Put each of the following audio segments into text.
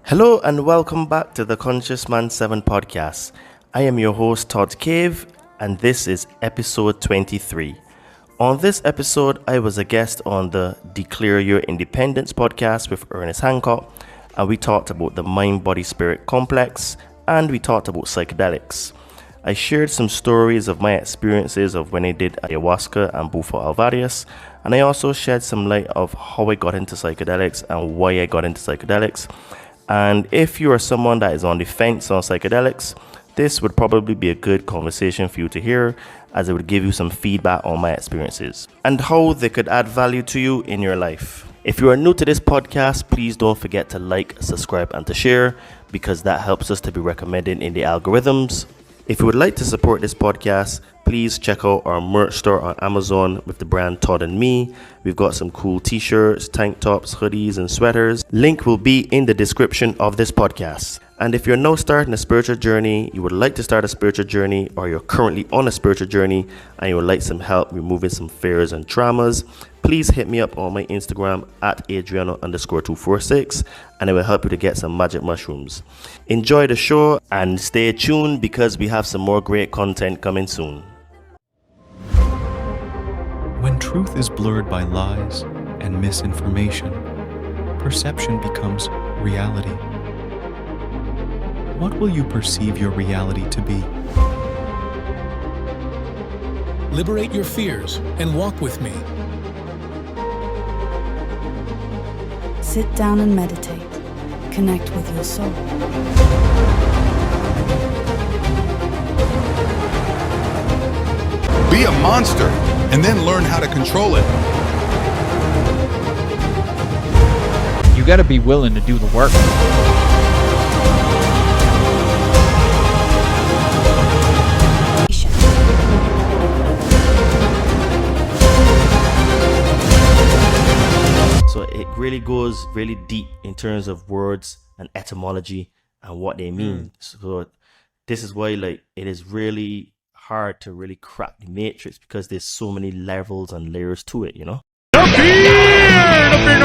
Hello and welcome back to the Conscious Man 7 podcast. I am your host Todd Cave and this is episode 23. On this episode, I was a guest on the Declare Your Independence podcast with Ernest Hancock, and we talked about the mind-body-spirit complex and we talked about psychedelics. I shared some stories of my experiences of when I did Ayahuasca and Bufo Alvarius, and I also shed some light of how I got into psychedelics and why I got into psychedelics. And if you are someone that is on the fence on psychedelics, this would probably be a good conversation for you to hear, as it would give you some feedback on my experiences and how they could add value to you in your life. If you are new to this podcast, please don't forget to like, subscribe, and to share, because that helps us to be recommended in the algorithms. If you would like to support this podcast, please check out our merch store on Amazon with the brand Todd and Me. We've got some cool t-shirts, tank tops, hoodies, and sweaters. Link will be in the description of this podcast. And if you're now starting a spiritual journey, you would like to start a spiritual journey, or you're currently on a spiritual journey and you would like some help removing some fears and traumas, please hit me up on my Instagram at Adriano_246 and I will help you to get some magic mushrooms. Enjoy the show and stay tuned, because we have some more great content coming soon. When truth is blurred by lies and misinformation, perception becomes reality. What will you perceive your reality to be? Liberate your fears and walk with me. Sit down and meditate. Connect with your soul. Be a monster and then learn how to control it. You got to be willing to do the work. So it really goes really deep in terms of words and etymology and what they mean. So this is why it is really hard to really crack the matrix, because there's so many levels and layers to it, you know? No fear, and declare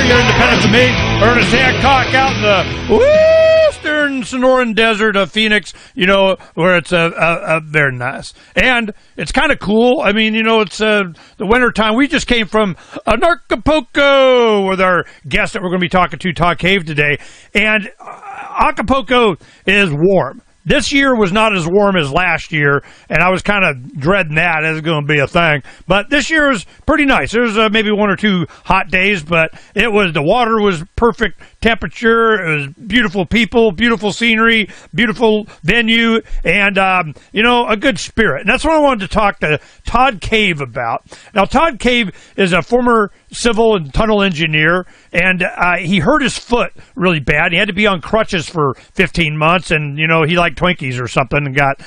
your independence of me, Ernest Hancock, out in the western Sonoran desert of Phoenix, where it's very nice. And it's kind of cool. I mean, it's the winter time. We just came from Acapulco with our guest that we're going to be talking to, Todd Cave, today. And Acapulco is warm. This year was not as warm as last year, and I was kind of dreading that as going to be a thing. But this year was pretty nice. There was maybe one or two hot days, but the water was perfect temperature. It was beautiful people, beautiful scenery, beautiful venue, and, a good spirit. And that's what I wanted to talk to Todd Cave about. Now, Todd Cave is a former civil and tunnel engineer, and he hurt his foot really bad. He had to be on crutches for 15 months, and, he liked Twinkies or something and got,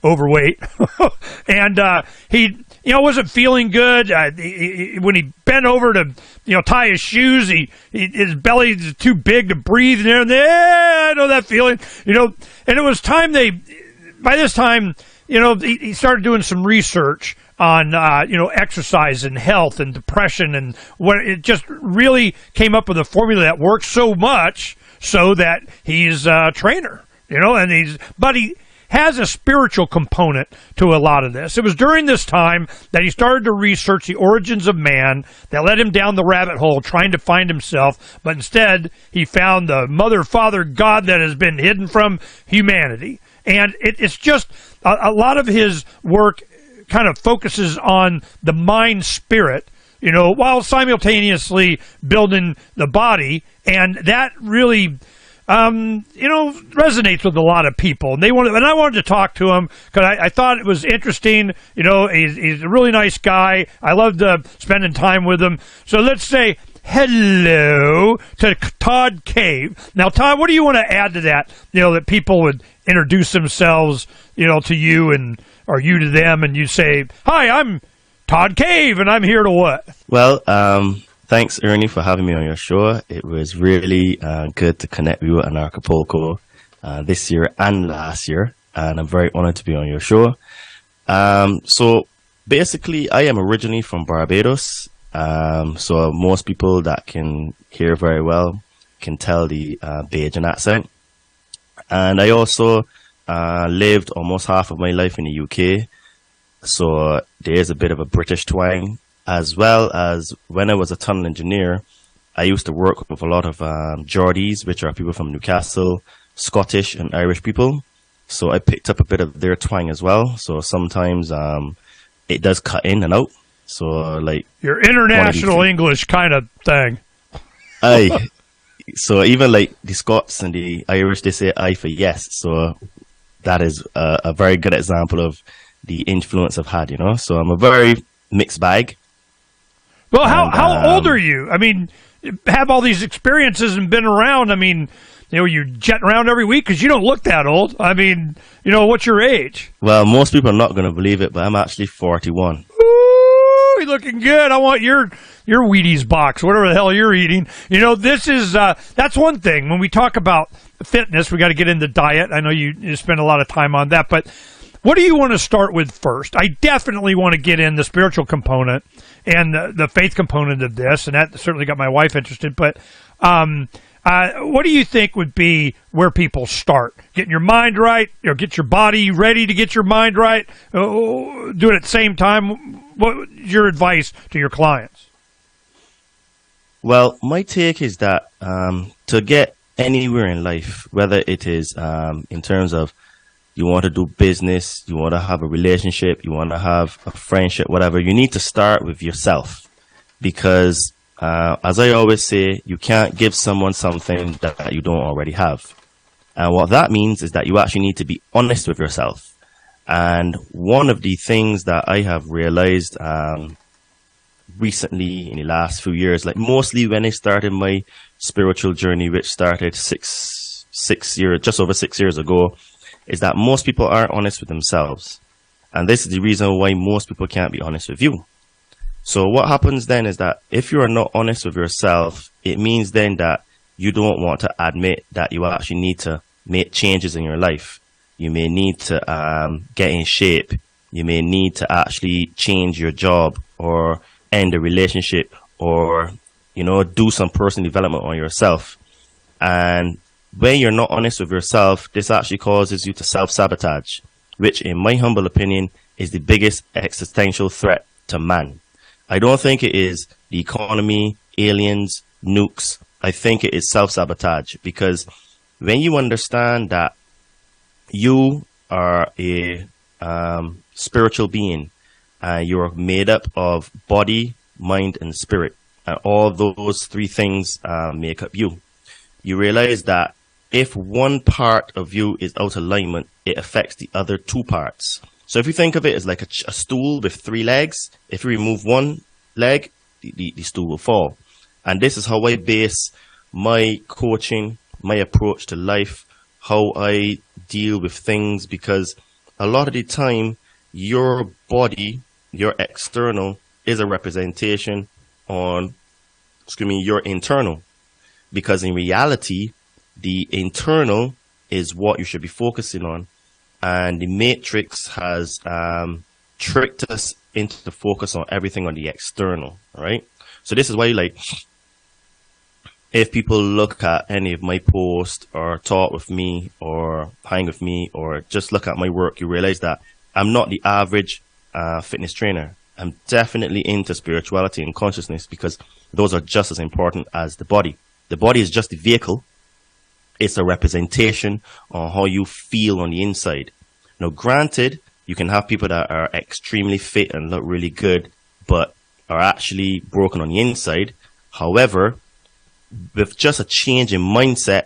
overweight. And he wasn't feeling good. When he bent over to, tie his shoes, his belly is too big to breathe. And I know that feeling, and it was time by this time, he started doing some research on, exercise and health and depression, and it just really came up with a formula that works so much so that he's a trainer, but he has a spiritual component to a lot of this. It was during this time that he started to research the origins of man that led him down the rabbit hole trying to find himself, but instead he found the mother, father, God that has been hidden from humanity. And it's just a lot of his work kind of focuses on the mind spirit, while simultaneously building the body. And that really resonates with a lot of people, and I wanted to talk to him because I thought it was interesting. He's a really nice guy. I loved spending time with him. So let's say hello to Todd Cave. Now, Todd, what do you want to add to that? That people would introduce themselves, to you, or you to them, and you say, "Hi, I'm Todd Cave, and I'm here to what?" Well, thanks, Ernie, for having me on your show. It was really good to connect with you in Acapulco this year and last year, and I'm very honored to be on your show. So basically, I am originally from Barbados, So most people that can hear very well can tell the Bajan accent. And I also lived almost half of my life in the UK. So there's a bit of a British twang, as well as when I was a tunnel engineer, I used to work with a lot of Geordies, which are people from Newcastle, Scottish and Irish people. So I picked up a bit of their twang as well. So sometimes it does cut in and out. So like your international English kind of thing. Aye. So even like the Scots and the Irish, they say "aye" for yes. So that is a very good example of the influence I've had, you know. So I'm a very mixed bag. Well, how old are you? I mean, you have all these experiences and been around. I mean, you know, you're jetting around every week because you don't look that old. I mean, you know, what's your age? Well, most people are not going to believe it, but I'm actually 41. Ooh, you're looking good. I want your Wheaties box, whatever the hell you're eating. You know, this is that's one thing. When we talk about fitness, we got to get into diet. I know you spend a lot of time on that, but what do you want to start with first? I definitely want to get in the spiritual component and the faith component of this, and that certainly got my wife interested. But what do you think would be where people start? Getting your mind right, or get your body ready to get your mind right, do it at the same time? What is your advice to your clients? Well, my take is that to get anywhere in life, whether it is in terms of you want to do business, you want to have a relationship, you want to have a friendship, whatever, you need to start with yourself. Because, as I always say, you can't give someone something that you don't already have. And what that means is that you actually need to be honest with yourself. And one of the things that I have realized recently in the last few years, like mostly when I started my spiritual journey, which started just over 6 years ago, is that most people aren't honest with themselves. And this is the reason why most people can't be honest with you. So what happens then is that if you are not honest with yourself, it means then that you don't want to admit that you actually need to make changes in your life. You may need to get in shape. You may need to actually change your job or end a relationship or, you know, do some personal development on yourself. And when you're not honest with yourself, this actually causes you to self-sabotage, which in my humble opinion is the biggest existential threat to man. I don't think it is the economy, aliens, nukes. I think it is self-sabotage, because when you understand that you are a spiritual being and you're made up of body, mind, and spirit, and all those three things make up you, you realize that if one part of you is out of alignment, it affects the other two parts. So if you think of it as like a stool with three legs, if you remove one leg, the stool will fall. And this is how I base my coaching, my approach to life, how I deal with things, because a lot of the time, your body, your external, is a representation on, your internal. Because in reality, the internal is what you should be focusing on. And the Matrix has tricked us into the focus on everything on the external, all right? So this is why, like, if people look at any of my posts or talk with me or hang with me or just look at my work, you realize that I'm not the average fitness trainer. I'm definitely into spirituality and consciousness, because those are just as important as the body. The body is just the vehicle. It's a representation on how you feel on the inside. Now, granted, you can have people that are extremely fit and look really good, but are actually broken on the inside. However, with just a change in mindset,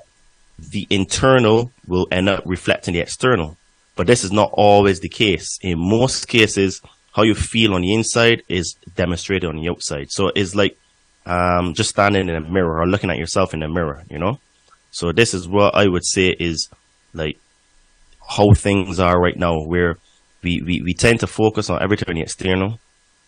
the internal will end up reflecting the external. But this is not always the case. In most cases, how you feel on the inside is demonstrated on the outside. So it's like just standing in a mirror or looking at yourself in a mirror, you know? So this is what I would say is like how things are right now, where we tend to focus on everything on the external.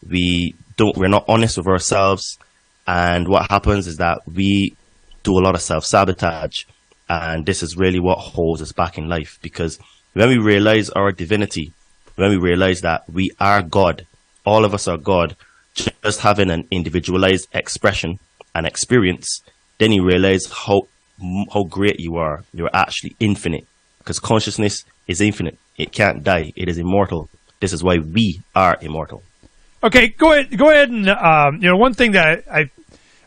We're not honest with ourselves. And what happens is that we do a lot of self-sabotage. And this is really what holds us back in life. Because when we realize our divinity, when we realize that we are God, all of us are God, just having an individualized expression and experience, then you realize how great you are. You're actually infinite, because consciousness is infinite. It can't die. It is immortal. This is why we are immortal. Okay, go ahead, and one thing that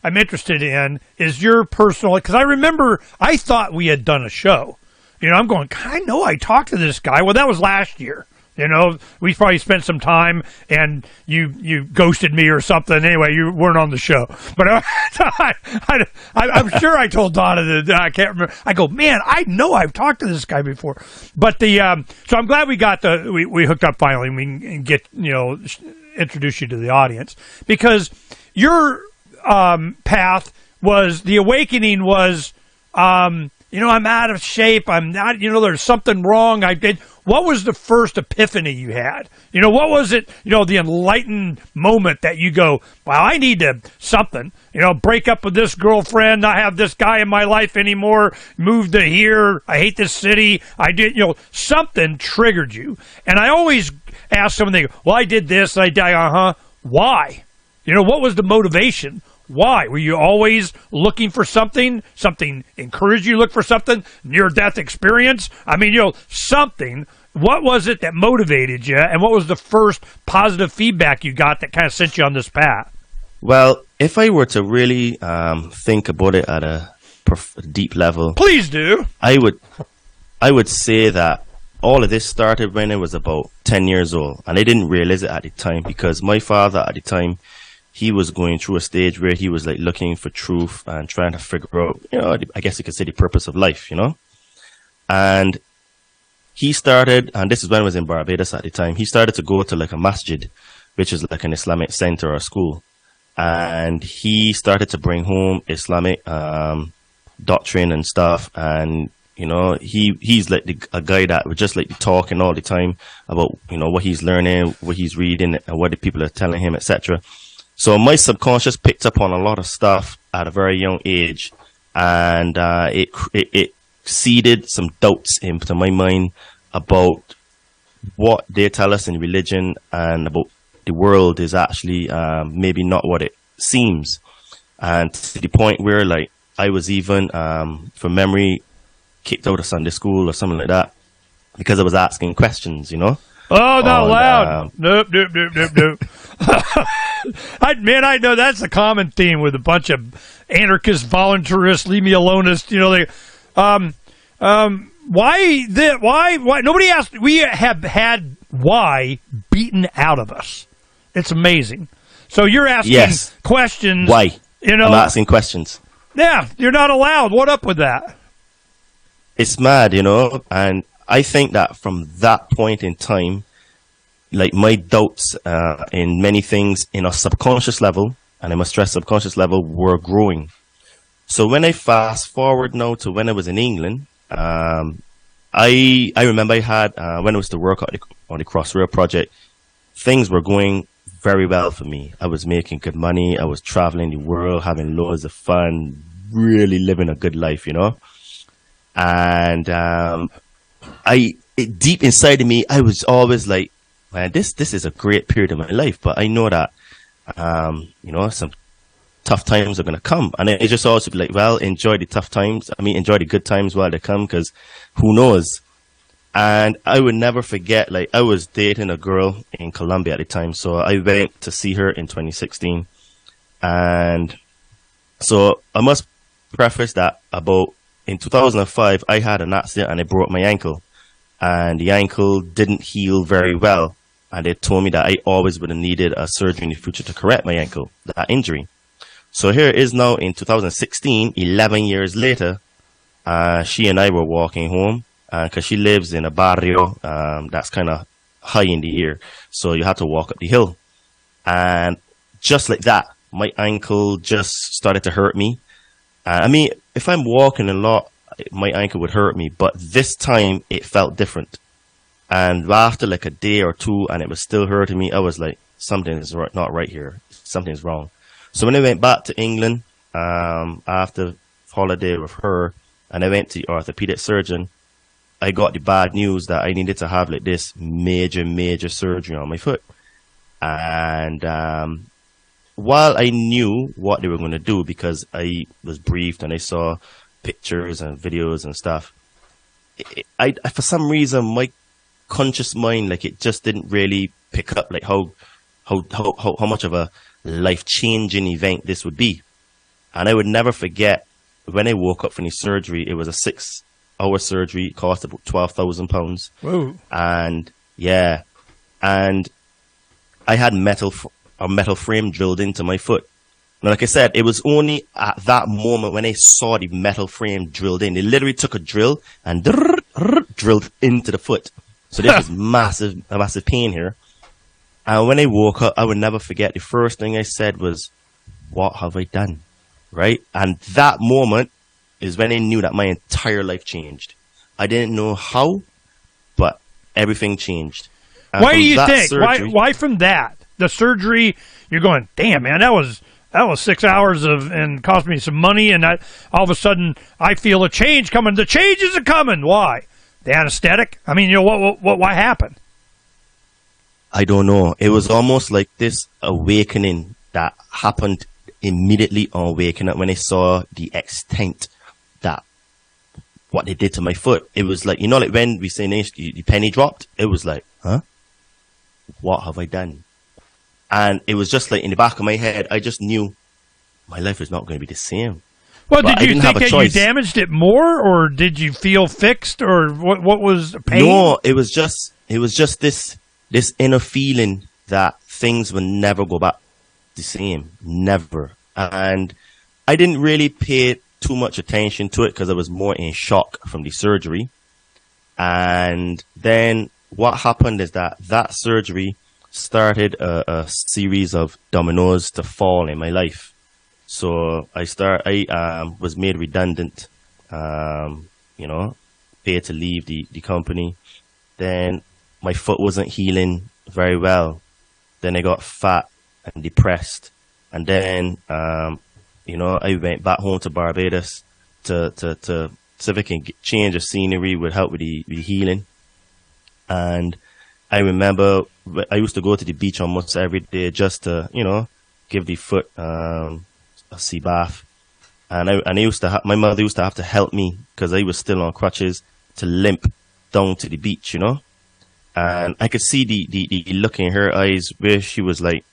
I'm interested in is your personal, because I remember I thought we had done a show. I'm going, I know I talked to this guy. Well, that was last year. We probably spent some time, and you ghosted me or something. Anyway, you weren't on the show. But I'm sure I told Donna that I can't remember. I go, man, I know I've talked to this guy before. But so I'm glad we hooked up finally. And we can get introduce you to the audience, because your path was, the awakening was, I'm out of shape. I'm not, there's something wrong. What was the first epiphany you had? What was it, the enlightened moment that you go, wow, I need to something, break up with this girlfriend, not have this guy in my life anymore, move to here, I hate this city. I did, something triggered you. And I always ask someone, they go, well, I did this, I did, why? What was the motivation? Why? Were you always looking for something? Something encouraged you to look for something? Near-death experience? I mean, something. What was it that motivated you, and what was the first positive feedback you got that kind of sent you on this path? Well, if I were to really think about it at a deep level, please do. I would say that all of this started when I was about 10 years old, and I didn't realize it at the time, because my father at the time, he was going through a stage where he was like looking for truth and trying to figure out, I guess you could say the purpose of life, And he started, and this is when I was in Barbados at the time, he started to go to like a masjid, which is like an Islamic center or school. And he started to bring home Islamic doctrine and stuff. And, he's like a guy that would just like be talking all the time about, what he's learning, what he's reading, and what the people are telling him, etc. So my subconscious picked up on a lot of stuff at a very young age, and it seeded some doubts into my mind about what they tell us in religion, and about the world is actually maybe not what it seems. And to the point where, like, I was even, from memory, kicked out of Sunday school or something like that, because I was asking questions, Oh, not allowed. Nope. I know that's a common theme with a bunch of anarchists, voluntarists, leave me aloneists. Why nobody asked? We have had why beaten out of us. It's amazing. So you're asking questions. Why? I'm asking questions. Yeah, you're not allowed. What up with that? It's mad, and I think that from that point in time, like, my doubts in many things in a subconscious level, and I must stress subconscious level, were growing. So when I fast forward now to when I was in England, I remember I had, when I was to work on the Crossrail project, things were going very well for me. I was making good money. I was traveling the world, having loads of fun, really living a good life, And deep inside of me, I was always like, man, this is a great period of my life, but I know that, some tough times are going to come. And it just also be like, well, enjoy the tough times. Enjoy the good times while they come, because who knows? And I would never forget, like, I was dating a girl in Colombia at the time. So I went to see her in 2016. And so I must preface that in 2005, I had an accident and I broke my ankle. And the ankle didn't heal very well. And they told me that I always would have needed a surgery in the future to correct my ankle, that injury. So here it is now in 2016, 11 years later, she and I were walking home, because she lives in a barrio that's kind of high in the air. So you have to walk up the hill. And just like that, my ankle just started to hurt me. If I'm walking a lot, my ankle would hurt me. But this time, it felt different. And after like a day or two, and it was still hurting me, I was like, something is not right here. Something's wrong. So when I went back to England, after holiday with her, and I went to the orthopedic surgeon, I got the bad news that I needed to have like this major surgery on my foot. And while I knew what they were going to do because I was briefed and I saw pictures and videos and stuff, I for some reason my conscious mind, like, it just didn't really pick up like how much of a life-changing event this would be. And I would never forget when I woke up from the surgery. It was a 6-hour surgery. It cost about £12,000. Whoa. And yeah, and I had a metal frame drilled into my foot. Now, like I said, it was only at that moment when I saw the metal frame drilled in. They literally took a drill and drilled into the foot. So this was a massive pain here. And when I woke up, I would never forget, the first thing I said was, what have I done? Right? And that moment is when I knew that my entire life changed. I didn't know how, but everything changed. And Why do you think? Surgery, Why from that? The surgery, you're going, damn, man, that was 6 hours and cost me some money, and all of a sudden I feel a change coming. The change isn't coming. Why? The anesthetic? I mean, what happened? I don't know. It was almost like this awakening that happened immediately on waking up when I saw the extent that what they did to my foot. It was like, like when we say the penny dropped, it was like, huh? What have I done? And it was just like in the back of my head, I just knew my life is not going to be the same. Well, but did you think that you damaged it more, or did you feel fixed, or what was pain? No, it was just this inner feeling that things will never go back the same, never. And I didn't really pay too much attention to it because I was more in shock from the surgery. And then what happened is that surgery started a series of dominoes to fall in my life. So I was made redundant, paid to leave the company. Then my foot wasn't healing very well. Then I got fat and depressed. And then, I went back home to Barbados to see if I can change the scenery, would help with the healing. And I remember I used to go to the beach almost every day just to, give the foot a sea bath. And my mother used to have to help me because I was still on crutches to limp down to the beach, And I could see the look in her eyes where she was like,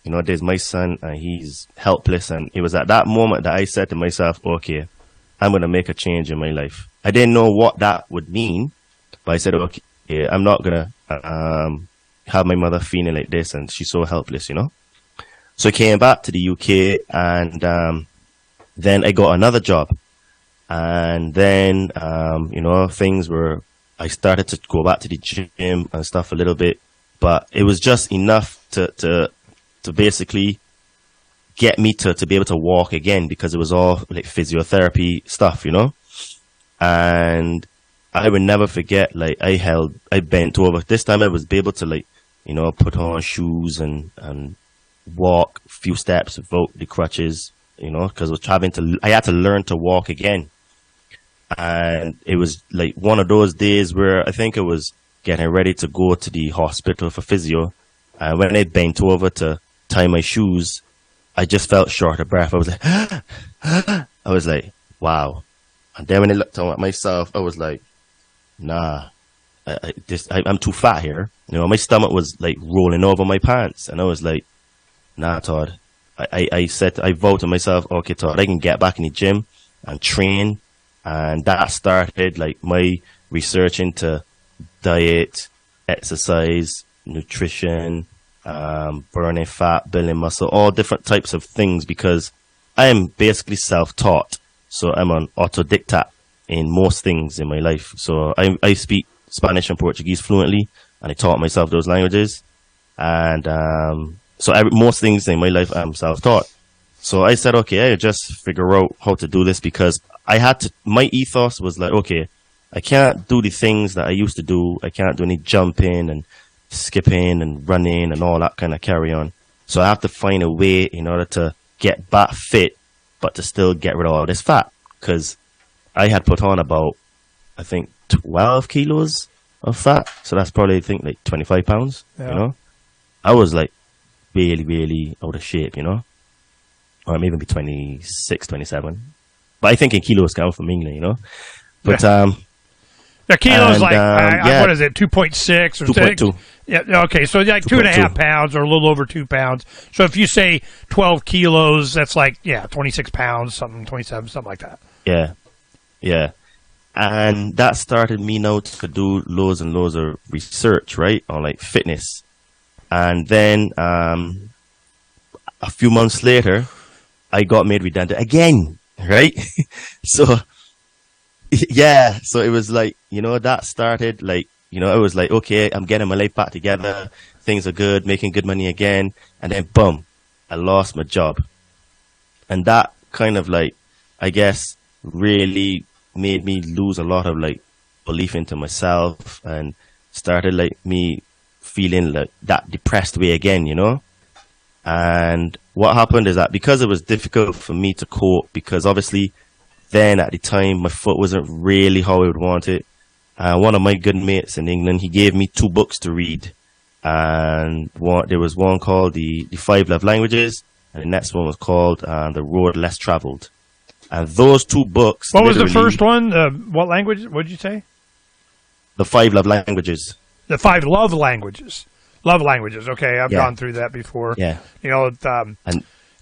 there's my son and he's helpless. And it was at that moment that I said to myself, okay, I'm going to make a change in my life. I didn't know what that would mean, but I said, okay, I'm not going to have my mother feeling like this and she's so helpless, So I came back to the UK and then I got another job. And then, I started to go back to the gym and stuff a little bit, but it was just enough to basically get me to be able to walk again because it was all like physiotherapy stuff, And I would never forget, like I bent over. This time I was able to put on shoes and walk a few steps without the crutches, because I had to learn to walk again. And it was like one of those days where I think I was getting ready to go to the hospital for physio. And when I bent over to tie my shoes, I just felt short of breath. I was like, wow. And then when I looked at myself, I was like, nah, I'm too fat here. My stomach was like rolling over my pants. And I was like, nah, Todd. I vowed to myself, okay, Todd, I can get back in the gym and train. And that started like my research into diet, exercise, nutrition, burning fat, building muscle, all different types of things, because I am basically self-taught. So I'm on autodidact in most things in my life. So I speak Spanish and Portuguese fluently, and I taught myself those languages. And most things in my life I'm self-taught. So I said, okay, I just figure out how to do this because my ethos was like, okay, I can't do the things that I used to do. I can't do any jumping and skipping and running and all that kind of carry on. So I have to find a way in order to get back fit, but to still get rid of all this fat. Because I had put on about, I think, 12 kilos of fat. So that's probably, I think, like 25 pounds, I was like really, really out of shape, you know, or maybe be 26, 27. But I think in kilos count from England, you know. But the kilo's and, like what is it, 2.6 or 2.2? Yeah, okay, so like 2.5 pounds or a little over 2 pounds. So if you say 12 kilos, that's like 26 pounds, something 27, something like that. Yeah. And that started me now to do loads and loads of research, right, on like fitness. And then a few months later, I got made redundant again, right? So it was like, you know, that started like, you know, it was like, okay, I'm getting my life back together. Things are good, making good money again. And then boom, I lost my job. And that kind of like, I guess, really made me lose a lot of like belief into myself and started like me feeling like that depressed way again, you know? And what happened is that because it was difficult for me to cope, because obviously then at the time my foot wasn't really how I would want it. One of my good mates in England, he gave me 2 books to read. And there was one called the 5 Love Languages, and the next one was called The Road Less Traveled. And those 2 books. What was the first one? What language? What did you say? The 5 Love Languages. The 5 love languages. Love languages. Okay, I've gone through that before. Yeah. You know,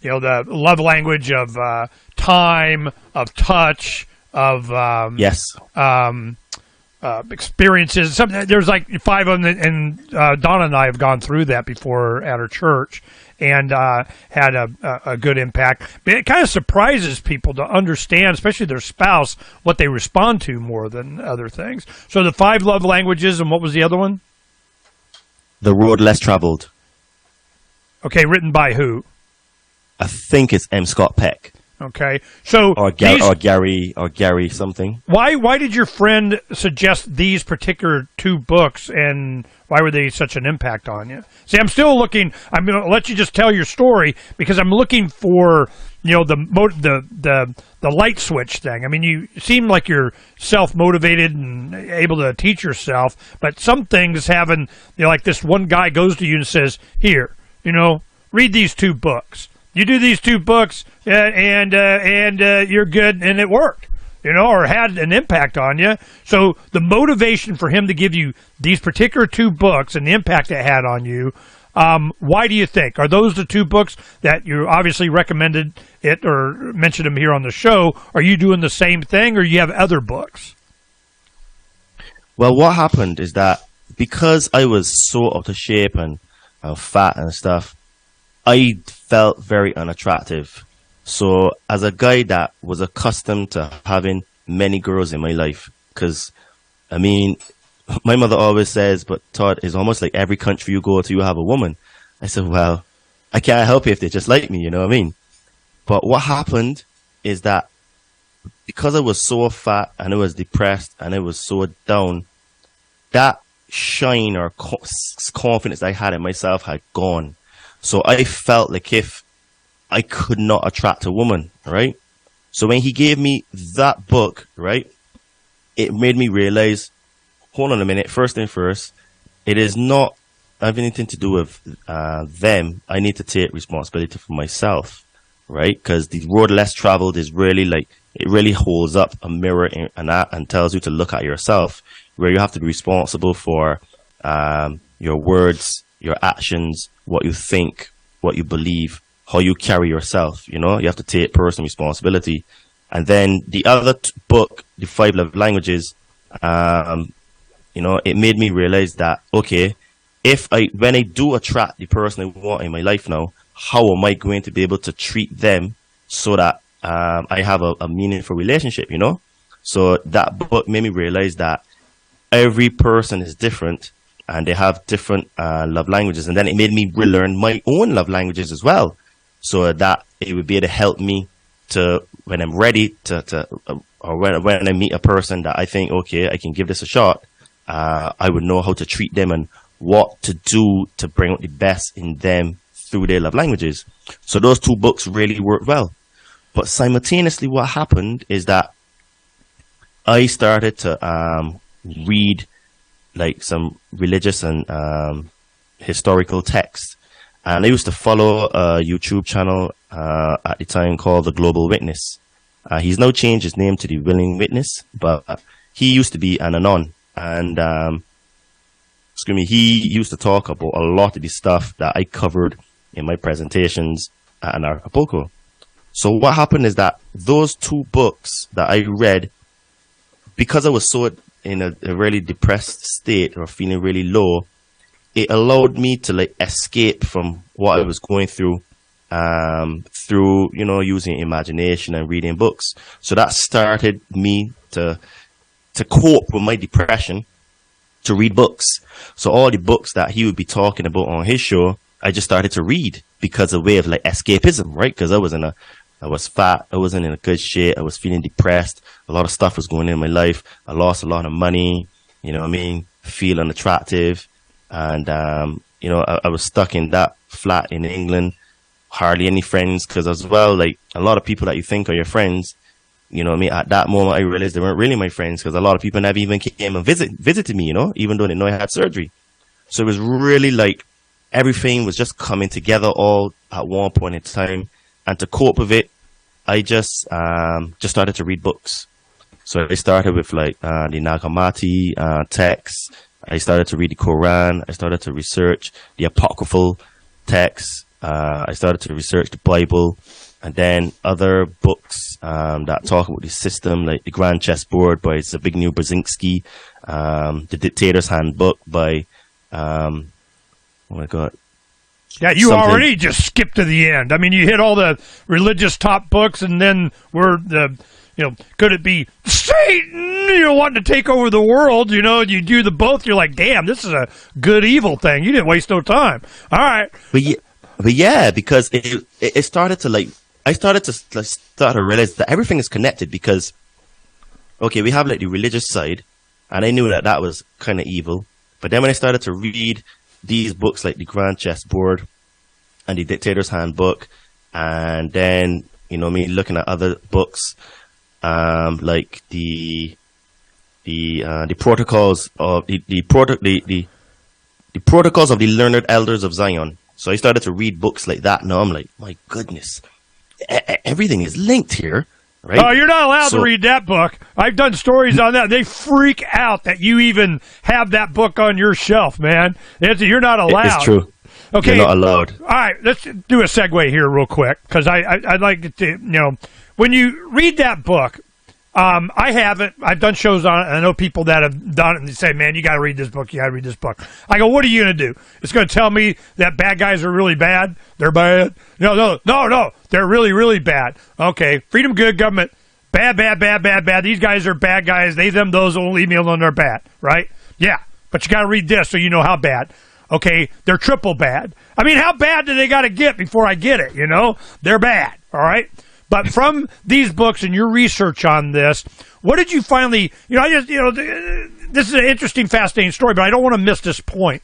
you know, the love language of time, of touch, of yes. Experiences. There's like 5 of them, and Donna and I have gone through that before at our church, and had a good impact. But it kind of surprises people to understand, especially their spouse, what they respond to more than other things. So the 5 love languages, and what was the other one? The Road Less Traveled. Okay, written by who? I think it's M. Scott Peck. Okay, so or Gary something. Why did your friend suggest these particular 2 books, and why were they such an impact on you? See, I'm still looking. I'm going to let you just tell your story because I'm looking for, you know, the light switch thing. I mean, you seem like you're self-motivated and able to teach yourself, but some things haven't. You know, like this one guy goes to you and says, "Here, you know, read these 2 books." You do these 2 books, and you're good, and it worked, you know, or had an impact on you. So the motivation for him to give you these particular 2 books and the impact it had on you, why do you think? Are those the 2 books that you obviously recommended it or mentioned them here on the show? Are you doing the same thing, or you have other books? Well, what happened is that because I was so out of shape and fat and stuff, I felt very unattractive. So as a guy that was accustomed to having many girls in my life, because, I mean, my mother always says, but Todd, it's almost like every country you go to, you have a woman. I said, well, I can't help it if they just like me, you know what I mean? But what happened is that because I was so fat and I was depressed and I was so down, that shine or confidence I had in myself had gone. So I felt like if I could not attract a woman, right? So when he gave me that book, right, it made me realize, hold on a minute, first thing first, it is not have anything to do with them. I need to take responsibility for myself, right? Because the road less traveled is really like, it really holds up a mirror and tells you to look at yourself, where you have to be responsible for your words, your actions, what you think, what you believe, how you carry yourself, you know? You have to take personal responsibility. And then the other book, The 5 Love Languages, you know, it made me realize that, okay, when I do attract the person I want in my life now, how am I going to be able to treat them so that I have a meaningful relationship, you know? So that book made me realize that every person is different and they have different love languages. And then it made me relearn my own love languages as well, so that it would be able to help me to, when I'm ready or when I meet a person that I think, okay, I can give this a shot, I would know how to treat them and what to do to bring out the best in them through their love languages. So those 2 books really worked well. But simultaneously, what happened is that I started to read like some religious and historical texts. And I used to follow a YouTube channel at the time called The Global Witness. He's now changed his name to The Willing Witness, but he used to be an anon. And he used to talk about a lot of the stuff that I covered in my presentations at Acapulco. So what happened is that those 2 books that I read, because I was so in a really depressed state or feeling really low, it allowed me to like escape from what I was going through, through, you know, using imagination and reading books. So that started me to cope with my depression, to read books. So all the books that he would be talking about on his show, I just started to read because of a way of like escapism, right? Because I was fat, I wasn't in a good shape, I was feeling depressed, a lot of stuff was going on in my life, I lost a lot of money, you know what I mean, feel unattractive, and you know, I was stuck in that flat in England, hardly any friends, because as well, like a lot of people that you think are your friends, you know what I mean, at that moment I realized they weren't really my friends, because a lot of people never even came and visited me, you know, even though they know I had surgery. So it was really like everything was just coming together all at one point in time. And to cope with it, I just started to read books. So I started with like the Nag Hammadi texts. I started to read the Quran. I started to research the apocryphal texts. I started to research the Bible, and then other books that talk about the system, like the Grand Chessboard by Zbigniew Brzezinski, the Dictator's Handbook by oh my God. Yeah, you already just skipped to the end. I mean, you hit all the religious top books, and then could it be Satan, wanting to take over the world, you do the both, you're like, damn, this is a good evil thing. You didn't waste no time. All right. But yeah, because it started to like, I started to realize that everything is connected because, okay, we have like the religious side, and I knew that was kind of evil. But then when I started to read these books like the Grand Chessboard and the Dictator's Handbook, and then looking at other books like the protocols of the protocols of the learned elders of Zion. So I started to read books like that. Now I'm like, my goodness, everything is linked here. Right? Oh, you're not allowed to read that book. I've done stories on that. They freak out that you even have that book on your shelf, man. You're not allowed. It's true. Okay. You're not allowed. All right, let's do a segue here real quick, because I'd like to, when you read that book, I haven't. I've done shows on it, and I know people that have done it, and they say, man, you got to read this book. You got to read this book. I go, what are you going to do? It's going to tell me that bad guys are really bad? They're bad? No. They're really, really bad. Okay. Freedom, good, government, bad. These guys are bad guys. They, them, those, don't leave me alone. They're bad. Right? Yeah. But you got to read this so you know how bad. Okay. They're triple bad. I mean, how bad do they got to get before I get it? They're bad. All right. But from these books and your research on this, what did you finally, this is an interesting, fascinating story, but I don't want to miss this point.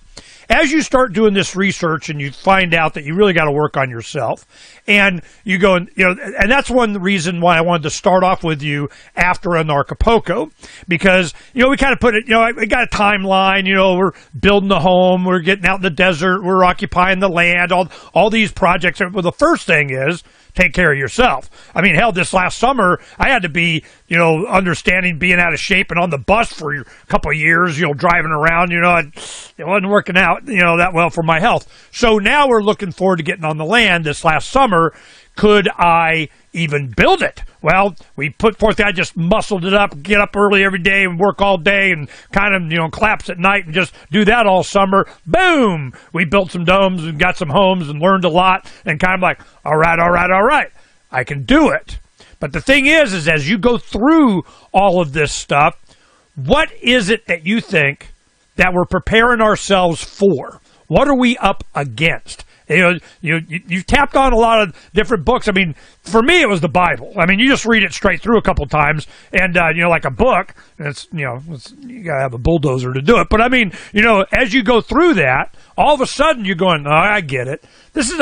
As you start doing this research and you find out that you really got to work on yourself, and you go, and that's one reason why I wanted to start off with you after Acapulco, because, we kind of put it, we got a timeline, we're building the home, we're getting out in the desert, we're occupying the land, all these projects. Well, the first thing is, take care of yourself. I mean, hell, this last summer, I had to be, understanding being out of shape and on the bus for a couple of years, driving around, it wasn't working out, that well for my health. So now we're looking forward to getting on the land this last summer. Could I even build it? Well, we put forth, I just muscled it up, get up early every day and work all day and kind of, collapse at night and just do that all summer. Boom! We built some domes and got some homes and learned a lot and kind of like, all right. I can do it. But the thing is as you go through all of this stuff, what is it that you think that we're preparing ourselves for? What are we up against? You tapped on a lot of different books. I mean, for me, it was the Bible. I mean, you just read it straight through a couple of times, and like a book, it's you gotta have a bulldozer to do it. But I mean, as you go through that, all of a sudden you're going, oh, I get it. This is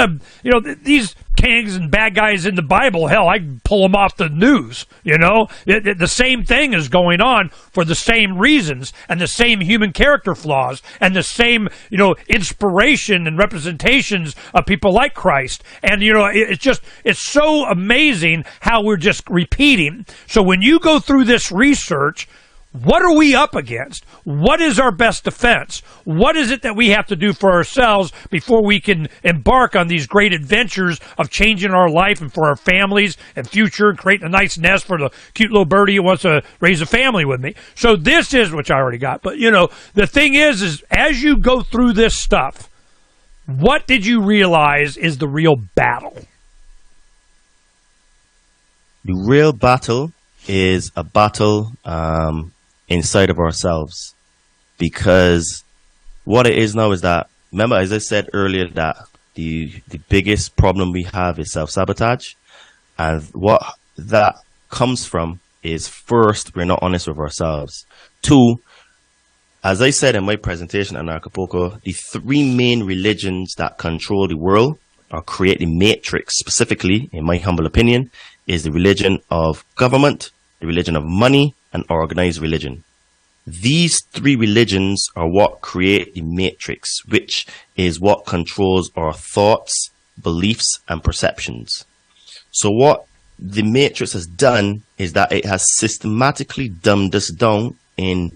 these kings and bad guys in the Bible. Hell, I can pull them off the news, you know? The same thing is going on for the same reasons and the same human character flaws and the same, you know, inspiration and representations of people like Christ. And, you know, it's so amazing how we're just repeating. So when you go through this research, what are we up against? What is our best defense? What is it that we have to do for ourselves before we can embark on these great adventures of changing our life and for our families and future and creating a nice nest for the cute little birdie who wants to raise a family with me? So this is, which I already got, but you know, the thing is as you go through this stuff, what did you realize is the real battle? The real battle is a battle inside of ourselves, because what it is now is that, remember, as I said earlier, that the biggest problem we have is self-sabotage, and what that comes from is, first, we're not honest with ourselves. Two, as I said in my presentation on Acapulco, the three main religions that control the world or create the matrix, specifically, in my humble opinion, is the religion of government, the religion of money, and organized religion. These three religions are what create the matrix, which is what controls our thoughts, beliefs, and perceptions. So what the matrix has done is that it has systematically dumbed us down in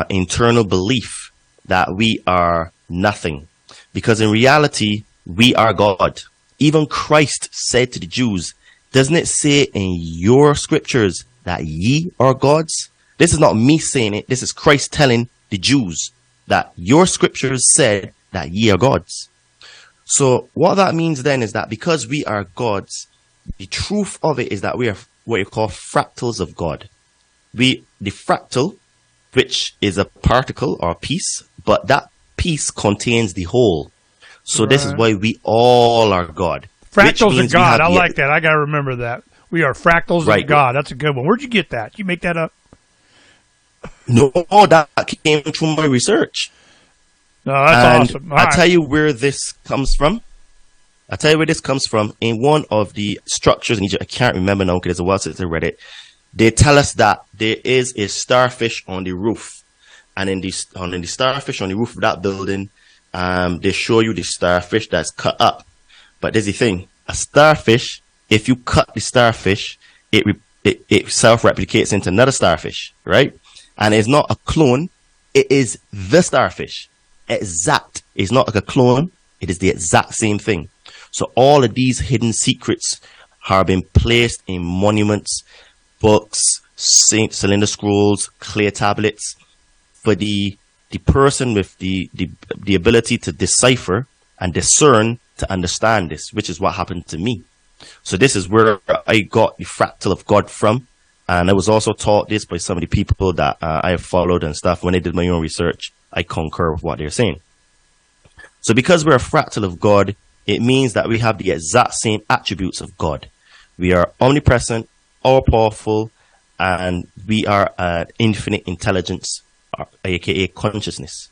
internal belief that we are nothing. Because in reality, we are God. Even Christ said to the Jews, doesn't it say in your scriptures that ye are gods? This is not me saying it. This is Christ telling the Jews that your scriptures said that ye are gods. So what that means then is that because we are gods, the truth of it is that we are what you call fractals of God. The fractal, which is a particle or a piece, but that piece contains the whole. So this is why we all are God. Fractals of God. I like that. I got to remember that. We are fractals of God. That's a good one. Where'd you get that? Did you make that up? No, that came through my research. No, that's awesome. I'll tell you where this comes from. In one of the structures in Egypt, I can't remember now because it's a while since I read it. They tell us that there is a starfish on the roof. And in the starfish on the roof of that building, they show you the starfish that's cut up. But there's the thing. A starfish, if you cut the starfish, it self-replicates into another starfish, right? And it's not a clone. It is the starfish. Exact. It's not like a clone. It is the exact same thing. So all of these hidden secrets have been placed in monuments, books, cylinder scrolls, clear tablets, for the person with the ability to decipher and discern to understand this, which is what happened to me. So this is where I got the fractal of God from. And I was also taught this by some of the people that I have followed and stuff. When I did my own research, I concur with what they're saying. So because we're a fractal of God, it means that we have the exact same attributes of God. We are omnipresent, all-powerful, and we are an infinite intelligence, aka consciousness.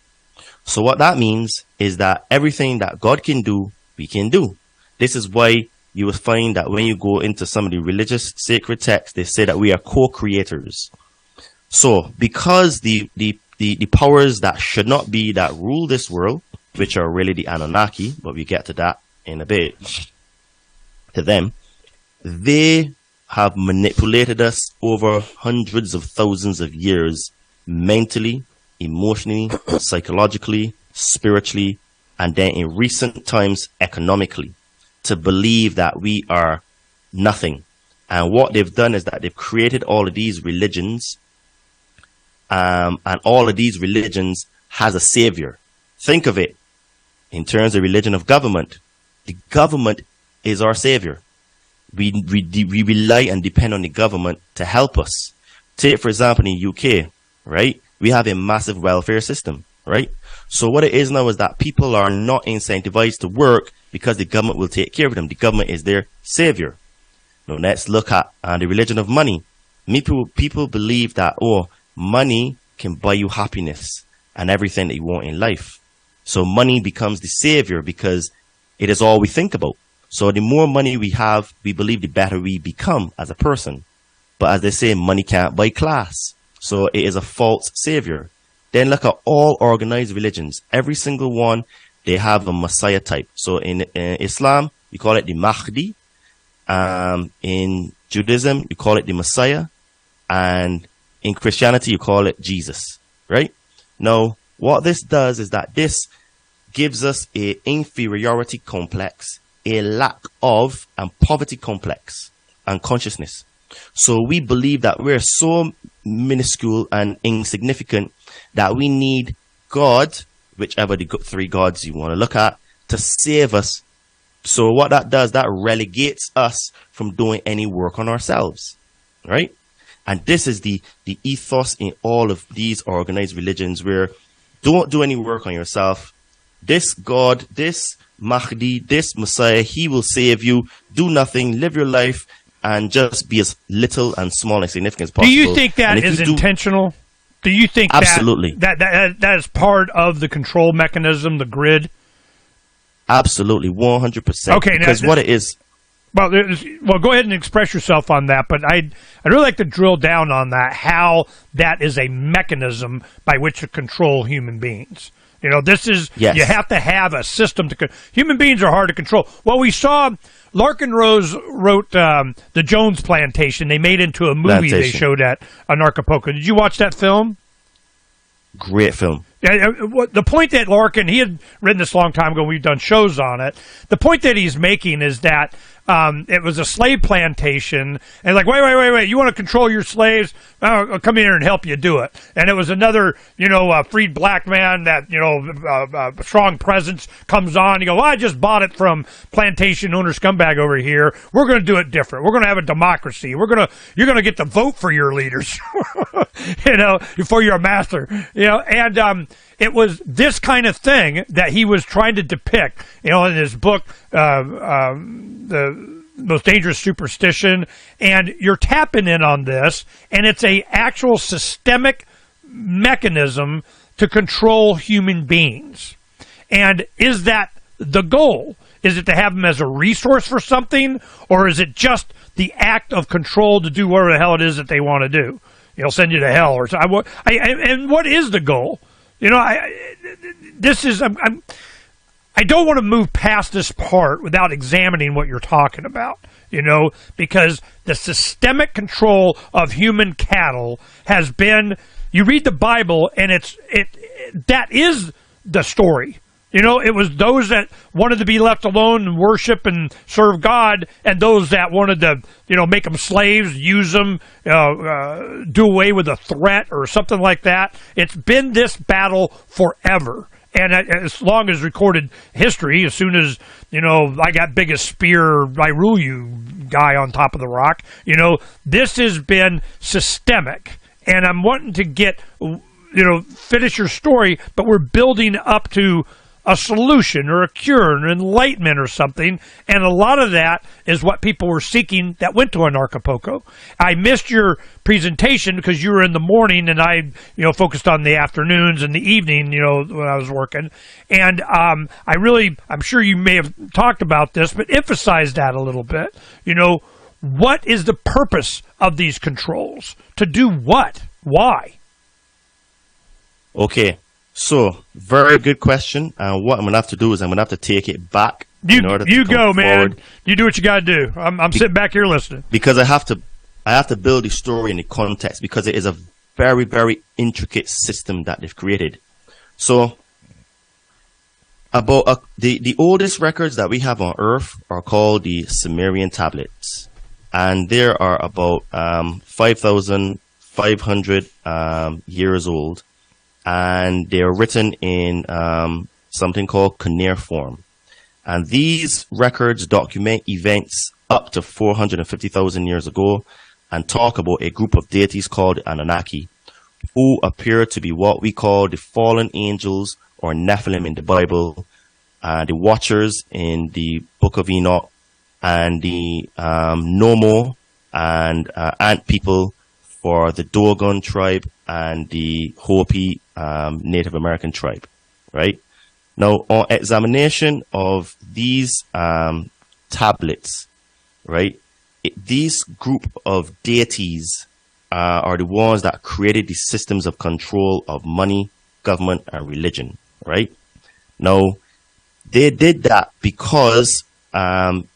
So what that means is that everything that God can do, we can do. This is why you will find that when you go into some of the religious sacred texts, they say that we are co-creators. So because the powers that should not be that rule this world, which are really the Anunnaki, but we get to that in a bit, to them, they have manipulated us over hundreds of thousands of years, mentally, emotionally, psychologically, spiritually, and then in recent times, economically, to believe that we are nothing. And what they've done is that they've created all of these religions, and all of these religions has a savior. Think of it in terms of religion of government. The government is our savior. We rely and depend on the government to help us. Take, for example, in the UK, right? We have a massive welfare system, right? So what it is now is that people are not incentivized to work because the government will take care of them. The government is their savior. Now let's look at the religion of money. People believe that, money can buy you happiness and everything that you want in life. So money becomes the savior because it is all we think about. So the more money we have, we believe the better we become as a person. But as they say, money can't buy class. So it is a false savior. Then look at all organized religions. Every single one, they have a Messiah type. So in Islam, you call it the Mahdi. In Judaism, you call it the Messiah. And in Christianity, you call it Jesus, right? Now, what this does is that this gives us an inferiority complex, a lack of and poverty complex and consciousness. So we believe that we're so minuscule and insignificant that we need God, whichever the three gods you want to look at, to save us. So what that does, that relegates us from doing any work on ourselves, right? And this is the ethos in all of these organized religions, where don't do any work on yourself. This God, this Mahdi, this Messiah, he will save you. Do nothing, live your life, and just be as little and small and significant as possible. Do you think that is intentional? Do you think absolutely that is part of the control mechanism, the grid? Absolutely, 100%. Okay, because what it is. Well, go ahead and express yourself on that, but I'd really like to drill down on that, how that is a mechanism by which to control human beings. You know, this is, yes. You have to have a system to, human beings are hard to control. Well, we saw, Larkin Rose wrote The Jones Plantation. They made into a movie they showed at Anarchapulco. Did you watch that film? Great film. The point that Larkin, he had written this a long time ago, we've done shows on it. The point that he's making is that it was a slave plantation, and like, wait, you want to control your slaves? I'll come here and help you do it. And it was another, freed black man that, strong presence comes on. You go, well, I just bought it from plantation owner scumbag over here. We're going to do it different. We're going to have a democracy. You're going to get to vote for your leaders, before you're a master, and it was this kind of thing that he was trying to depict, in his book, The Most Dangerous Superstition, and you're tapping in on this, and it's a actual systemic mechanism to control human beings. And is that the goal? Is it to have them as a resource for something, or is it just the act of control to do whatever the hell it is that they want to do? Send you to hell, or something. And what is the goal? I don't want to move past this part without examining what you're talking about, because the systemic control of human cattle has been, you read the Bible and that is the story. It was those that wanted to be left alone and worship and serve God, and those that wanted to, make them slaves, use them, do away with a threat or something like that. It's been this battle forever. And as long as recorded history, as soon as, I got biggest spear, I rule you guy on top of the rock, this has been systemic. And I'm wanting to get, finish your story, but we're building up to a solution or a cure, an enlightenment or something, and a lot of that is what people were seeking that went to Anarchapulco. I missed your presentation because you were in the morning, and I, focused on the afternoons and the evening, when I was working. And I'm sure you may have talked about this, but emphasize that a little bit. What is the purpose of these controls? To do what? Why? Okay. So, very good question. And what I'm going to have to do is I'm going to have to take it back. You go, man. You do what you got to do. I'm sitting back here listening. Because I have to build the story in the context, because it is a very, very intricate system that they've created. So, about the oldest records that we have on Earth are called the Sumerian tablets. And there are about 5,500 years old. And they're written in something called cuneiform. And these records document events up to 450,000 years ago and talk about a group of deities called Anunnaki, who appear to be what we call the fallen angels or Nephilim in the Bible, the Watchers in the Book of Enoch, and the Nomo and Ant people for the Dogon tribe and the Hopi Native American tribe, right? Now, on examination of these tablets, right? These group of deities are the ones that created the systems of control of money, government, and religion, right? Now, they did that because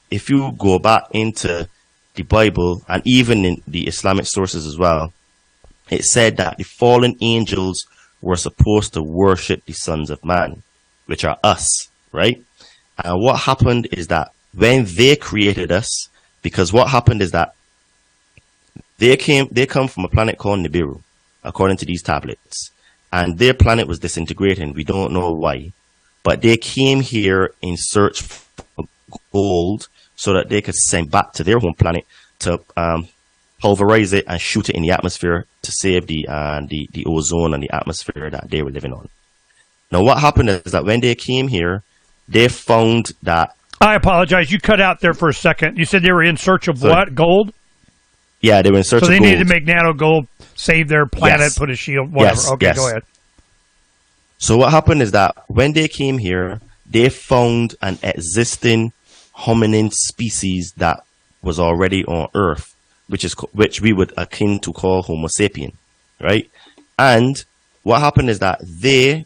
if you go back into the Bible and even in the Islamic sources as well, it said that the fallen angels were supposed to worship the sons of man, which are us, right? And what happened is that when they created us, because what happened is that they come from a planet called Nibiru, according to these tablets, and their planet was disintegrating. We don't know why, but they came here in search for gold so that they could send back to their home planet to pulverize it and shoot it in the atmosphere to save the ozone and the atmosphere that they were living on. Now, what happened is that when they came here, they found that... I apologize. You cut out there for a second. You said they were in search of what? Gold? Yeah, they were in search of gold. So they needed to make nano gold, save their planet, Yes. put a shield, whatever. Yes, Okay, yes. go ahead. So what happened is that when they came here, they found an existing hominin species that was already on Earth, which we would akin to call Homo sapien, right? And what happened is that they,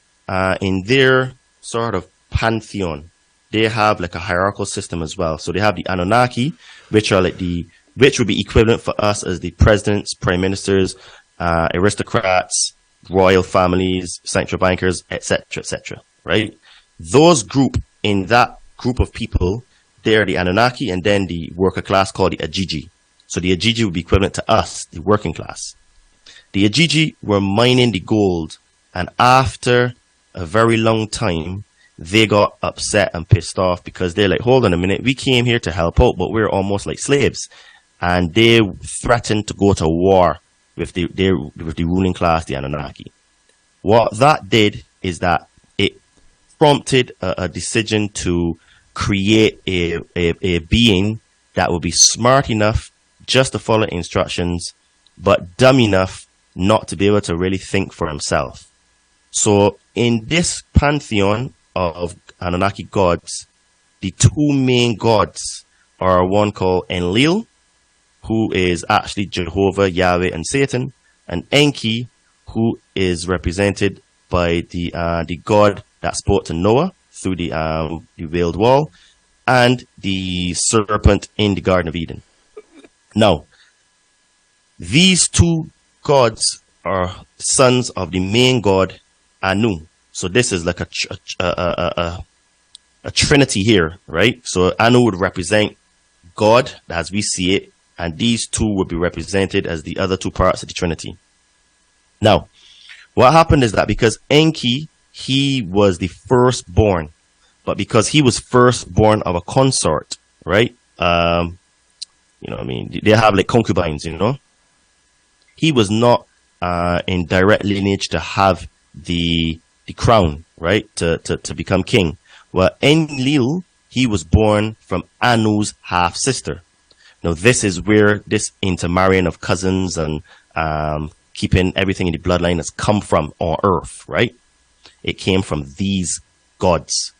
in their sort of pantheon, they have like a hierarchical system as well. So they have the Anunnaki, which would be equivalent for us as the presidents, prime ministers, aristocrats, royal families, central bankers, etc., right? In that group of people, they are the Anunnaki, and then the worker class called the Ajiji. So the Ajiji would be equivalent to us, the working class. The Ajiji were mining the gold, and after a very long time, they got upset and pissed off because they're like, hold on a minute, we came here to help out, but we're almost like slaves. And they threatened to go to war with the ruling class, the Anunnaki. What that did is that it prompted a decision to create a being that would be smart enough just to follow instructions, but dumb enough not to be able to really think for himself. So in this pantheon of Anunnaki gods, the two main gods are one called Enlil, who is actually Jehovah, Yahweh, and Satan, and Enki, who is represented by the god that spoke to Noah through the veiled wall, and the serpent in the Garden of Eden. Now, these two gods are sons of the main god Anu. So this is like a trinity here, right? So Anu would represent God as we see it, and these two would be represented as the other two parts of the Trinity. Now, what happened is that because Enki, he was the firstborn, but because he was firstborn of a consort, right? You know what I mean? They have like concubines, you know? He was not in direct lineage to have the crown, right? To become king. Well, Enlil, he was born from Anu's half-sister. Now, this is where this intermarrying of cousins and keeping everything in the bloodline has come from on Earth, right? It came from these gods.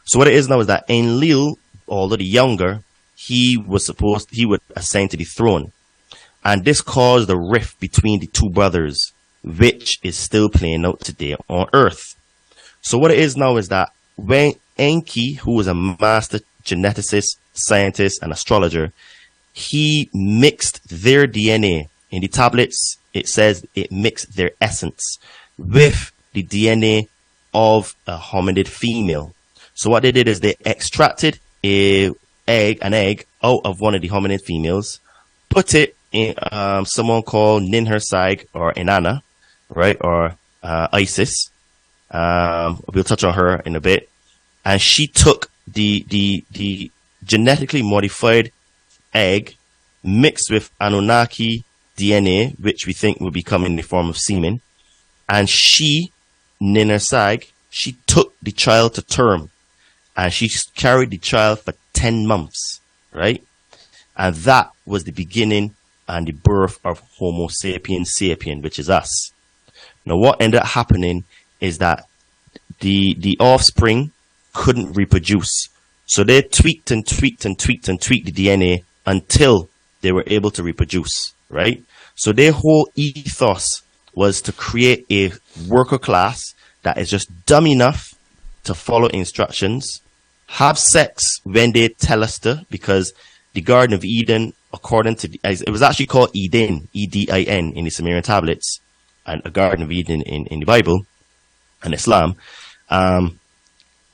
So what it is now is that Enlil, although the younger, he would ascend to the throne. And this caused a rift between the two brothers, which is still playing out today on Earth. So what it is now is that when Enki, who was a master geneticist, scientist, and astrologer, he mixed their DNA. In the tablets, it says it mixed their essence with the DNA of a hominid female. So what they did is they extracted an egg out of one of the hominid females, put it in someone called Ninhursag or Inanna, right, or Isis. We'll touch on her in a bit. And she took the genetically modified egg mixed with Anunnaki DNA, which we think will become in the form of semen. And she, Ninhursag, she took the child to term. And she carried the child for 10 months, right? And that was the beginning and the birth of Homo sapiens sapien, which is us. Now, what ended up happening is that the offspring couldn't reproduce So they tweaked and tweaked and tweaked and tweaked the DNA until they were able to reproduce, right? So their whole ethos was to create a worker class that is just dumb enough to follow instructions, have sex when they tell us to, because the Garden of Eden, according to it was actually called Eden, Edin, in the Sumerian tablets, and a Garden of Eden in the Bible and Islam.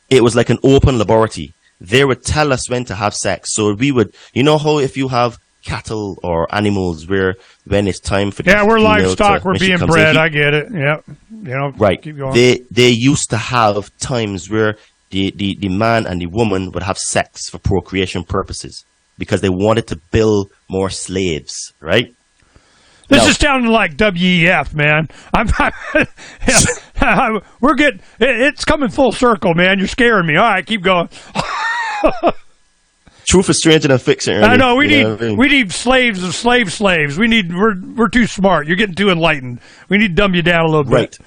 It was like an open laboratory. They would tell us when to have sex. So we would, you know how if you have cattle or animals where when it's time for we're female livestock, we're being bred. I get it. Yep. Right. Keep going. They used to have times where the man and the woman would have sex for procreation purposes because they wanted to build more slaves, right? This is sounding like WEF, man. We're getting, it's coming full circle, man. You're scaring me. All right, keep going. Truth is stranger than fiction. Ernie. I know we need slaves of slaves. We're too smart. You're getting too enlightened. We need to dumb you down a little bit.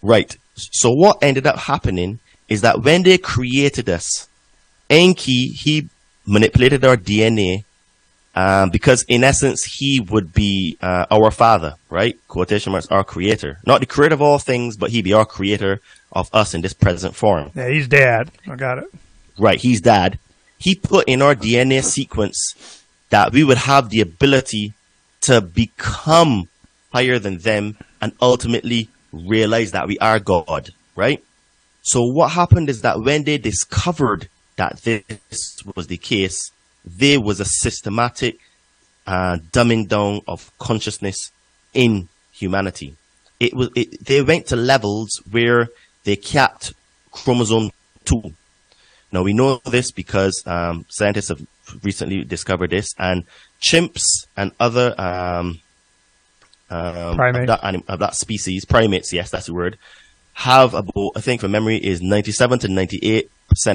Right. So what ended up happening is that when they created us, Enki, he manipulated our DNA. Because in essence, he would be our father, right? Quotation marks, our creator. Not the creator of all things, but he'd be our creator of us in this present form. Yeah, he's dad. I got it. Right, he's dad. He put in our DNA sequence that we would have the ability to become higher than them and ultimately realize that we are God, right? So what happened is that when they discovered that this was the case, there was a systematic dumbing down of consciousness in humanity. They went to levels where they capped chromosome 2. Now we know this because scientists have recently discovered this, and chimps and other of that species, primates, yes, that's the word, have about, I think from memory, is 97 to 98%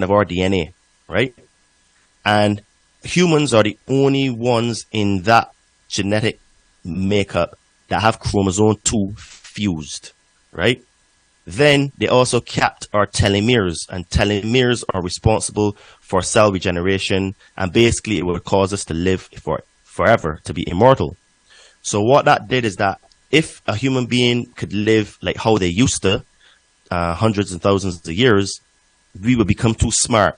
of our DNA, right? And humans are the only ones in that genetic makeup that have chromosome 2 fused, right? Then they also capped our telomeres, and telomeres are responsible for cell regeneration, and basically it would cause us to live forever, to be immortal. So what that did is that if a human being could live like how they used to, hundreds and thousands of years, we would become too smart.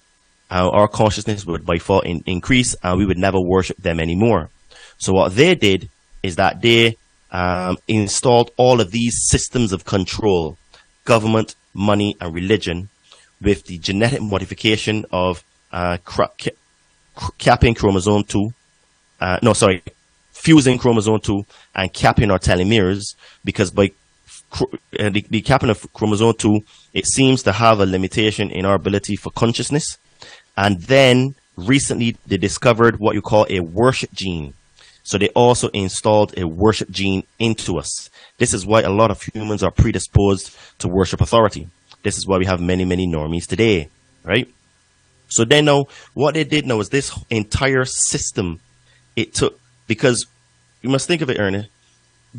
Our consciousness would by default increase, and we would never worship them anymore. So what they did is that they installed all of these systems of control, government, money, and religion, with the genetic modification of capping chromosome 2. Fusing chromosome 2 and capping our telomeres, because by the capping of chromosome 2, it seems to have a limitation in our ability for consciousness. And then recently they discovered what you call a worship gene. So they also installed a worship gene into us. This is why a lot of humans are predisposed to worship authority. This is why we have many, many normies today, right? So then now, what they did now is this entire system, it took, because you must think of it, Ernest,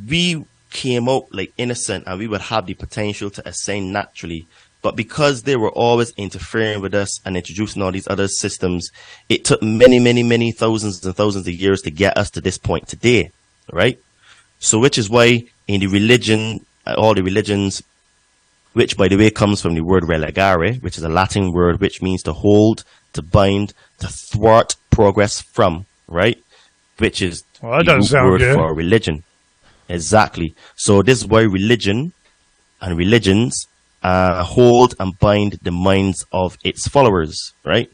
we came out like innocent and we would have the potential to ascend naturally. But because they were always interfering with us and introducing all these other systems, it took many, many, many thousands and thousands of years to get us to this point today, right? So which is why in the religion, all the religions, which by the way comes from the word relegare, which is a Latin word which means to hold, to bind, to thwart progress from, right? Which is that doesn't sound word good. for religion. Exactly. So this is why religion and religions hold and bind the minds of its followers, right?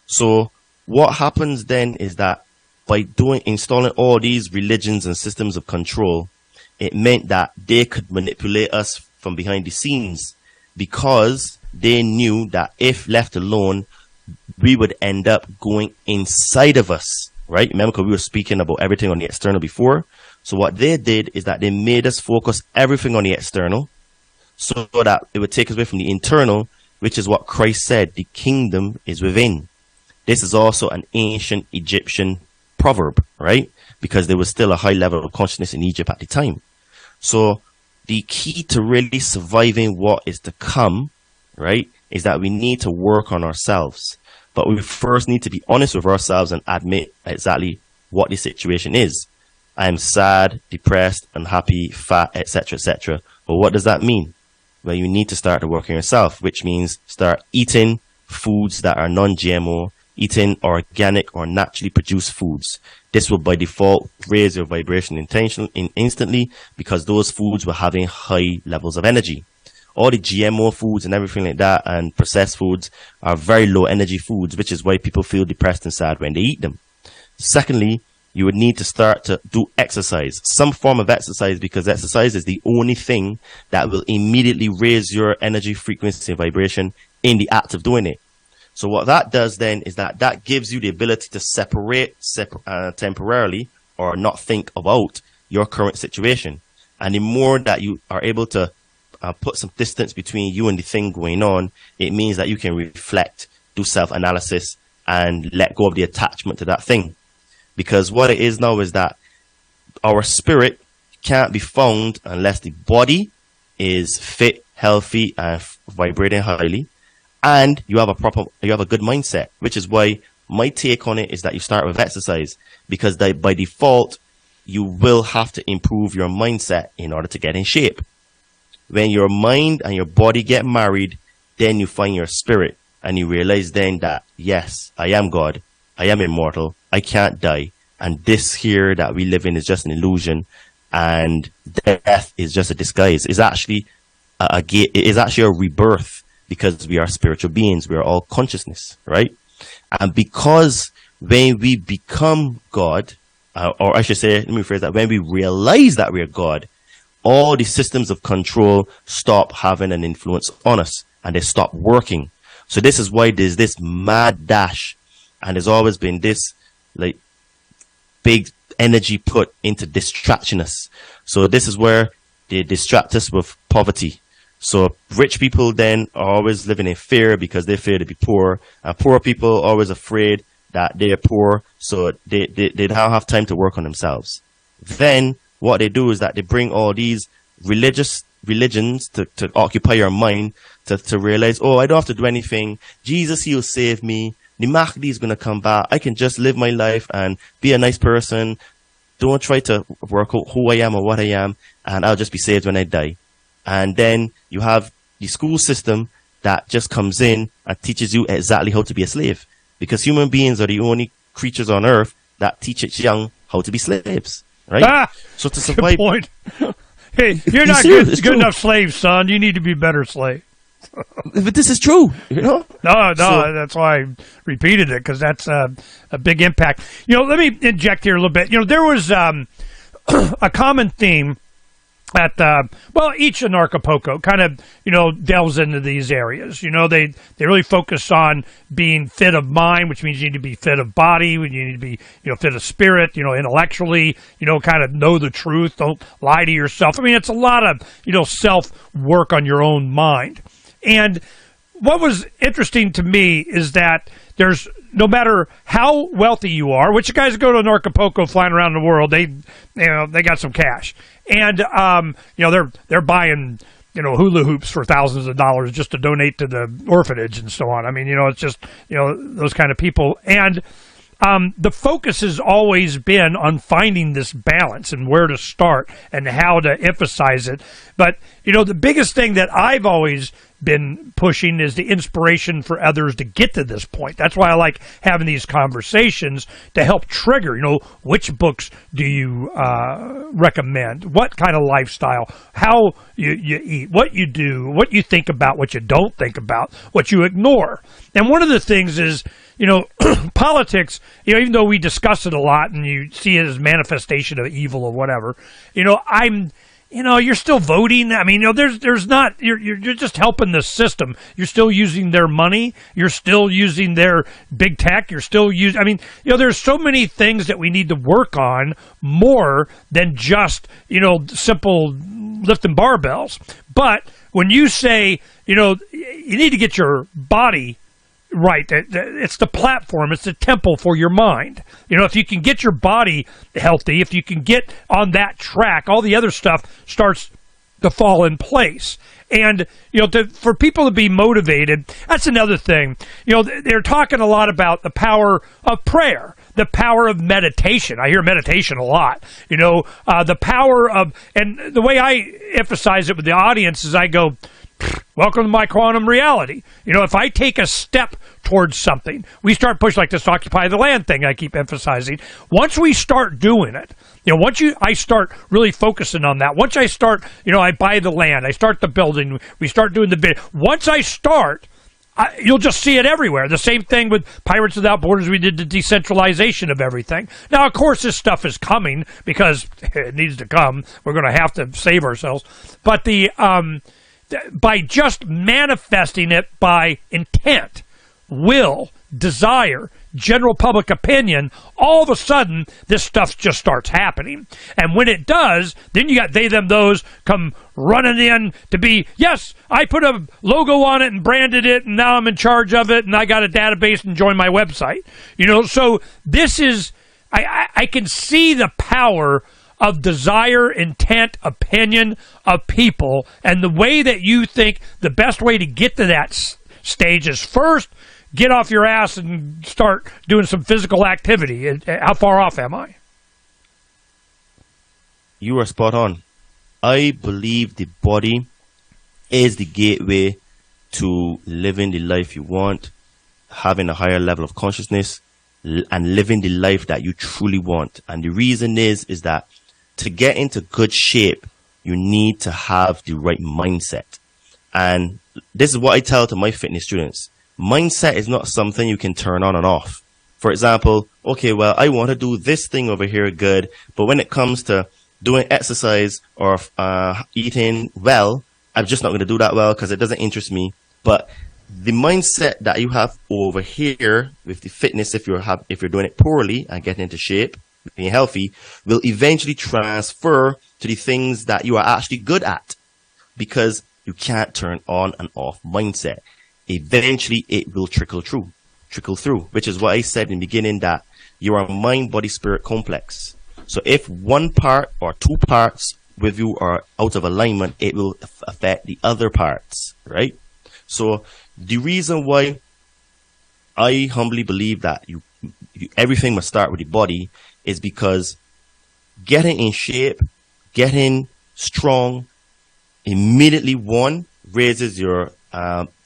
So what happens then is that by installing all these religions and systems of control, it meant that they could manipulate us from behind the scenes, because they knew that if left alone, we would end up going inside of us, right? Remember, because we were speaking about everything on the external before. So what they did is that they made us focus everything on the external, so that it would take us away from the internal, which is what Christ said, the kingdom is within. This is also an ancient Egyptian proverb, right? Because there was still a high level of consciousness in Egypt at the time. So the key to really surviving what is to come, right, is that we need to work on ourselves. But we first need to be honest with ourselves and admit exactly what the situation is. I am sad, depressed, unhappy, fat, etc., etc. But what does that mean? Well, you need to start to work on yourself, which means start eating foods that are non-GMO, eating organic or naturally produced foods. This will by default raise your vibration instantly because those foods were having high levels of energy. All the GMO foods and everything like that and processed foods are very low energy foods, which is why people feel depressed and sad when they eat them. Secondly, you would need to start to do exercise, some form of exercise, because exercise is the only thing that will immediately raise your energy frequency and vibration in the act of doing it. So what that does then is that gives you the ability to separate temporarily or not think about your current situation. And the more that you are able to put some distance between you and the thing going on, it means that you can reflect, do self-analysis, and let go of the attachment to that thing. Because what it is now is that our spirit can't be found unless the body is fit, healthy, and vibrating highly, and you have a good mindset. Which is why my take on it is that you start with exercise, because by default you will have to improve your mindset in order to get in shape. When your mind and your body get married, then you find your spirit, and you realize then that yes, I am God, I am immortal, I can't die, and this here that we live in is just an illusion, and death is just a disguise. It's actually a rebirth, because we are spiritual beings. We are all consciousness, right? And because when we become God, or I should say, let me rephrase that, when we realize that we're God, all the systems of control stop having an influence on us, and they stop working. So this is why there's this mad dash, and there's always been this like big energy put into distraction us. So this is where they distract us with poverty. So rich people then are always living in fear because they fear to be poor, and poor people are always afraid that they're poor, so they don't have time to work on themselves. Then what they do is that they bring all these religions to occupy your mind, to realize, oh, I don't have to do anything. Jesus, he'll save me. The Mahdi is going to come back. I can just live my life and be a nice person. Don't try to work out who I am or what I am, and I'll just be saved when I die. And then you have the school system that just comes in and teaches you exactly how to be a slave. Because human beings are the only creatures on earth that teach its young how to be slaves. Right? So to survive... Good point. Hey, you're not good enough slave, son. You need to be a better slave. But this is true, you know? No, that's why I repeated it, because that's a big impact. You know, let me inject here a little bit. You know, there was a common theme at each Anarchapulco kind of, you know, delves into these areas. You know, they really focus on being fit of mind, which means you need to be fit of body, you need to be, you know, fit of spirit, you know, intellectually, you know, kind of know the truth, don't lie to yourself. I mean, it's a lot of, you know, self work on your own mind. And what was interesting to me is that there's, no matter how wealthy you are, which the guys that go to Anarchapulco flying around the world, they got some cash. And, you know, they're buying, you know, hula hoops for thousands of dollars just to donate to the orphanage and so on. I mean, you know, it's just, you know, those kind of people. And the focus has always been on finding this balance and where to start and how to emphasize it. But, you know, the biggest thing that I've always been pushing is the inspiration for others to get to this point. That's why I like having these conversations to help trigger, you know, which books do you recommend, what kind of lifestyle, how you eat, what you do, what you think about, what you don't think about, what you ignore. And one of the things is, you know, politics, you know, even though we discuss it a lot and you see it as manifestation of evil or whatever, you know, you know, you're still voting. I mean, you know, there's not, you're just helping the system. You're still using their money. You're still using their big tech. You're still using, I mean, you know, there's so many things that we need to work on more than just, you know, simple lifting barbells. But when you say, you know, you need to get your body right, it's the platform, it's the temple for your mind. You know, if you can get your body healthy, if you can get on that track, all the other stuff starts to fall in place. And, for people to be motivated, that's another thing. They're talking a lot about the power of prayer, the power of meditation. I hear meditation a lot. The power of, and the way I emphasize it with the audience is I go, welcome to my quantum reality. If I take a step towards something, we start pushing like this Occupy the Land thing I keep emphasizing. Once we start doing it, I start really focusing on that. Once I start, I buy the land, I start the building, we start doing the bid. Once I start, you'll just see it everywhere. The same thing with Pirates Without Borders. We did the decentralization of everything. Now, of course, this stuff is coming because it needs to come. We're going to have to save ourselves. But by just manifesting it by intent, will, desire, general public opinion, all of a sudden this stuff just starts happening. And when it does, then you got they, them, those come running in to be, yes, I put a logo on it and branded it and now I'm in charge of it and I got a database and join my website. So this is, I can see the power of desire, intent, opinion of people, and the way that you think the best way to get to that stage is first get off your ass and start doing some physical activity. How far off am I? You are spot on. I believe the body is the gateway to living the life you want, having a higher level of consciousness, and living the life that you truly want. And the reason is that to get into good shape, you need to have the right mindset. And this is what I tell to my fitness students. Mindset is not something you can turn on and off. For example, okay, well, I want to do this thing over here good, but when it comes to doing exercise or eating well, I'm just not going to do that well because it doesn't interest me. But the mindset that you have over here with the fitness, if you're doing it poorly and getting into shape, being healthy, will eventually transfer to the things that you are actually good at, because you can't turn on and off mindset. Eventually it will trickle through, which is what I said in the beginning, that you are a mind, body, spirit complex. So if one part or two parts with you are out of alignment, it will affect the other parts, right? So the reason why I humbly believe that everything must start with the body is because getting in shape, getting strong, immediately raises your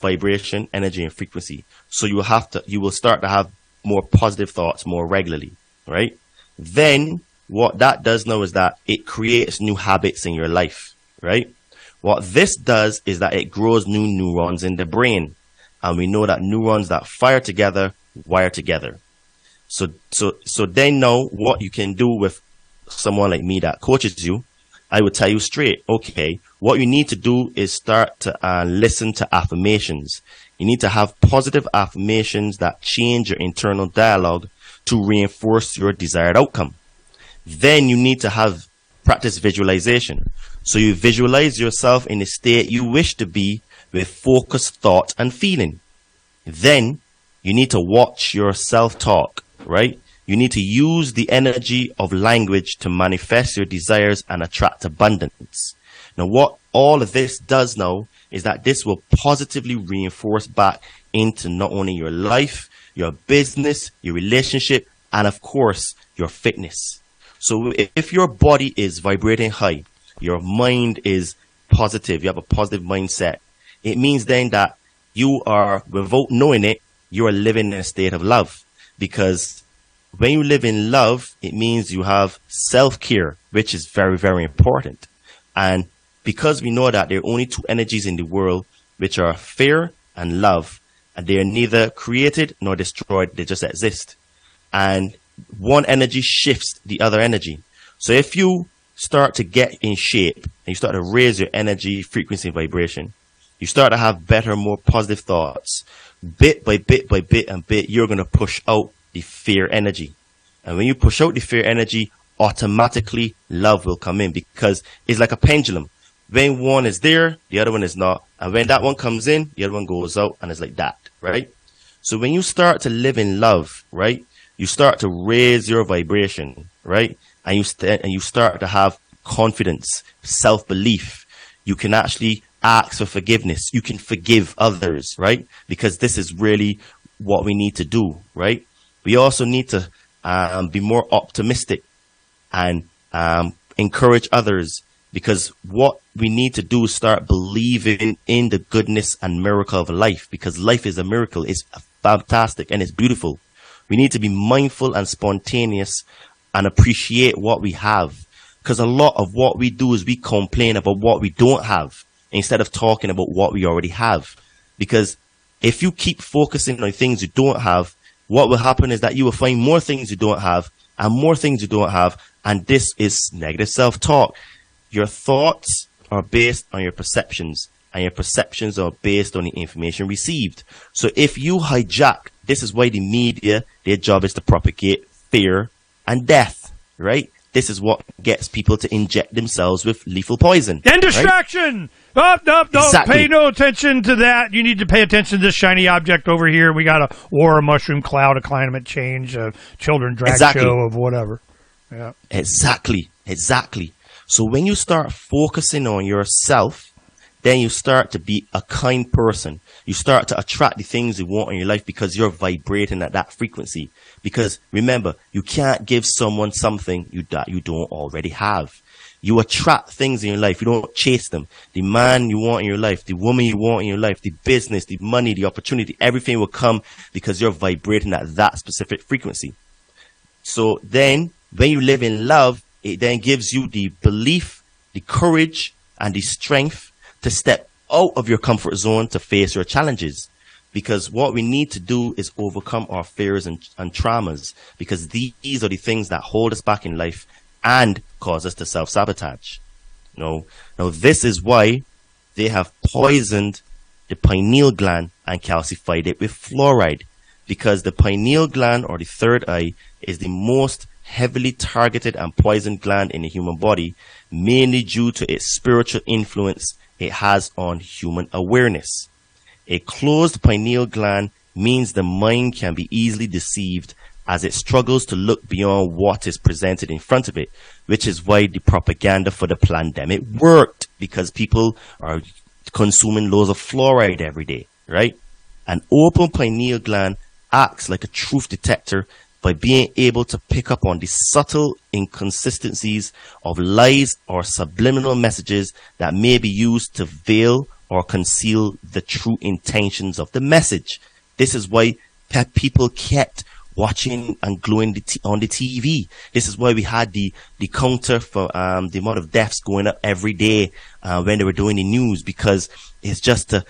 vibration, energy, and frequency. So you will start to have more positive thoughts more regularly, right? Then what that does now is that it creates new habits in your life, right? What this does is that it grows new neurons in the brain. And we know that neurons that fire together, wire together. So then now what you can do with someone like me that coaches you, I would tell you straight, okay, what you need to do is start to listen to affirmations. You need to have positive affirmations that change your internal dialogue to reinforce your desired outcome. Then you need to practice visualization. So you visualize yourself in a state you wish to be with focused thought and feeling. Then you need to watch your self-talk, right? You need to use the energy of language to manifest your desires and attract abundance. Now, what all of this does now is that this will positively reinforce back into not only your life, your business, your relationship, and of course, your fitness. So if your body is vibrating high, your mind is positive, you have a positive mindset, it means then that you are, without knowing it, you are living in a state of love. Because when you live in love, it means you have self-care, which is very, very important. And because we know that there are only two energies in the world, which are fear and love, and they are neither created nor destroyed, they just exist. And one energy shifts the other energy. So if you start to get in shape and you start to raise your energy, frequency, and vibration, you start to have better, more positive thoughts. Bit by bit by bit and bit, you're going to push out the fear energy. And when you push out the fear energy, automatically love will come in, because it's like a pendulum. When one is there, the other one is not. And when that one comes in, the other one goes out, and it's like that, right? So when you start to live in love, right, you start to raise your vibration, right? And you start to have confidence, self-belief. You can actually ask for forgiveness. You can forgive others, right? Because this is really what we need to do, right? We also need to be more optimistic and encourage others, because what we need to do is start believing in the goodness and miracle of life, because life is a miracle. It's fantastic and it's beautiful. We need to be mindful and spontaneous and appreciate what we have, because a lot of what we do is we complain about what we don't have instead of talking about what we already have. Because if you keep focusing on things you don't have, what will happen is that you will find more things you don't have and more things you don't have. And this is negative self-talk. Your thoughts are based on your perceptions, and your perceptions are based on the information received. So if you hijack, this is why the media, their job is to propagate fear and death, right? This is what gets people to inject themselves with lethal poison. And distraction! Right? Don't Exactly. pay no attention to that. You need to pay attention to this shiny object over here. We got a war, a mushroom cloud, a climate change, a children drag show of whatever. Yeah. Exactly. So when you start focusing on yourself, then you start to be a kind person. You start to attract the things you want in your life because you're vibrating at that frequency. Because remember, you can't give someone something that you don't already have. You attract things in your life. You don't chase them. The man you want in your life, the woman you want in your life, the business, the money, the opportunity, everything will come because you're vibrating at that specific frequency. So then when you live in love, it then gives you the belief, the courage, and the strength to step out of your comfort zone to face your challenges. Because what we need to do is overcome our fears and traumas, because these are the things that hold us back in life and cause us to self-sabotage. Now this is why they have poisoned the pineal gland and calcified it with fluoride, because the pineal gland, or the third eye, is the most heavily targeted and poisoned gland in the human body, mainly due to its spiritual influence it has on human awareness. A closed pineal gland means the mind can be easily deceived as it struggles to look beyond what is presented in front of it, which is why the propaganda for the pandemic worked, because people are consuming loads of fluoride every day, right? An open pineal gland acts like a truth detector by being able to pick up on the subtle inconsistencies of lies or subliminal messages that may be used to veil or conceal the true intentions of the message. This is why people kept watching and gluing on the TV. This is why we had the counter for the amount of deaths going up every day when they were doing the news, because it's just a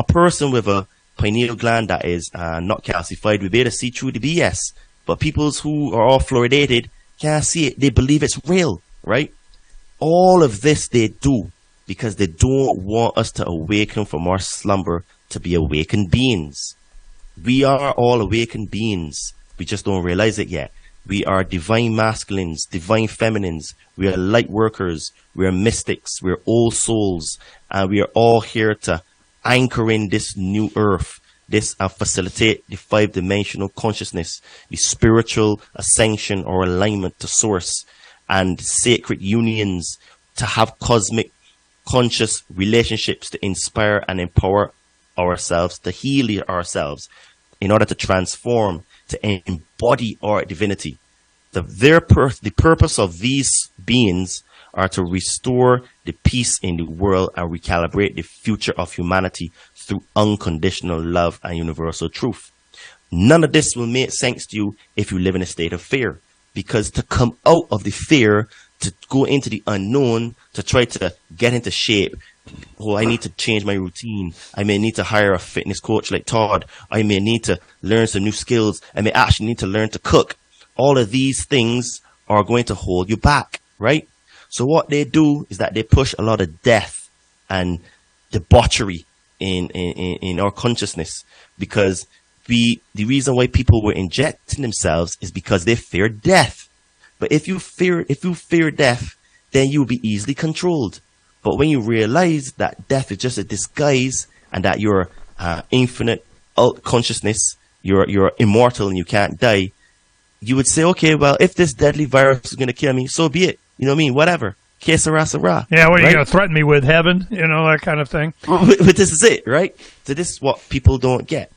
person with a pineal gland that is not calcified will be able to see through the BS. But people who are all fluoridated can't see it. They believe it's real, right? All of this they do because they don't want us to awaken from our slumber to be awakened beings. We are all awakened beings. We just don't realize it yet. We are divine masculines, divine feminines. We are light workers. We are mystics. We are old souls. And we are all here to anchor in this new earth, this facilitate the 5-dimensional consciousness, the spiritual ascension or alignment to source, and sacred unions to have cosmic conscious relationships to inspire and empower ourselves, to heal ourselves in order to transform, to embody our divinity. The purpose of these beings are to restore the peace in the world and recalibrate the future of humanity through unconditional love and universal truth. None of this will make sense to you if you live in a state of fear, because to come out of the fear, to go into the unknown, to try to get into shape, I need to change my routine. I may need to hire a fitness coach like Todd. I may need to learn some new skills. I may actually need to learn to cook. All of these things are going to hold you back, right? So what they do is that they push a lot of death and debauchery in our consciousness, because the reason why people were injecting themselves is because they fear death. But if you fear death, then you'll be easily controlled. But when you realize that death is just a disguise and that you're infinite consciousness, you're immortal and you can't die, you would say, okay, well, if this deadly virus is going to kill me, so be it. You know what I mean? Whatever. Que sera, sera. Yeah, what are you right? going to threaten me with, heaven? You know, that kind of thing. But this is it, right? So this is what people don't get.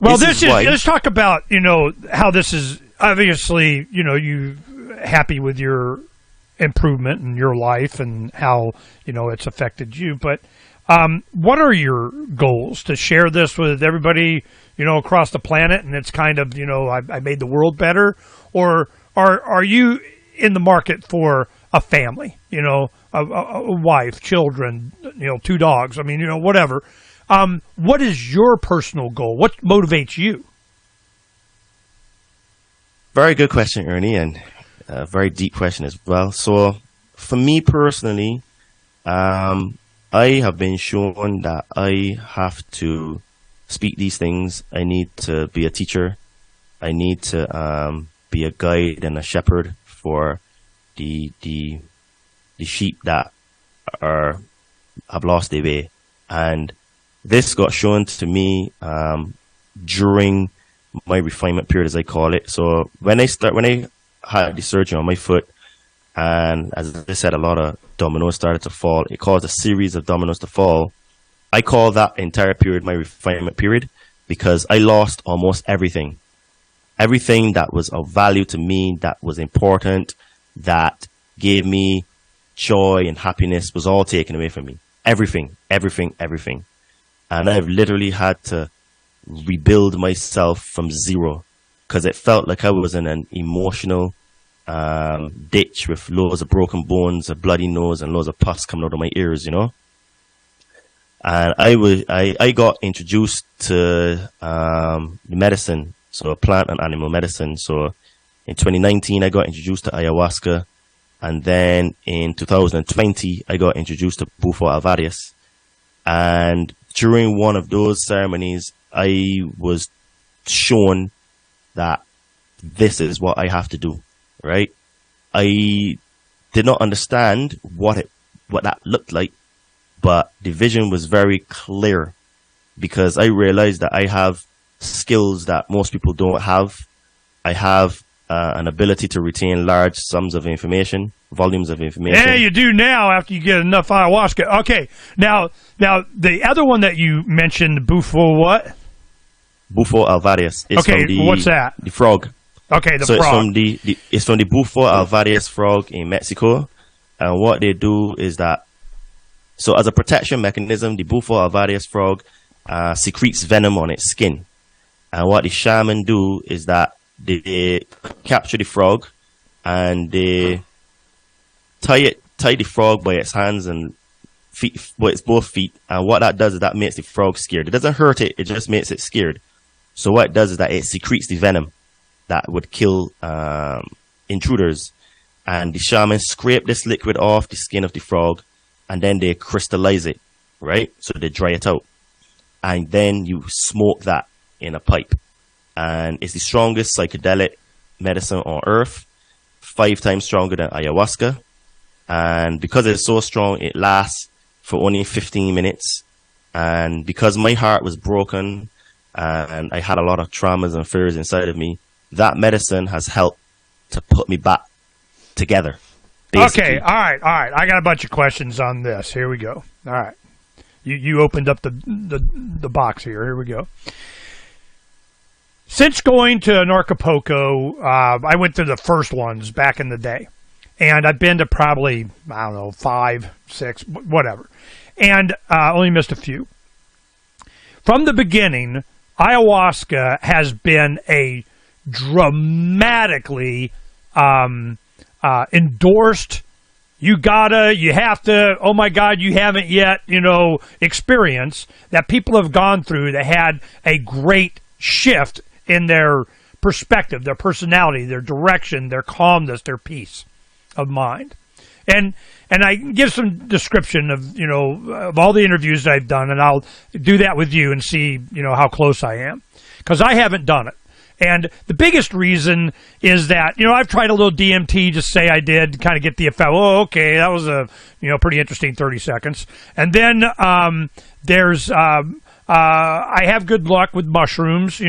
Well, this is why. Let's talk about, you know, how this is obviously, you know, you happy with your improvement in your life and how, you know, it's affected you. But what are your goals? To share this with everybody, you know, across the planet, and it's kind of, you know, I made the world better? Or are you in the market for a family, you know, a wife, children, you know, 2 dogs? I mean, you know, whatever. What is your personal goal? What motivates you? Very good question, Ernie, and a very deep question as well. So, for me personally, I have been shown that I have to speak these things. I need to be a teacher. I need to be a guide and a shepherd for the sheep that have lost their way. And this got shown to me during my refinement period, as I call it. So when I had the surgery on my foot, and as I said, a lot of dominoes started to fall. It caused a series of dominoes to fall. I call that entire period my refinement period because I lost almost everything. Everything that was of value to me, that was important, that gave me joy and happiness was all taken away from me. Everything. And I've literally had to rebuild myself from zero because it felt like I was in an emotional ditch with loads of broken bones, a bloody nose, and loads of pus coming out of my ears, you know. And I got introduced to the medicine, so plant and animal medicine. So in 2019, I got introduced to ayahuasca, and then in 2020, I got introduced to Bufo alvarius. And during one of those ceremonies, I was shown that this is what I have to do, right? I did not understand what that looked like, but the vision was very clear because I realized that I have skills that most people don't have. I have an ability to retain large sums of information, volumes of information. Yeah, you do now after you get enough ayahuasca. Okay, now the other one that you mentioned, Bufo what? Bufo alvarius. Okay, what's that? The frog. Okay, the frog. It's from the Bufo alvarius frog in Mexico. And what they do is that, so as a protection mechanism, the Bufo alvarius frog secretes venom on its skin. And what the shaman do is that they capture the frog and they tie the frog by its hands and feet, by its both feet. And what that does is that makes the frog scared. It doesn't hurt it, it just makes it scared. So what it does is that it secretes the venom that would kill intruders. And the shaman scrape this liquid off the skin of the frog, and then they crystallize it, right? So they dry it out. And then you smoke that in a pipe. And it's the strongest psychedelic medicine on earth, 5 times stronger than ayahuasca. And because it's so strong, it lasts for only 15 minutes. And because my heart was broken and I had a lot of traumas and fears inside of me, that medicine has helped to put me back together. Basically. Okay, all right. I got a bunch of questions on this. Here we go. All right. You opened up the box here. Here we go. Since going to Acapulco, I went to the first ones back in the day. And I've been to probably, 5, 6, whatever. And only missed a few. From the beginning, ayahuasca has been a dramatically endorsed, you have to, oh my God, you haven't yet, experience that people have gone through that had a great shift in their perspective, their personality, their direction, their calmness, their peace of mind. And I can give some description of all the interviews that I've done, and I'll do that with you and see, how close I am. Because I haven't done it. And the biggest reason is that, I've tried a little DMT, just say I did, kind of get the effect. Oh, okay, that was a, pretty interesting 30 seconds. And then there's, I have good luck with mushrooms.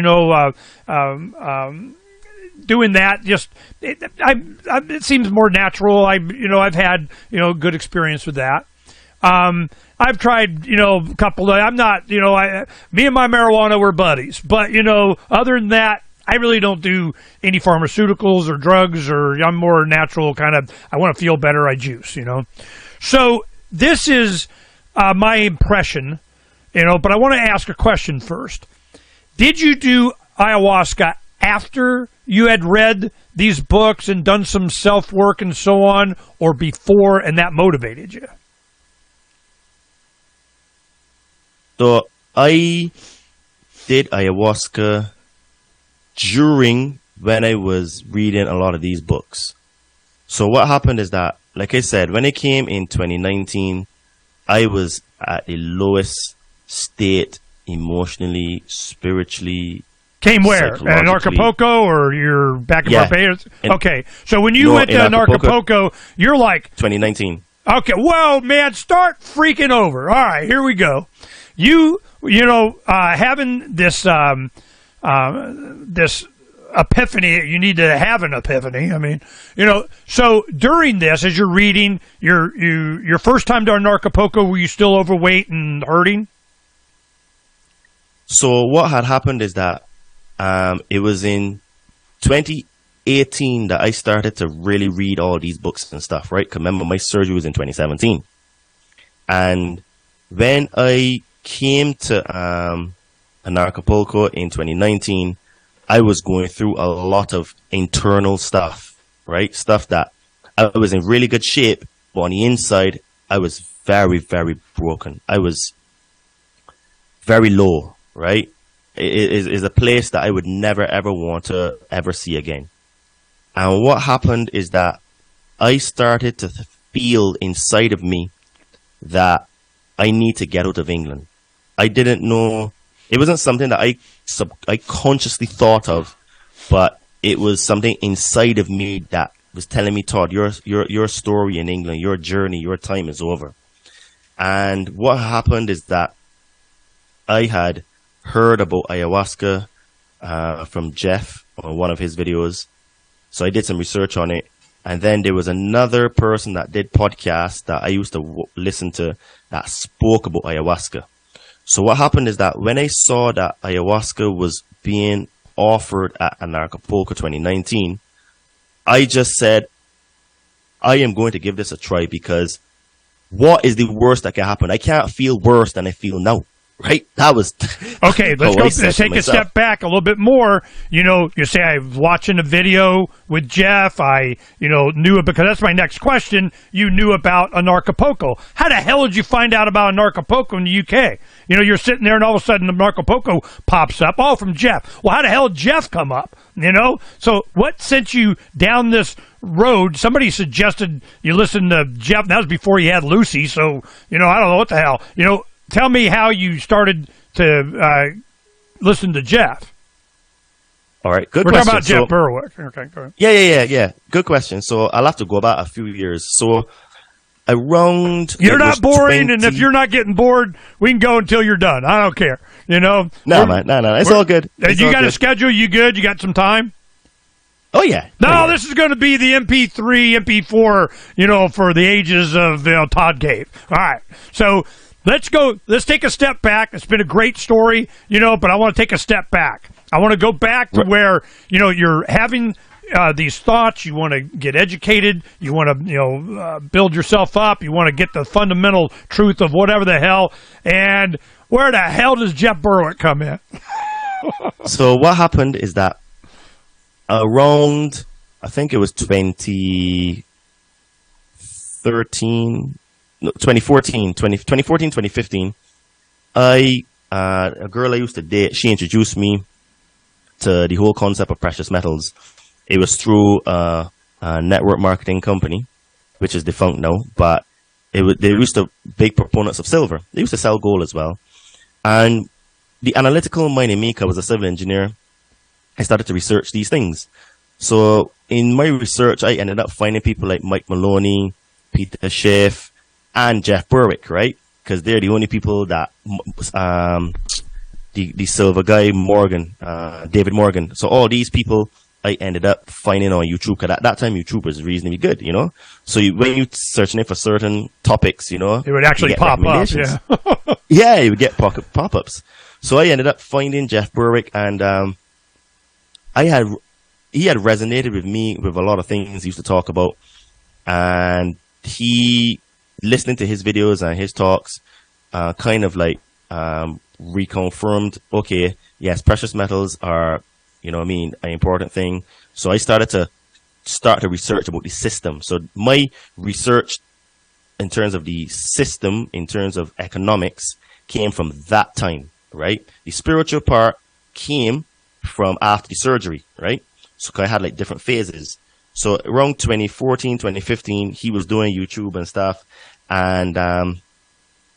doing that. Just it seems more natural. I've had good experience with that. I've tried a couple of. I'm not me and my marijuana were buddies, but other than that, I really don't do any pharmaceuticals or drugs, or I'm more natural kind of. I want to feel better. I juice, So this is my impression, but I want to ask a question first. Did you do ayahuasca after you had read these books and done some self-work and so on, or before, and that motivated you? So I did ayahuasca during when I was reading a lot of these books. So what happened is that, like I said, when I came in 2019, I was at the lowest state emotionally, spiritually. Came where? At Acapulco, or you're back in Barbados? Okay, so when you went to Acapulco, you're like 2019. Okay, well, man, start freaking over. All right, here we go. Having this this epiphany, you need to have an epiphany. I mean, so during this, as you're reading, your first time to Acapulco, were you still overweight and hurting? So what had happened is that it was in 2018 that I started to really read all these books and stuff, right? 'Cause remember, my surgery was in 2017. And when I came to Acapulco in 2019, I was going through a lot of internal stuff, right? Stuff that I was in really good shape, but on the inside, I was very, very broken. I was very low, right? It is a place that I would never, ever want to ever see again. And what happened is that I started to feel inside of me that I need to get out of England. I didn't know. It wasn't something that I consciously thought of, but it was something inside of me that was telling me, Todd, your story in England, your journey, your time is over. And what happened is that I had heard about ayahuasca from Jeff on one of his videos. So I did some research on it. And then there was another person that did podcasts that I used to listen to that spoke about ayahuasca. So what happened is that when I saw that ayahuasca was being offered at Acapulco 2019, I just said, I am going to give this a try, because what is the worst that can happen? I can't feel worse than I feel now. Right? That was okay. Let's take a step back a little bit more. You say I was watching a video with Jeff. I, knew it, because that's my next question. You knew about Acapulco. How the hell did you find out about Acapulco in the UK? You're sitting there and all of a sudden Acapulco pops up. Oh, from Jeff. Well, how the hell did Jeff come up? So what sent you down this road? Somebody suggested you listen to Jeff. That was before you had Lucy. So, I don't know what the hell, Tell me how you started to listen to Jeff. All right, good We're question. We're talking about Jeff Berwick. Okay, go ahead. Yeah. Good question. So I'll have to go back a few years. So around... You're not boring, and if you're not getting bored, we can go until you're done. I don't care. No, man. No. It's all good. You got a schedule? You good? You got some time? Oh, yeah. No, this is going to be the MP3, MP4, for the ages of Todd Cave. All right. So... Let's take a step back. It's been a great story, but I want to take a step back. I want to go back to where, you're having these thoughts. You want to get educated. You want to, build yourself up. You want to get the fundamental truth of whatever the hell. And where the hell does Jeff Berwick come in? So what happened is that around, I think it was 2014, 2015, a girl I used to date, she introduced me to the whole concept of precious metals. It was through a network marketing company, which is defunct now, but they used to big proponents of silver. They used to sell gold as well. And the analytical mind in me, because I was a civil engineer, I started to research these things. So in my research, I ended up finding people like Mike Maloney, Peter Schiff, and Jeff Berwick, right? Because they're the only people that the silver guy, Morgan, David Morgan. So all these people I ended up finding on YouTube, because at that time YouTube was reasonably good, you know. So when you searching it for certain topics, you know, it would actually pop up. Yeah, yeah, you would get pop-ups. So I ended up finding Jeff Berwick, and he had resonated with me with a lot of things he used to talk about, and listening to his videos and his talks, kind of like reconfirmed, okay, yes, precious metals are, you know what I mean, an important thing. So I started to research about the system. So my research in terms of the system, in terms of economics, came from that time, right? The spiritual part came from after the surgery, right? So I had like different phases. So around 2014, 2015, he was doing YouTube and stuff, and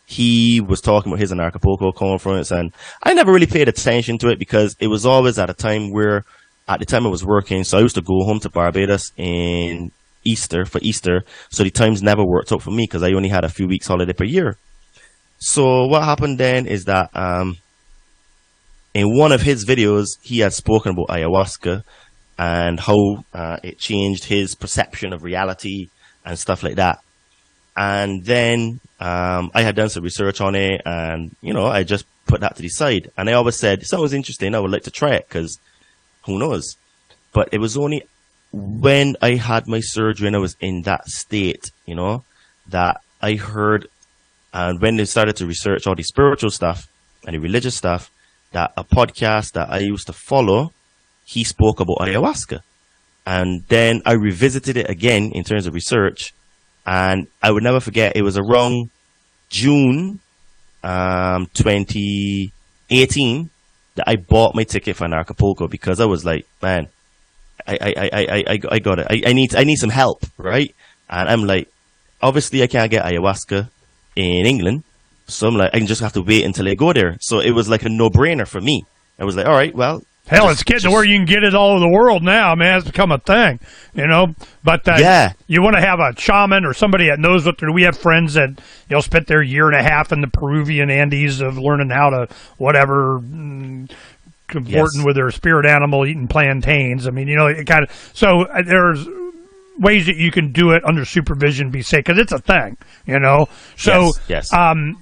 he was talking about his Acapulco conference, and I never really paid attention to it because it was always at a time where, at the time I was working, so I used to go home to Barbados for Easter, so the times never worked out for me because I only had a few weeks holiday per year. So what happened then is that in one of his videos, he had spoken about ayahuasca and how it changed his perception of reality and stuff like that. And then I had done some research on it, and, you know, I just put that to the side. And I always said, it sounds interesting, I would like to try it, because who knows? But it was only when I had my surgery and I was in that state, you know, that I heard, and when they started to research all the spiritual stuff and the religious stuff, that a podcast that I used to follow, he spoke about ayahuasca. And then I revisited it again in terms of research, and I would never forget, it was around June 2018 that I bought my ticket for Acapulco, because I was like, man, I got it. I need some help, right? And I'm like, obviously I can't get ayahuasca in England, so I'm like, I just have to wait until I go there. So it was like a no-brainer for me. I was like, all right, well, hell, it's getting to where you can get it all over the world now, man. It's become a thing, you know. But yeah, you want to have a shaman or somebody that knows what they're. We have friends that, you know, spent their year and a half in the Peruvian Andes of learning how to whatever, comporting with their spirit animal, eating plantains. I mean, you know, it kind of. So there's ways that you can do it under supervision, be safe, because it's a thing, you know. So yes.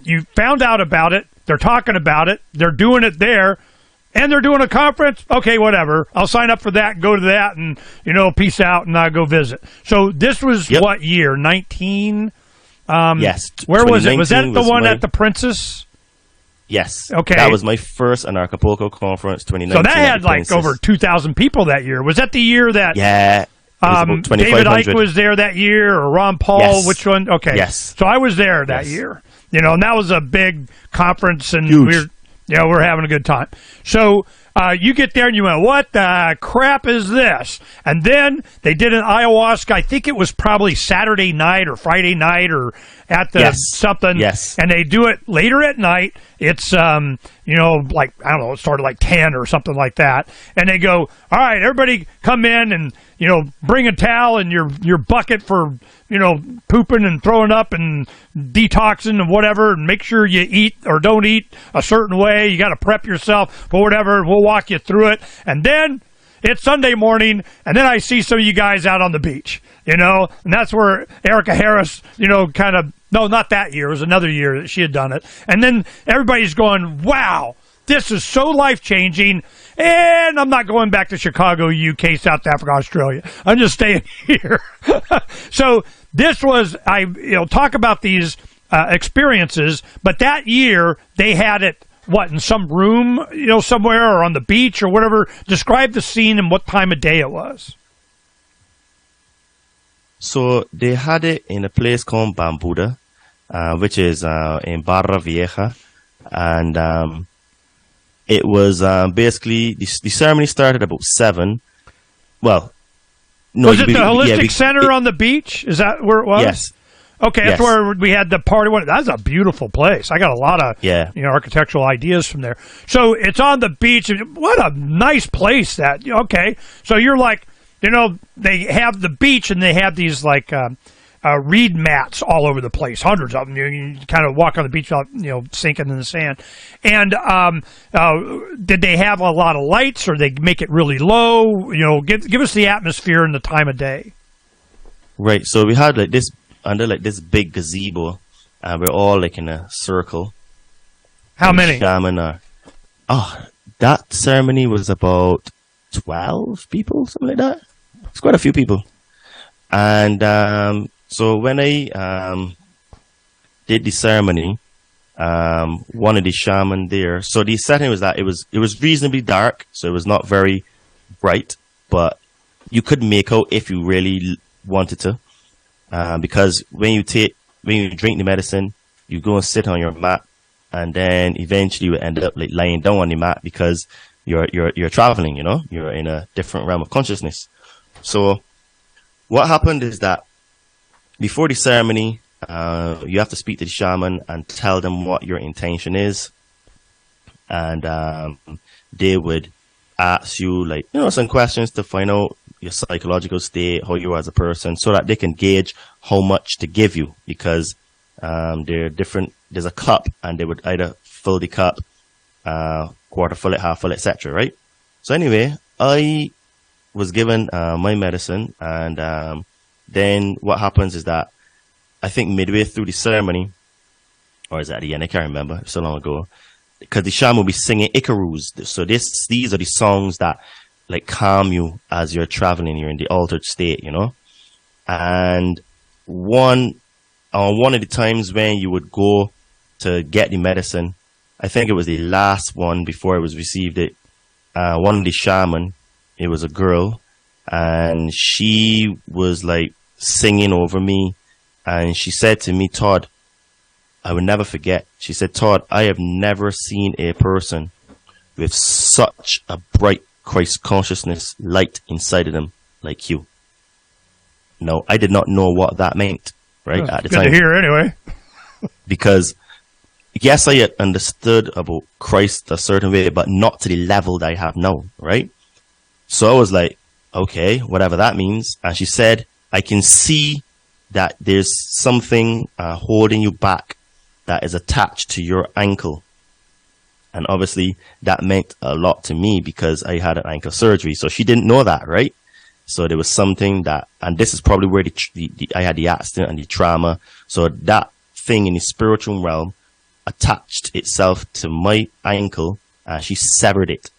You found out about it. They're talking about it. They're doing it there. And they're doing a conference? Okay, whatever. I'll sign up for that, go to that, and, you know, peace out, and I'll go visit. So this was what year? 19? Yes. Where was it? Was that the one at the Princess? Yes. Okay. That was my first Acapulco conference, 2019. So that had like over 2,000 people that year. Was that the year that David Icke was there that year, or Ron Paul? Yes. Which one? Okay. Yes. So I was there that year. You know, and that was a big conference, and huge. we're having a good time. So you get there and you went, what the crap is this? And then they did an ayahuasca. I think it was probably Saturday night or Friday night or at the something. Yes. And they do it later at night. It's, you know, like, I don't know, it started like 10 or something like that. And they go, all right, everybody come in and, you know, bring a towel and your bucket for, you know, pooping and throwing up and detoxing and whatever, and make sure you eat or don't eat a certain way. You got to prep yourself for whatever. We'll walk you through it. And then it's Sunday morning, and then I see some of you guys out on the beach, you know, and that's where Erica Harris, you know, kind of, no, not that year. It was another year that she had done it. And then everybody's going, wow, this is so life-changing, and I'm not going back to Chicago, UK, South Africa, Australia. I'm just staying here. So this was, talk about these experiences, but that year they had it, in some room, you know, somewhere, or on the beach or whatever. Describe the scene and what time of day it was. So they had it in a place called Bambuda, which is in Barra Vieja, and it was basically the ceremony started about 7. Well, no, was it the Holistic Center on the beach? Is that where it was? Yes. Okay, that's where we had the party. That's a beautiful place. I got a lot of architectural ideas from there. So it's on the beach. What a nice place that. Okay, so you're like, you know, they have the beach and they have these like reed mats all over the place, hundreds of them. You kind of walk on the beach without, sinking in the sand. And did they have a lot of lights, or they make it really low? Give us the atmosphere and the time of day. Right. So we had this under this big gazebo, and we're all in a circle. How many? Shaman that ceremony was about 12 people, something like that. It's quite a few people. And so when I did the ceremony, one of the shaman there. So the setting was that it was reasonably dark, so it was not very bright, but you could make out if you really wanted to, because when you drink the medicine, you go and sit on your mat, and then eventually you end up lying down on the mat because you're traveling. You're in a different realm of consciousness. So what happened is that before the ceremony, you have to speak to the shaman and tell them what your intention is, and they would ask you some questions to find out your psychological state, how you are as a person, so that they can gauge how much to give you, because they're different. There's a cup, and they would either fill the cup, quarter full it, half full it, etc. Right? So anyway, I was given my medicine, and then what happens is that I think midway through the ceremony, or is that the end? I can't remember. So long ago, because the shaman will be singing Icarus. So these are the songs that calm you as you're traveling. You're in the altered state, And one of the times when you would go to get the medicine, I think it was the last one before I was received it. One of the shaman, it was a girl, and she was singing over me, and she said to me, Todd, I will never forget. She said, Todd, I have never seen a person with such a bright Christ consciousness light inside of them like you. No, I did not know what that meant, right, at the time. Good to hear anyway. Because, yes, I had understood about Christ a certain way, but not to the level that I have now, right? So I was like, okay, whatever that means. And she said, I can see that there's something holding you back that is attached to your ankle. And obviously that meant a lot to me because I had an ankle surgery. So she didn't know that, right? So there was something that, and this is probably where I had the accident and the trauma. So that thing in the spiritual realm attached itself to my ankle, and she severed it.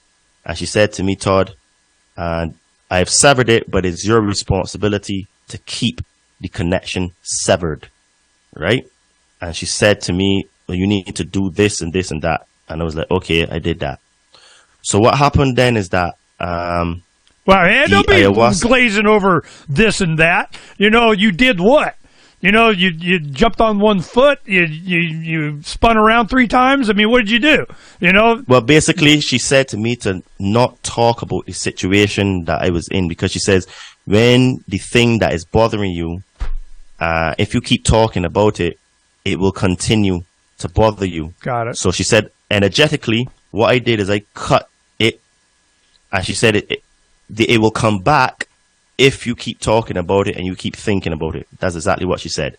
And she said to me, Todd, I've severed it, but it's your responsibility to keep the connection severed, right? And she said to me, well, you need to do this and this and that. And I was like, okay, I did that. So what happened then is that, wow, and don't be ayahuasca glazing over this and that. You did what? You jumped on one foot, you spun around 3 times. I mean, what did you do? Well, basically, she said to me to not talk about the situation that I was in, because she says, when the thing that is bothering you, if you keep talking about it, it will continue to bother you. Got it. So she said, energetically, what I did is I cut it, and she said it will come back if you keep talking about it and you keep thinking about it. That's exactly what she said.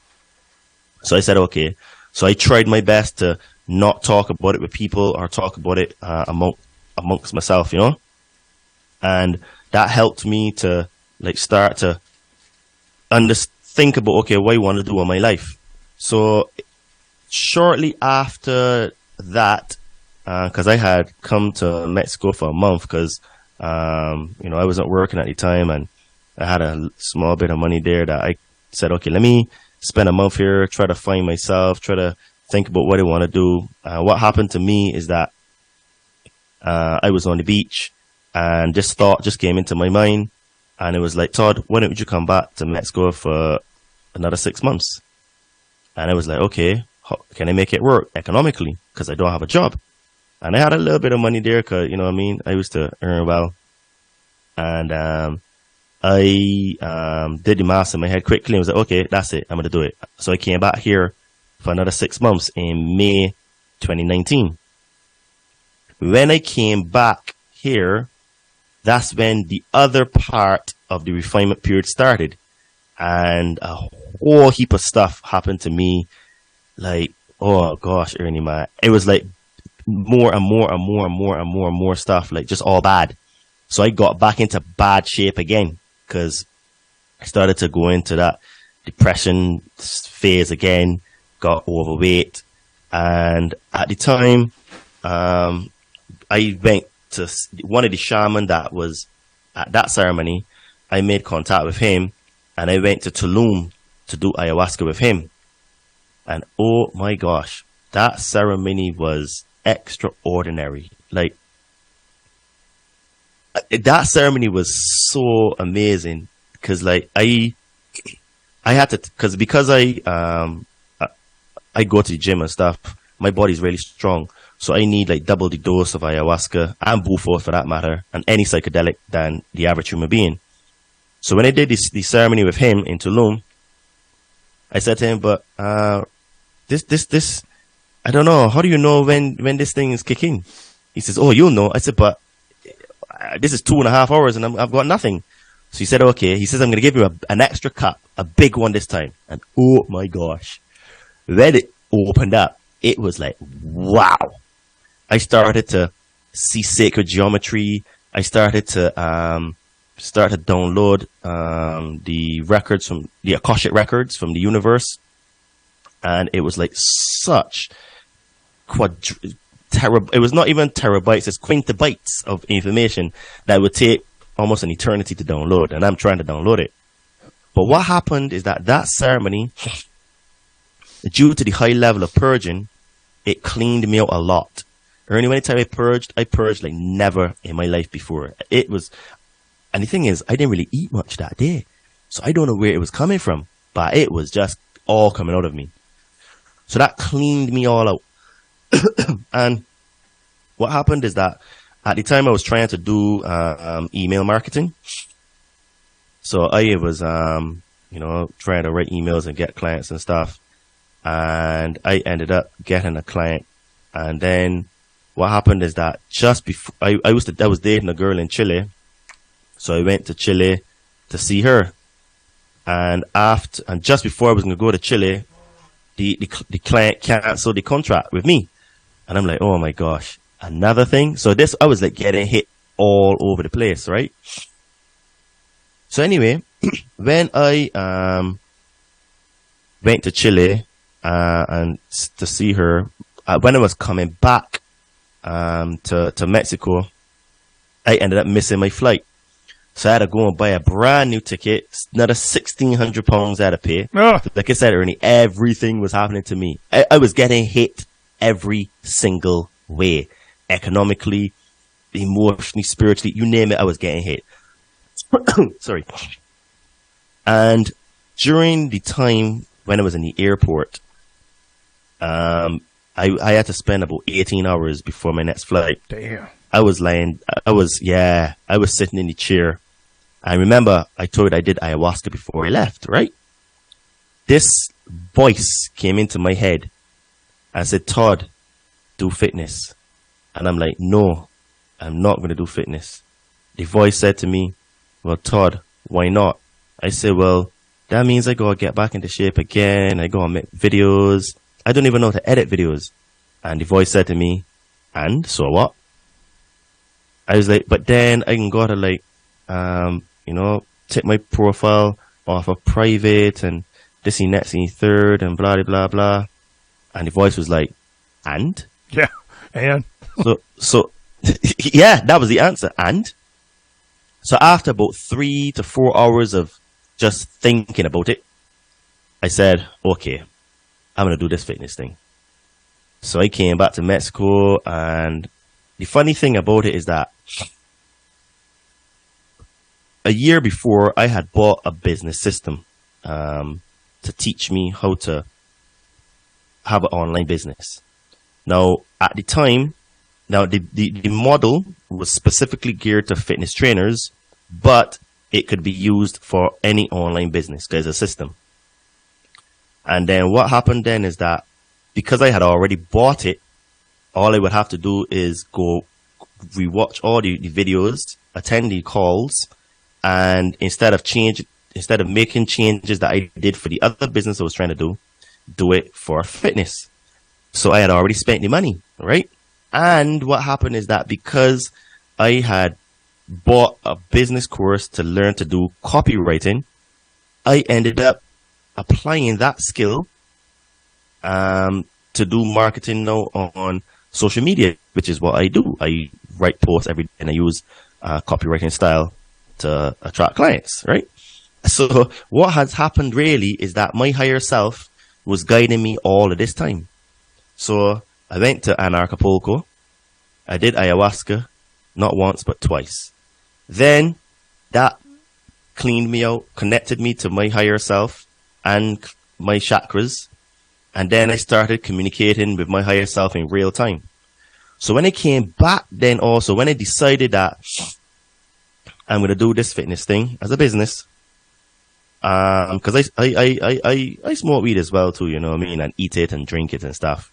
So I said, okay. So I tried my best to not talk about it with people or talk about it amongst myself, and that helped me to start to think about, okay, what I want to do in my life. So shortly after that, because I had come to Mexico for a month, because I wasn't working at the time, and I had a small bit of money there that I said, okay, let me spend a month here, try to find myself, try to think about what I want to do. What happened to me is that I was on the beach, and this thought just came into my mind, and it was like, Todd, why don't you come back to Mexico for another 6 months? And I was like, okay, how can I make it work economically? Because I don't have a job. And I had a little bit of money there, because, I used to earn well. And I did the math in my head quickly and was like, okay, that's it, I'm going to do it. So I came back here for another 6 months in May 2019. When I came back here, that's when the other part of the refinement period started. And a whole heap of stuff happened to me. Like, oh gosh, Ernie, man, it was like more and more and more and more and more and more stuff, like just all bad. So I got back into bad shape again because I started to go into that depression phase again, got overweight. And at the time, I went to one of the shaman that was at that ceremony. I made contact with him and I went to Tulum to do ayahuasca with him. And oh my gosh, that ceremony was extraordinary. Like, that ceremony was so amazing because, like, I had to, because I go to the gym and stuff. My body's really strong, so I need like double the dose of ayahuasca and bufo for that matter, and any psychedelic than the average human being. So when I did the ceremony with him in Tulum, I said to him, "But this, I don't know. How do you know when this thing is kicking?" He says, "Oh, you'll know." I said, "But this is 2.5 hours and I've got nothing." So he said, "Okay." He says, "I'm going to give you an extra cup, a big one this time." And oh my gosh, when it opened up, it was like, wow. I started to see sacred geometry. I started to download the records from the Akashic records from the universe. And it was like such it was not even terabytes, it's quintabytes of information that would take almost an eternity to download, and I'm trying to download it. But what happened is that ceremony, due to the high level of purging, it cleaned me out a lot. Ernie, anytime I purged like never in my life before. It was, and the thing is, I didn't really eat much that day, so I don't know where it was coming from, but it was just all coming out of me. So that cleaned me all out. And what happened is that at the time I was trying to do email marketing. So I was, trying to write emails and get clients and stuff. And I ended up getting a client. And then what happened is that just before I was dating a girl in Chile. So I went to Chile to see her. And just before I was going to go to Chile, the client canceled the contract with me. And I'm like, oh my gosh, another thing. So I was like getting hit all over the place, right? So anyway, when I went to Chile and to see her, when I was coming back to Mexico, I ended up missing my flight. So I had to go and buy a brand new ticket, another £1,600 I had to pay. Oh. Like I said, Ernie, everything was happening to me. I was getting hit every single way. Economically, emotionally, spiritually, you name it, I was getting hit. Sorry. And during the time when I was in the airport, I had to spend about 18 hours before my next flight. Damn. I was sitting in the chair. I remember I told I did ayahuasca before I left, right? This voice came into my head and said, "Todd, do fitness." And I'm like, "No, I'm not going to do fitness." The voice said to me, "Well, Todd, why not?" I said, "Well, that means I got to get back into shape again. I got to make videos. I don't even know how to edit videos." And the voice said to me, "And so what?" I was like, "But then I can go to take my profile off of private and this and next and third and blah, blah, blah." And the voice was like, "And?" Yeah, and? So yeah, that was the answer. And? So after about 3 to 4 hours of just thinking about it, I said, okay, I'm going to do this fitness thing. So I came back to Mexico, and the funny thing about it is that a year before, I had bought a business system to teach me how to have an online business. Now, at the time, the model was specifically geared to fitness trainers, but it could be used for any online business. There's a system. And then what happened then is that because I had already bought it, all I would have to do is go rewatch all the videos, attend the calls, and instead of instead of making changes that I did for the other business I was trying to do it for fitness. So I had already spent the money, right? And what happened is that because I had bought a business course to learn to do copywriting, I ended up applying that skill to do marketing now on social media, which is what I do. I write posts every day and I use copywriting style to attract clients, right? So what has happened really is that my higher self was guiding me all of this time. So I went to Acapulco. I did ayahuasca, not once, but twice. Then that cleaned me out, connected me to my higher self and my chakras. And then I started communicating with my higher self in real time. So when I came back, then also when I decided that I'm going to do this fitness thing as a business, because I smoke weed as well too, you know what I mean, and eat it and drink it and stuff.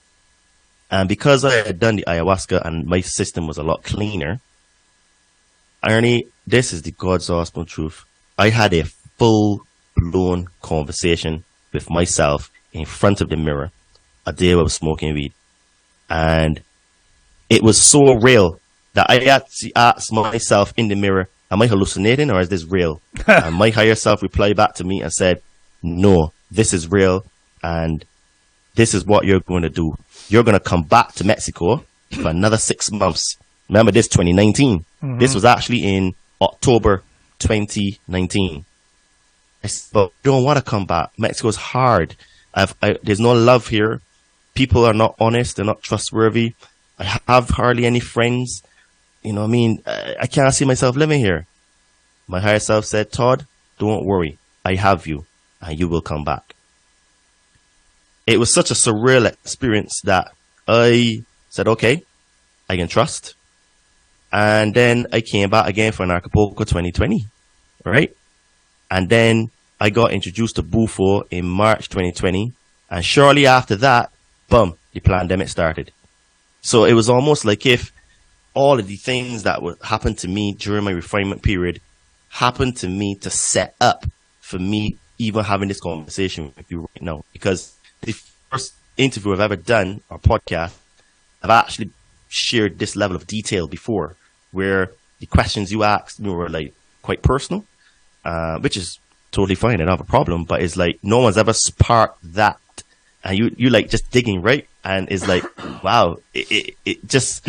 And because I had done the ayahuasca and my system was a lot cleaner, Ernie, this is the God's awesome truth. I had a full-blown conversation with myself in front of the mirror a day I was smoking weed. And it was so real that I actually asked myself in the mirror, am I hallucinating or is this real? And my higher self replied back to me and said, no, this is real and this is what you're going to do. You're going to come back to Mexico for another 6 months. Remember this, 2019. Mm-hmm. This was actually in October 2019. I said, but I don't want to come back. Mexico's hard. There's no love here. People are not honest. They're not trustworthy. I have hardly any friends. You know what I mean? I can't see myself living here. My higher self said, Todd, don't worry. I have you and you will come back. It was such a surreal experience that I said, okay, I can trust. And then I came back again for an Acapulco 2020, right? And then I got introduced to Bufo in March 2020. And shortly after that, boom, the pandemic started. So it was almost like if all of the things that would happen to me during my refinement period happened to me to set up for me even having this conversation with you right now. Because the first interview I've ever done, or podcast, I've actually shared this level of detail before, where the questions you asked me were like quite personal, which is totally fine. I don't have a problem, but it's like no one's ever sparked that. And you like just digging, right? And it's like, wow, it just,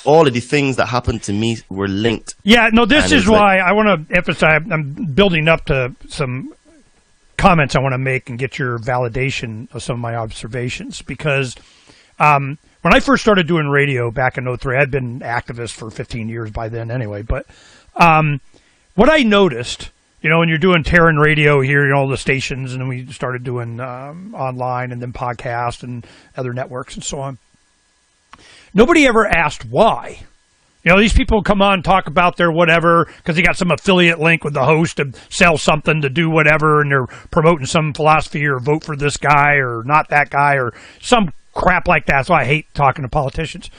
all of the things that happened to me were linked. Yeah, no, this is why I want to emphasize, I'm building up to some comments I want to make and get your validation of some of my observations. Because when I first started doing radio back in 2003, I'd been activist for 15 years by then anyway. But what I noticed, you know, when you're doing Terran radio here, you know, all the stations, and then we started doing online and then podcast and other networks and so on. Nobody ever asked why. You know, these people come on and talk about their whatever because they got some affiliate link with the host to sell something, to do whatever, and they're promoting some philosophy or vote for this guy or not that guy or some crap like that. So I hate talking to politicians.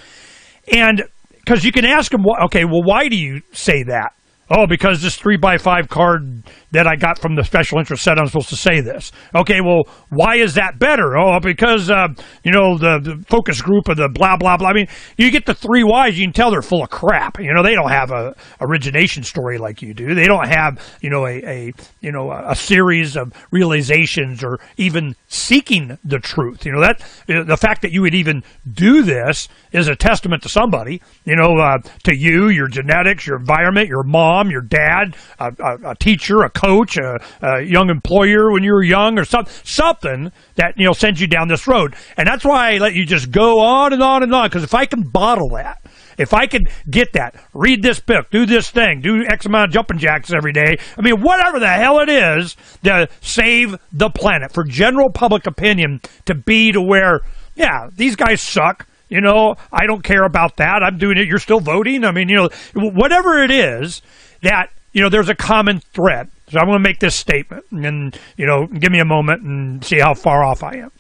And because you can ask them, okay, well, why do you say that? Oh, because this 3x5 card that I got from the special interest said I'm supposed to say this. Okay, well, why is that better? Oh, because, you know, the focus group of the blah, blah, blah. I mean, you get the 3 Ys, you can tell they're full of crap. You know, they don't have a origination story like you do. They don't have, you know, a series of realizations or even seeking the truth. You know, that the fact that you would even do this is a testament to somebody, you know, to you, your genetics, your environment, your mom, your dad, a teacher, a coach, a young employer when you were young, or something that, you know, sends you down this road. And that's why I let you just go on and on and on, because if I can bottle that, if I could get that, read this book, do this thing, do X amount of jumping jacks every day, I mean, whatever the hell it is to save the planet, for general public opinion to be to where, yeah, these guys suck. You know, I don't care about that. I'm doing it. You're still voting. I mean, you know, whatever it is that, you know, there's a common thread. So I'm going to make this statement and, you know, give me a moment and see how far off I am.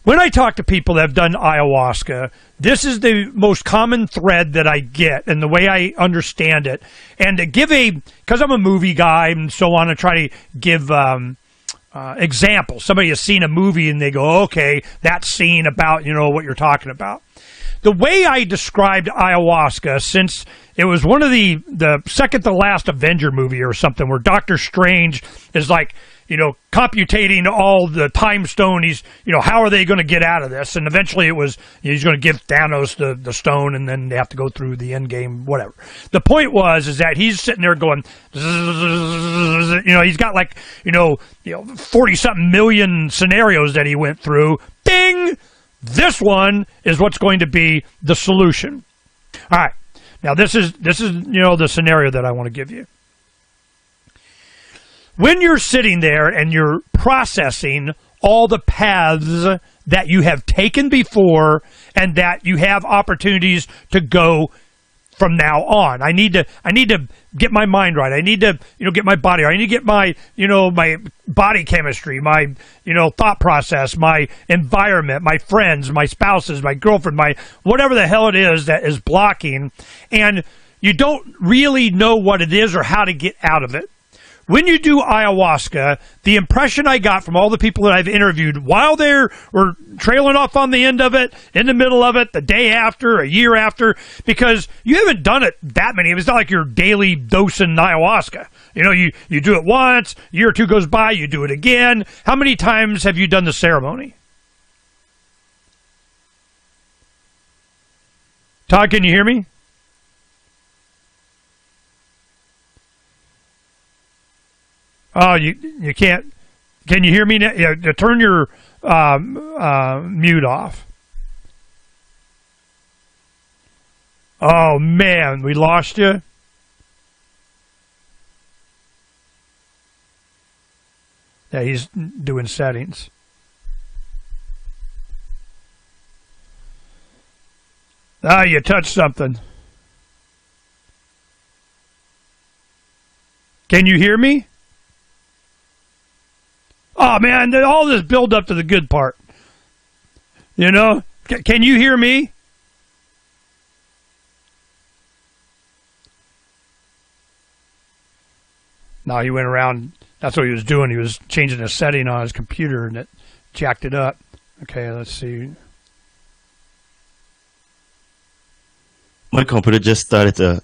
When I talk to people that have done ayahuasca, this is the most common thread that I get and the way I understand it. And to give because I'm a movie guy and so on, I try to give examples. Somebody has seen a movie and they go, okay, that scene about, what you're talking about. The way I described ayahuasca, since it was one of the second to last Avenger movie or something where Doctor Strange is like, computating all the time stone. He's, how are they going to get out of this? And eventually it was, he's going to give Thanos the stone and then they have to go through the end game, whatever. The point is that he's sitting there going, he's got like, 40 something million scenarios that he went through. Bing! This one is what's going to be the solution. All right. Now this is the scenario that I want to give you. When you're sitting there and you're processing all the paths that you have taken before and that you have opportunities to go from now on. I need to get my mind right. I need to, get my body right. I need to get my, my body chemistry, my, thought process, my environment, my friends, my spouses, my girlfriend, my whatever the hell it is that is blocking. And you don't really know what it is or how to get out of it. When you do ayahuasca, the impression I got from all the people that I've interviewed while they were trailing off on the end of it, in the middle of it, the day after, a year after, because you haven't done it that many. It's not like you're daily dosing ayahuasca. You do it once, a year or two goes by, you do it again. How many times have you done the ceremony? Todd, can you hear me? Oh, you can't. Can you hear me now? Yeah, turn your mute off. Oh, man, we lost you. Yeah, he's doing settings. Ah, you touched something. Can you hear me? Oh, man, all this build up to the good part. Can you hear me? No, he went around. That's what he was doing. He was changing a setting on his computer and it jacked it up. Okay, let's see. My computer just started to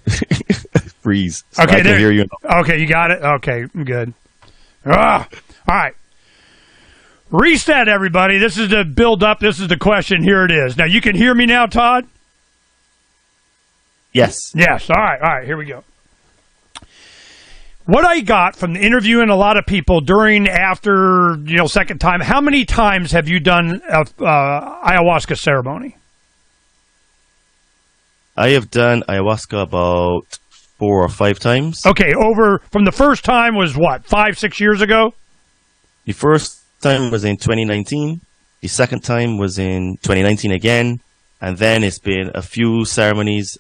freeze. So okay, I can hear you now. Okay, you got it? Okay, good. All right. Reset, everybody. This is the build up. This is the question. Here it is. Now, you can hear me now, Todd? Yes. Yes. All right. Here we go. What I got from interviewing a lot of people during, after, second time, how many times have you done a ayahuasca ceremony? I have done ayahuasca about 4 or 5 times. Okay, from the first time was what, 5-6 years ago? The first time was in 2019. The second time was in 2019 again. And then it's been a few ceremonies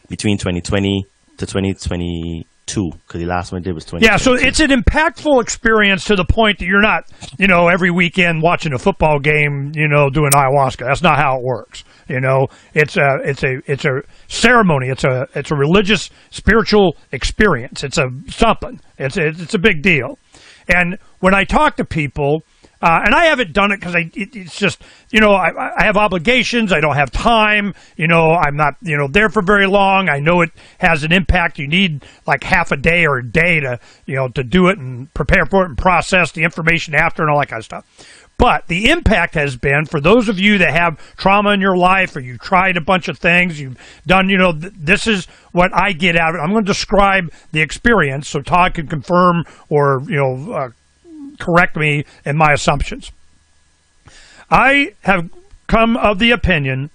between 2020 to 2022, because the last one I did was 2020. Yeah, so it's an impactful experience to the point that you're not, every weekend watching a football game, doing ayahuasca. That's not how it works. It's a ceremony. It's a religious, spiritual experience. It's something. It's a big deal. And when I talk to people, and I haven't done it because it's just, I have obligations. I don't have time. I'm not, there for very long. I know it has an impact. You need like half a day or a day to, to do it and prepare for it and process the information after and all that kind of stuff. But the impact has been, for those of you that have trauma in your life or you've tried a bunch of things, you've done, this is what I get out of it. I'm going to describe the experience so Todd can confirm or, correct me in my assumptions. I have come of the opinion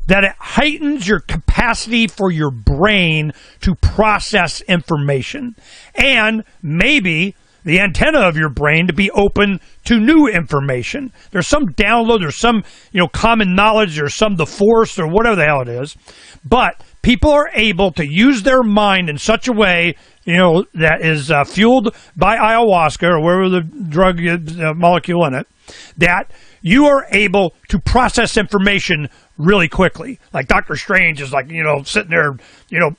that it heightens your capacity for your brain to process information and maybe the antenna of your brain to be open to new information. There's some download, there's some, common knowledge, there's some the force or whatever the hell it is. But people are able to use their mind in such a way, that is fueled by ayahuasca or whatever the drug molecule in it, that you are able to process information really quickly. Like Dr. Strange is like, sitting there,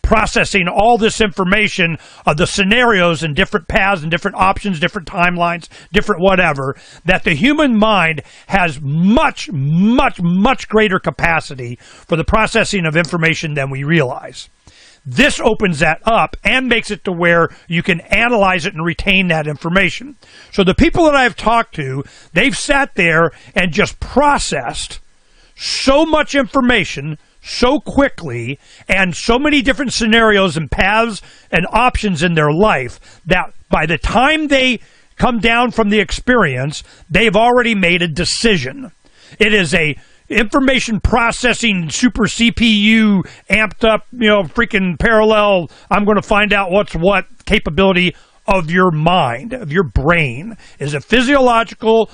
processing all this information of the scenarios and different paths and different options, different timelines, different whatever, that the human mind has much, much, much greater capacity for the processing of information than we realize. This opens that up and makes it to where you can analyze it and retain that information. So the people that I've talked to, they've sat there and just processed so much information so quickly and so many different scenarios and paths and options in their life that by the time they come down from the experience, they've already made a decision. It is a information processing super CPU amped up, freaking parallel, I'm going to find out what's what capability of your mind, of your brain. Is a physiological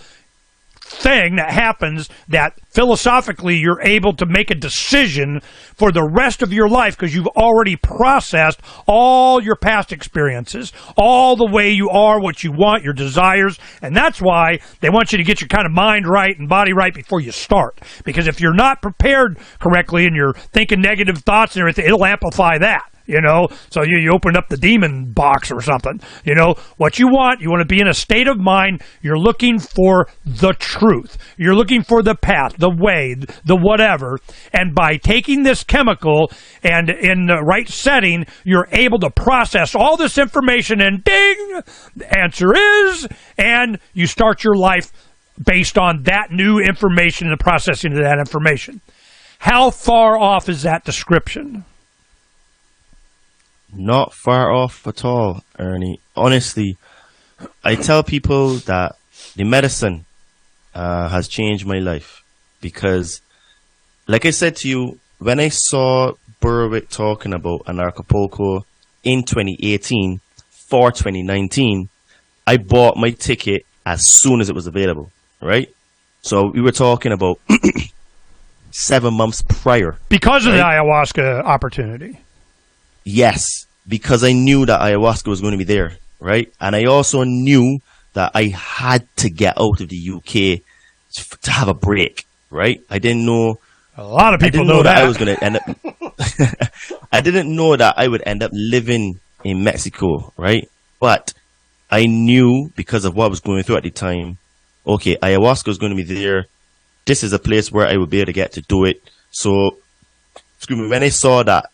thing that happens that philosophically you're able to make a decision for the rest of your life because you've already processed all your past experiences, all the way you are, what you want, your desires, and that's why they want you to get your kind of mind right and body right before you start. Because if you're not prepared correctly and you're thinking negative thoughts and everything, it'll amplify that. So you open up the demon box or something. What you want to be in a state of mind. You're looking for the truth. You're looking for the path, the way, the whatever. And by taking this chemical and in the right setting, you're able to process all this information and ding, the answer is, and you start your life based on that new information and the processing of that information. How far off is that description? Not far off at all, Ernie. Honestly, I tell people that the medicine has changed my life because, like I said to you, when I saw Berwick talking about Anarchapulco in 2018 for 2019, I bought my ticket as soon as it was available, right? So we were talking about 7 months prior. Because of right? the ayahuasca opportunity. Yes, because I knew that ayahuasca was going to be there, right? And I also knew that I had to get out of the UK to have a break, right? I didn't know. A lot of people know that. I was going to end up. I didn't know that I would end up living in Mexico, right? But I knew because of what I was going through at the time. Okay, ayahuasca is going to be there. This is a place where I would be able to get to do it. So. When I saw that,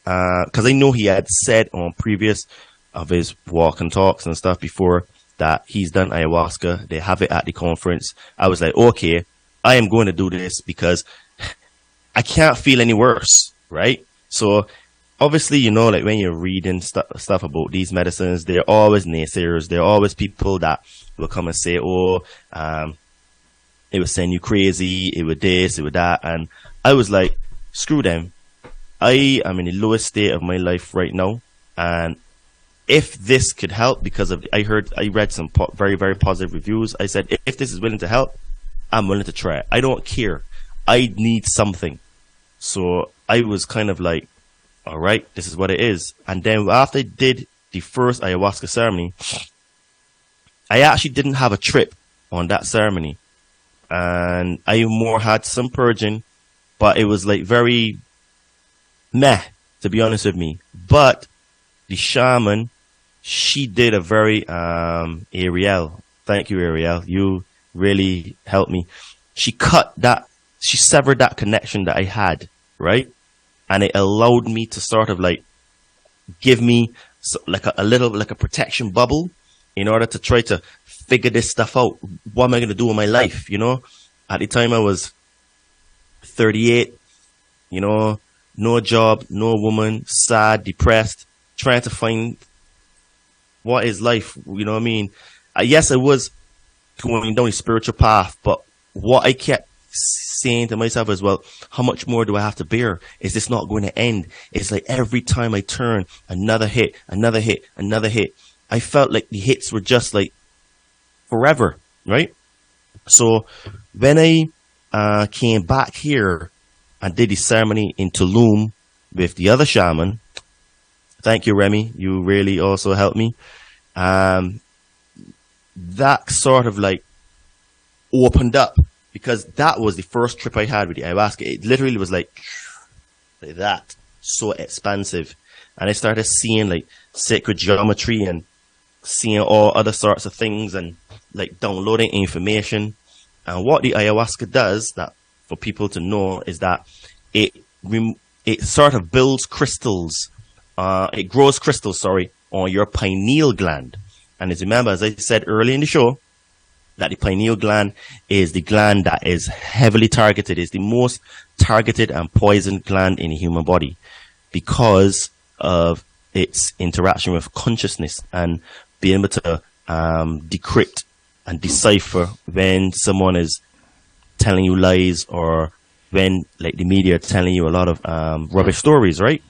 because I know he had said on previous of his walk and talks and stuff before that he's done ayahuasca, they have it at the conference. I was like, okay, I am going to do this because I can't feel any worse, right? So obviously, like when you're reading stuff about these medicines, they're always naysayers. They're always people that will come and say, it would send you crazy, it would this, it would that. And I was like, screw them. I am in the lowest state of my life right now, and if this could help, because I read some very, very positive reviews. I said, if this is willing to help, I'm willing to try it. I don't care. I need something. So I was kind of like, all right, this is what it is. And then after I did the first ayahuasca ceremony, I actually didn't have a trip on that ceremony, and I more had some purging, but it was like very meh, to be honest with me. But the shaman, she did a very Ariel. Thank you, Ariel. You really helped me. She severed that connection that I had, right? And it allowed me to sort of like give me like a little like a protection bubble in order to try to figure this stuff out. What am I going to do with my life? At the time I was 38, no job, no woman, sad, depressed, trying to find what is life, you know what I mean? Yes, I was going down a spiritual path, but what I kept saying to myself as well, how much more do I have to bear? Is this not going to end? It's like every time I turn, another hit, another hit, another hit. I felt like the hits were just like forever, right? So when I came back here, I did the ceremony in Tulum with the other shaman. Thank you, Remy. You really also helped me. That sort of like opened up, because that was the first trip I had with the ayahuasca. It literally was like that, so expansive. And I started seeing like sacred geometry and seeing all other sorts of things and like downloading information. And what the ayahuasca does, that for people to know, is that it sort of builds crystals. It grows crystals, on your pineal gland. And as you remember, as I said earlier in the show, that the pineal gland is the gland that is heavily targeted. It's the most targeted and poisoned gland in the human body because of its interaction with consciousness and being able to decrypt and decipher when someone is telling you lies, or when like the media are telling you a lot of rubbish stories, right?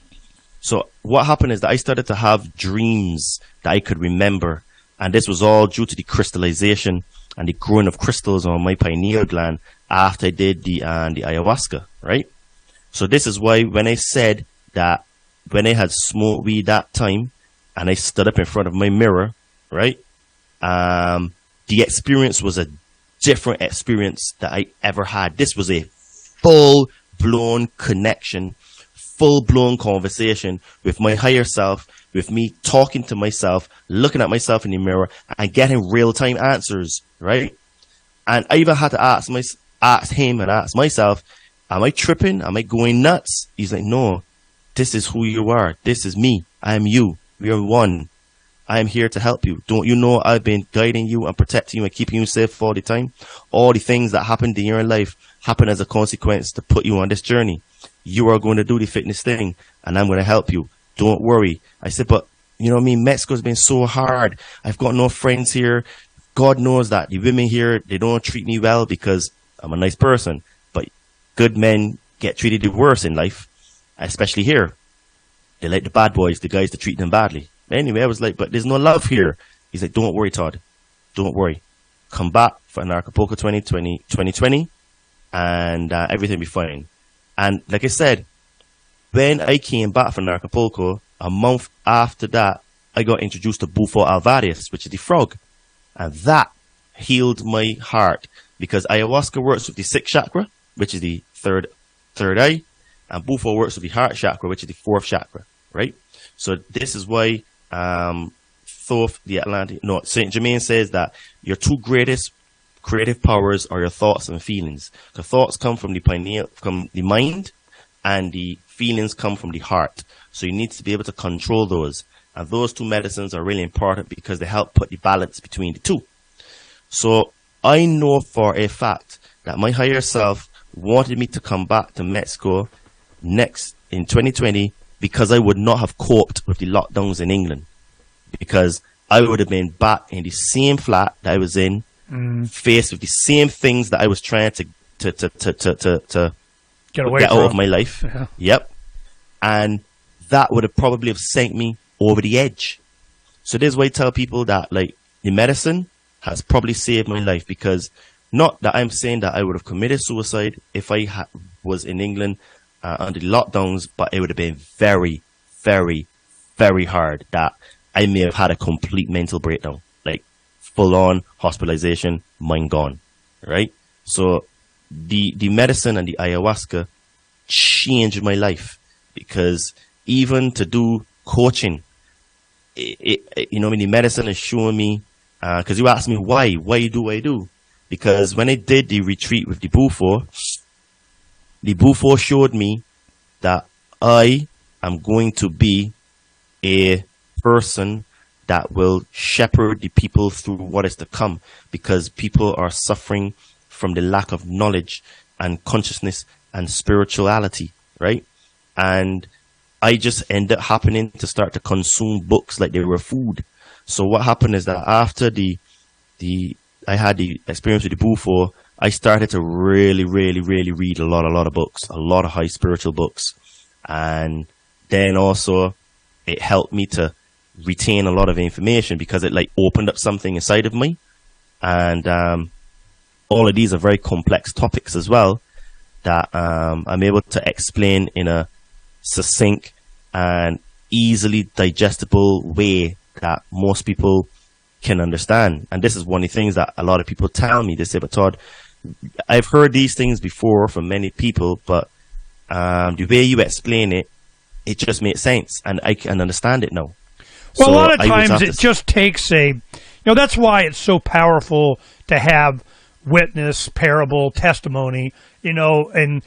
So what happened is that I started to have dreams that I could remember, and this was all due to the crystallization and the growing of crystals on my pineal gland after I did the ayahuasca, right? So this is why when I said that when I had smoked weed that time and I stood up in front of my mirror, right? The experience was a different experience that I ever had. This was a full-blown connection, full-blown conversation with my higher self, with me talking to myself, looking at myself in the mirror and getting real-time answers, right? And I even had to ask him and ask myself, am I tripping? Am I going nuts? He's like, no, this is who you are. This is me. I am you. We are one. I am here to help you. Don't you know I've been guiding you and protecting you and keeping you safe all the time? All the things that happened in your life happen as a consequence to put you on this journey. You are going to do the fitness thing, and I'm going to help you. Don't worry. I said, but you know what I mean? Mexico's been so hard. I've got no friends here. God knows that the women here, they don't treat me well because I'm a nice person. But good men get treated the worst in life, especially here. They like the bad boys, the guys that treat them badly. Anyway, I was like, but there's no love here. He's like, don't worry, Todd. Don't worry. Come back for Acapulco 2020, and everything will be fine. And like I said, when I came back from Acapulco, a month after that, I got introduced to Bufo alvarius, which is the frog. And that healed my heart, because ayahuasca works with the sixth chakra, which is the third eye, and Bufo works with the heart chakra, which is the fourth chakra, right? So this is why Saint Germain says that your two greatest creative powers are your thoughts and feelings. The thoughts come from the mind, and the feelings come from the heart. So you need to be able to control those. And those two medicines are really important because they help put the balance between the two. So I know for a fact that my higher self wanted me to come back to Mexico next in 2020 because I would not have coped with the lockdowns in England. Because I would have been back in the same flat that I was in, faced with the same things that I was trying to get out of my life. Yeah. Yep. And that would have probably sent me over the edge. So this is why I tell people that, like, the medicine has probably saved my life, because not that I'm saying that I would have committed suicide if I was in England under the lockdowns, but it would have been very, very, very hard that I may have had a complete mental breakdown, like full-on hospitalization, mind gone, right? So the medicine and the ayahuasca changed my life, because even to do coaching, the medicine is showing me, because you asked me why do I do? Because when I did the retreat with the Bufo showed me that I am going to be a person that will shepherd the people through what is to come, because people are suffering from the lack of knowledge and consciousness and spirituality, right? And I just ended up happening to start to consume books like they were food. So what happened is that after I had the experience with the Bufo, I started to really, really, really read a lot of books, a lot of high spiritual books. And then also it helped me to retain a lot of information, because it like opened up something inside of me. And all of these are very complex topics as well that I'm able to explain in a succinct and easily digestible way that most people can understand. And this is one of the things that a lot of people tell me. They say, but Todd, I've heard these things before from many people, but the way you explain it, it just makes sense, and I can understand it now. Well, So a lot of I would times have it to- just takes that's why it's so powerful to have witness, parable, testimony, and,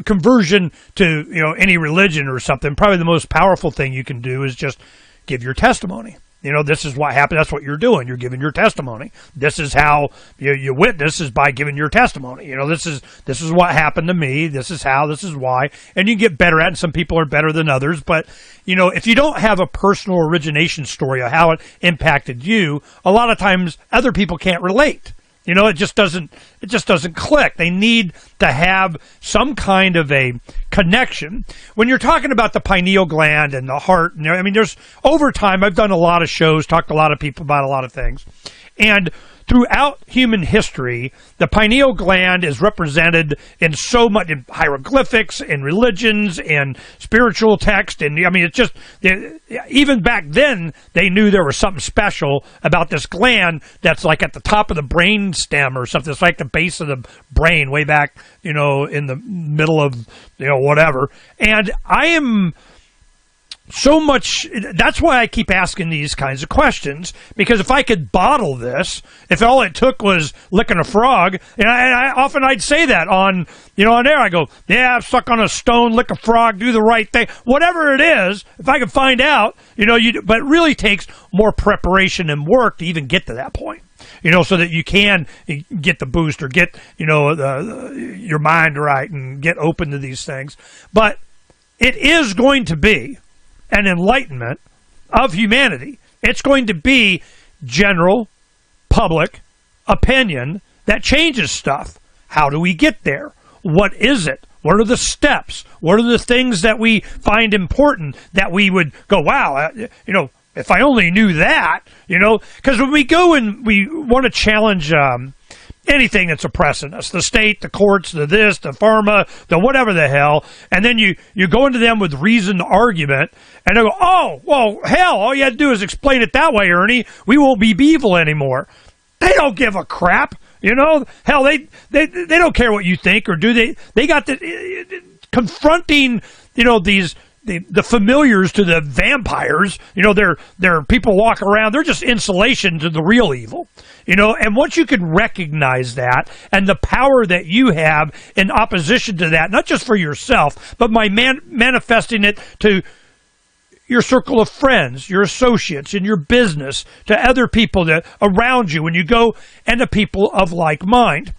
conversion to, any religion or something. Probably the most powerful thing you can do is just give your testimony. This is what happened. That's what you're doing. You're giving your testimony. This is how you witness, is by giving your testimony. This is what happened to me. This is how. This is why. And you get better at it. And some people are better than others. But if you don't have a personal origination story of how it impacted you, a lot of times other people can't relate. It just doesn't click. They need to have some kind of a connection. When you're talking about the pineal gland and the heart, there's over time, I've done a lot of shows, talked to a lot of people about a lot of things. And throughout human history, the pineal gland is represented in so much in hieroglyphics, in religions, in spiritual text. And it's just, even back then, they knew there was something special about this gland that's like at the top of the brain stem or something. It's like the base of the brain way back, in the middle of, whatever. And I am so much, that's why I keep asking these kinds of questions, because if I could bottle this, if all it took was licking a frog, and I'd say that on air, I go, yeah, I'm stuck on a stone, lick a frog, do the right thing, whatever it is, if I could find out, but it really takes more preparation and work to even get to that point. So that you can get the boost or get, your mind right and get open to these things. But it is going to be an enlightenment of humanity. It's going to be general, public opinion that changes stuff. How do we get there? What is it? What are the steps? What are the things that we find important that we would go, wow, if I only knew that, because when we go and we want to challenge anything that's oppressing us, the state, the courts, the this, the pharma, the whatever the hell, and then you go into them with reasoned argument, and they go, oh, well, hell, all you had to do is explain it that way, Ernie. We won't be evil anymore. They don't give a crap, Hell, they don't care what you think, or do they? They got the confronting, these the familiars to the vampires. They're people walk around. They're just insulation to the real evil. And once you can recognize that and the power that you have in opposition to that, not just for yourself, but by manifesting it to your circle of friends, your associates, in your business, to other people that around you when you go, and to people of like mind.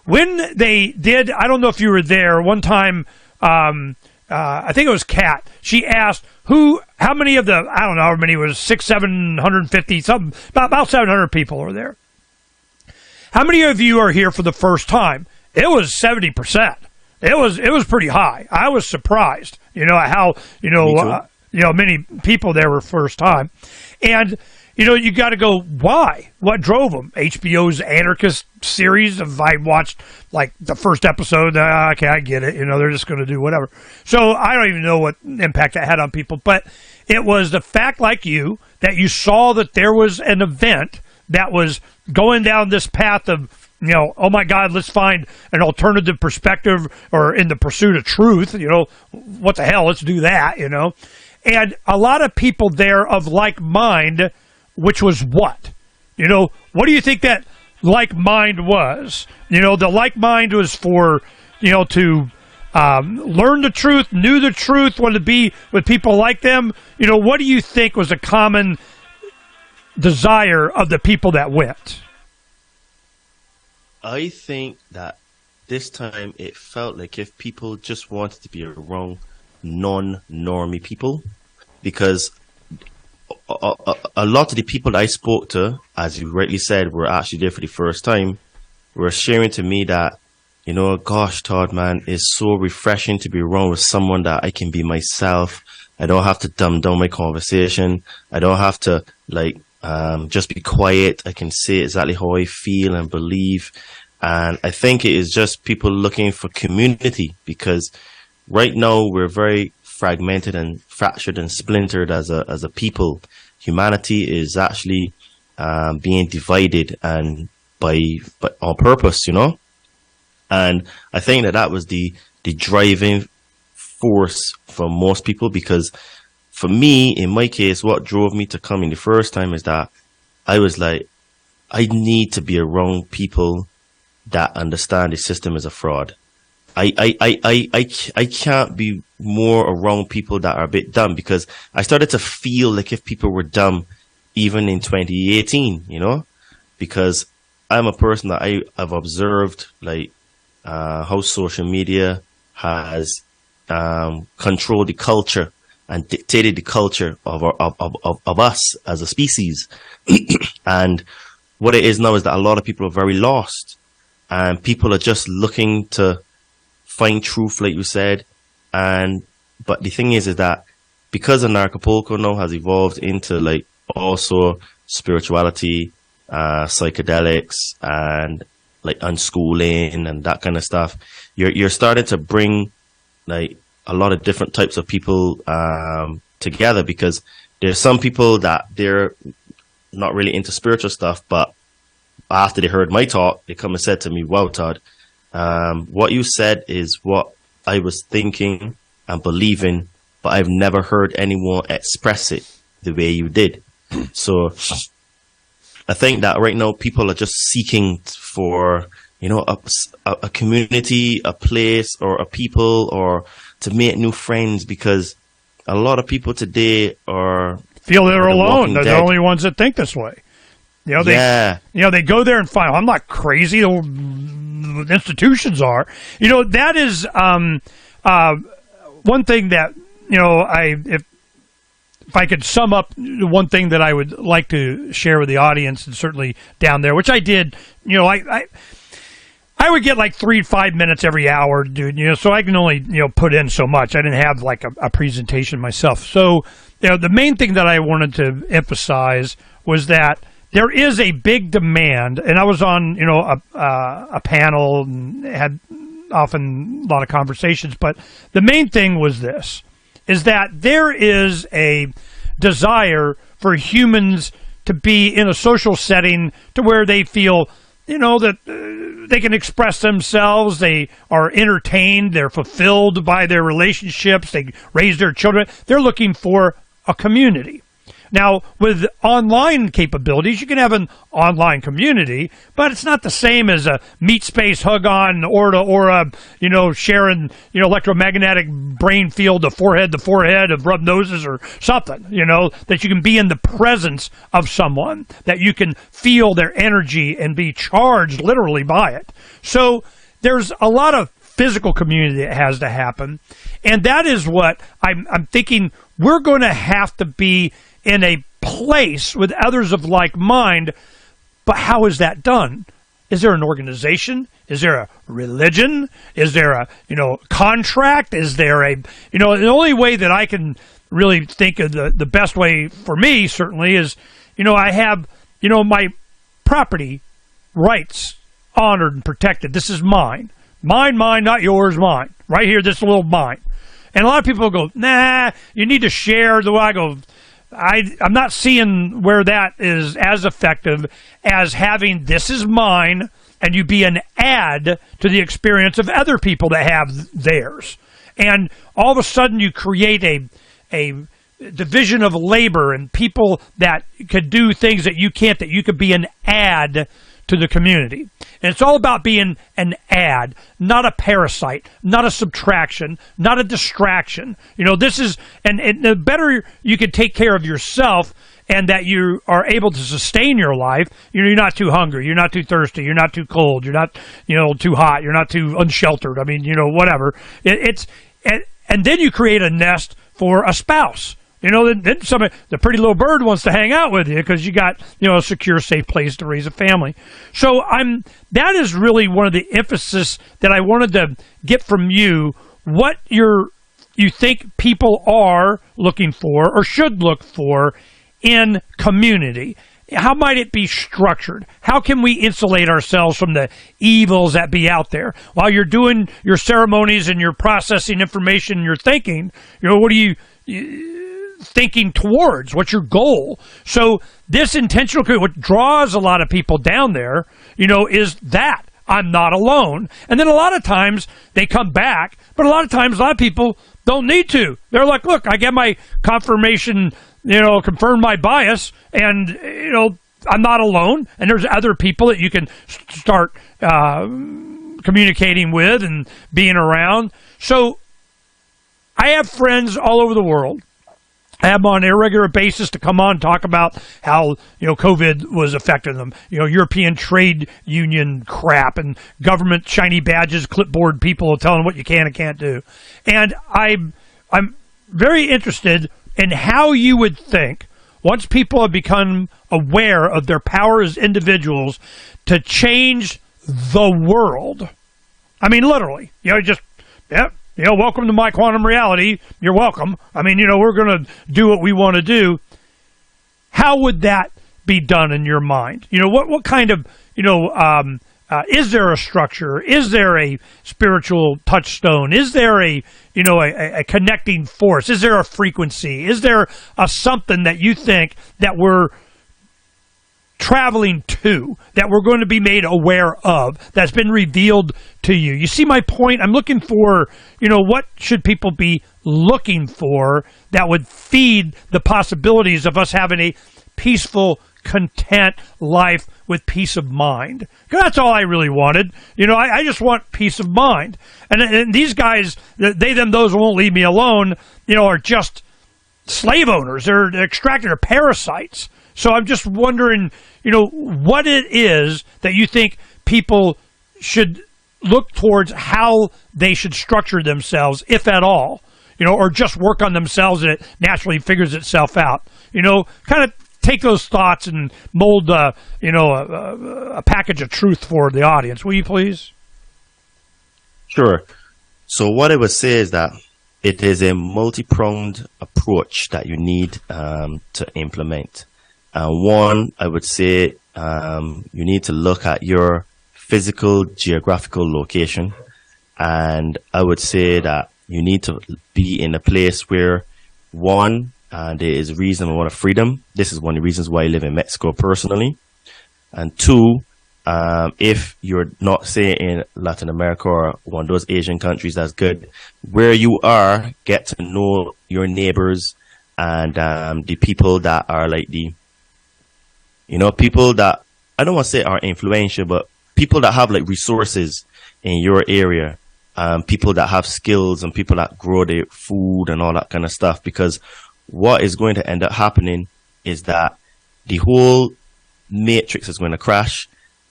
When they did, I don't know if you were there, one time, I think it was Kat. She asked how many of the, I don't know how many it was, 750, something, about 700 people are there. How many of you are here for the first time? It was 70%. It was pretty high. I was surprised, how, many people there were first time. And, you got to go, why? What drove them? HBO's Anarchist series. If I watched, like, the first episode, okay, I get it. They're just going to do whatever. So I don't even know what impact that had on people. But it was the fact, like you, that you saw that there was an event that was going down this path of, oh my God, let's find an alternative perspective, or in the pursuit of truth, what the hell, let's do that, And a lot of people there of like mind, which was what? What do you think that like mind was? The like mind was for, to learn the truth, knew the truth, wanted to be with people like them. What do you think was a common desire of the people that went? I think that this time it felt like if people just wanted to be around non-normie people, because a lot of the people I spoke to, as you rightly said, were actually there for the first time, were sharing to me that, gosh, Todd, man, it's so refreshing to be around with someone that I can be myself. I don't have to dumb down my conversation. I don't have to, just be quiet. I can say exactly how I feel and believe. And I think it is just people looking for community, because right now we're very fragmented and fractured and splintered as a people. humanity is actually being divided and by on purpose, you know. And I think that was the driving force for most people, because for me, in my case, what drove me to come in the first time is that I was like, I need to be around people that understand the system is a fraud. I can't be more around people that are a bit dumb, because I started to feel like if people were dumb even in 2018, you know, because I'm a person that I've observed like how social media has controlled the culture and dictated the culture of us as a species. And what it is now is that a lot of people are very lost, and people are just looking to find truth, like you said. But the thing is that because Anarchapulco now has evolved into like also spirituality, psychedelics, and like unschooling and that kind of stuff, you're starting to bring like a lot of different types of people together, because there's some people that they're not really into spiritual stuff, but after they heard my talk, they come and said to me, "Wow, Todd, what you said is what I was thinking and believing, but I've never heard anyone express it the way you did." So I think that right now people are just seeking for, you know, a community, a place, or a people, or to make new friends, because a lot of people today feel they're alone. They're the only ones that think this way. You know, they go there and find, I'm not crazy. The institutions are. You know, that is one thing that, you know, if I could sum up one thing that I would like to share with the audience, and certainly down there, which I did, you know, I would get like 3 to 5 minutes every hour, dude, you know, so I can only, you know, put in so much. I didn't have like a presentation myself. So, you know, the main thing that I wanted to emphasize was that there is a big demand, and I was on, you know, a panel and had often a lot of conversations, but the main thing was this, is that there is a desire for humans to be in a social setting to where they feel, you know, that they can express themselves, they are entertained, they're fulfilled by their relationships, they raise their children. They're looking for a community. Now, with online capabilities, you can have an online community, but it's not the same as a meet space, hug on, or a, you know, sharing, you know, electromagnetic brain field, the forehead of rub noses or something, you know, that you can be in the presence of someone, that you can feel their energy and be charged literally by it. So there's a lot of physical community that has to happen, and that is what I'm thinking we're going to have to be in a place with others of like mind. But how is that done? Is there an organization? Is there a religion? Is there a, you know, contract? Is there a, you know, the only way that I can really think of the best way for me certainly is, you know, I have, you know, my property rights honored and protected. This is mine. Mine, not yours, mine. Right here, this little mine. And a lot of people go, nah, you need to share. The way I go, I'm not seeing where that is as effective as having this is mine and you be an add to the experience of other people that have theirs. And all of a sudden you create a division of labor and people that could do things that you can't, that you could be an add to the community. And it's all about being an add, not a parasite, not a subtraction, not a distraction. You know, this is, and the better you can take care of yourself and that you are able to sustain your life, you know, you're not too hungry, you're not too thirsty, you're not too cold, you're not, you know, too hot, you're not too unsheltered. I mean, you know, whatever. And then you create a nest for a spouse. You know, then the pretty little bird wants to hang out with you because you got, you know, a secure, safe place to raise a family. So that is really one of the emphasis that I wanted to get from you. What you think people are looking for or should look for in community. How might it be structured? How can we insulate ourselves from the evils that be out there? While you're doing your ceremonies and you're processing information and you're thinking, you know, what do you thinking towards? What's your goal? So this intentional, what draws a lot of people down there, is that I'm not alone. And then a lot of times they come back, but a lot of times a lot of people don't need to. They're like, look, I get my confirmation, confirm my bias, and, I'm not alone. And there's other people that you can start communicating with and being around. So I have friends all over the world. I have them on an irregular basis to come on and talk about how, COVID was affecting them. European trade union crap and government shiny badges, clipboard people telling them what you can and can't do. And I'm very interested in how you would think, once people have become aware of their power as individuals, to change the world. I mean, literally, welcome to my quantum reality. You're welcome. I mean, we're going to do what we want to do. How would that be done in your mind? What kind of, is there a structure? Is there a spiritual touchstone? Is there a connecting force? Is there a frequency? Is there a something that you think that we're traveling to, that we're going to be made aware of, that's been revealed to you? You see my point? I'm looking for, what should people be looking for that would feed the possibilities of us having a peaceful, content life with peace of mind. That's all I really wanted. I just want peace of mind. And these guys, they, them, those who won't leave me alone, are just slave owners. They're extracted, they're parasites. So I'm just wondering, what it is that you think people should look towards, how they should structure themselves, if at all, or just work on themselves and it naturally figures itself out. Kind of take those thoughts and mold, a package of truth for the audience. Will you please? Sure. So what I would say is that it is a multi-pronged approach that you need to implement. One, I would say you need to look at your physical geographical location. And I would say that you need to be in a place where, one, there is reasonable amount of freedom. This is one of the reasons why I live in Mexico personally. And two, if you're not, say, in Latin America or one of those Asian countries, that's good. Where you are, get to know your neighbors and the people that are like people that, I don't want to say are influential, but people that have like resources in your area, people that have skills and people that grow their food and all that kind of stuff. Because what is going to end up happening is that the whole matrix is going to crash,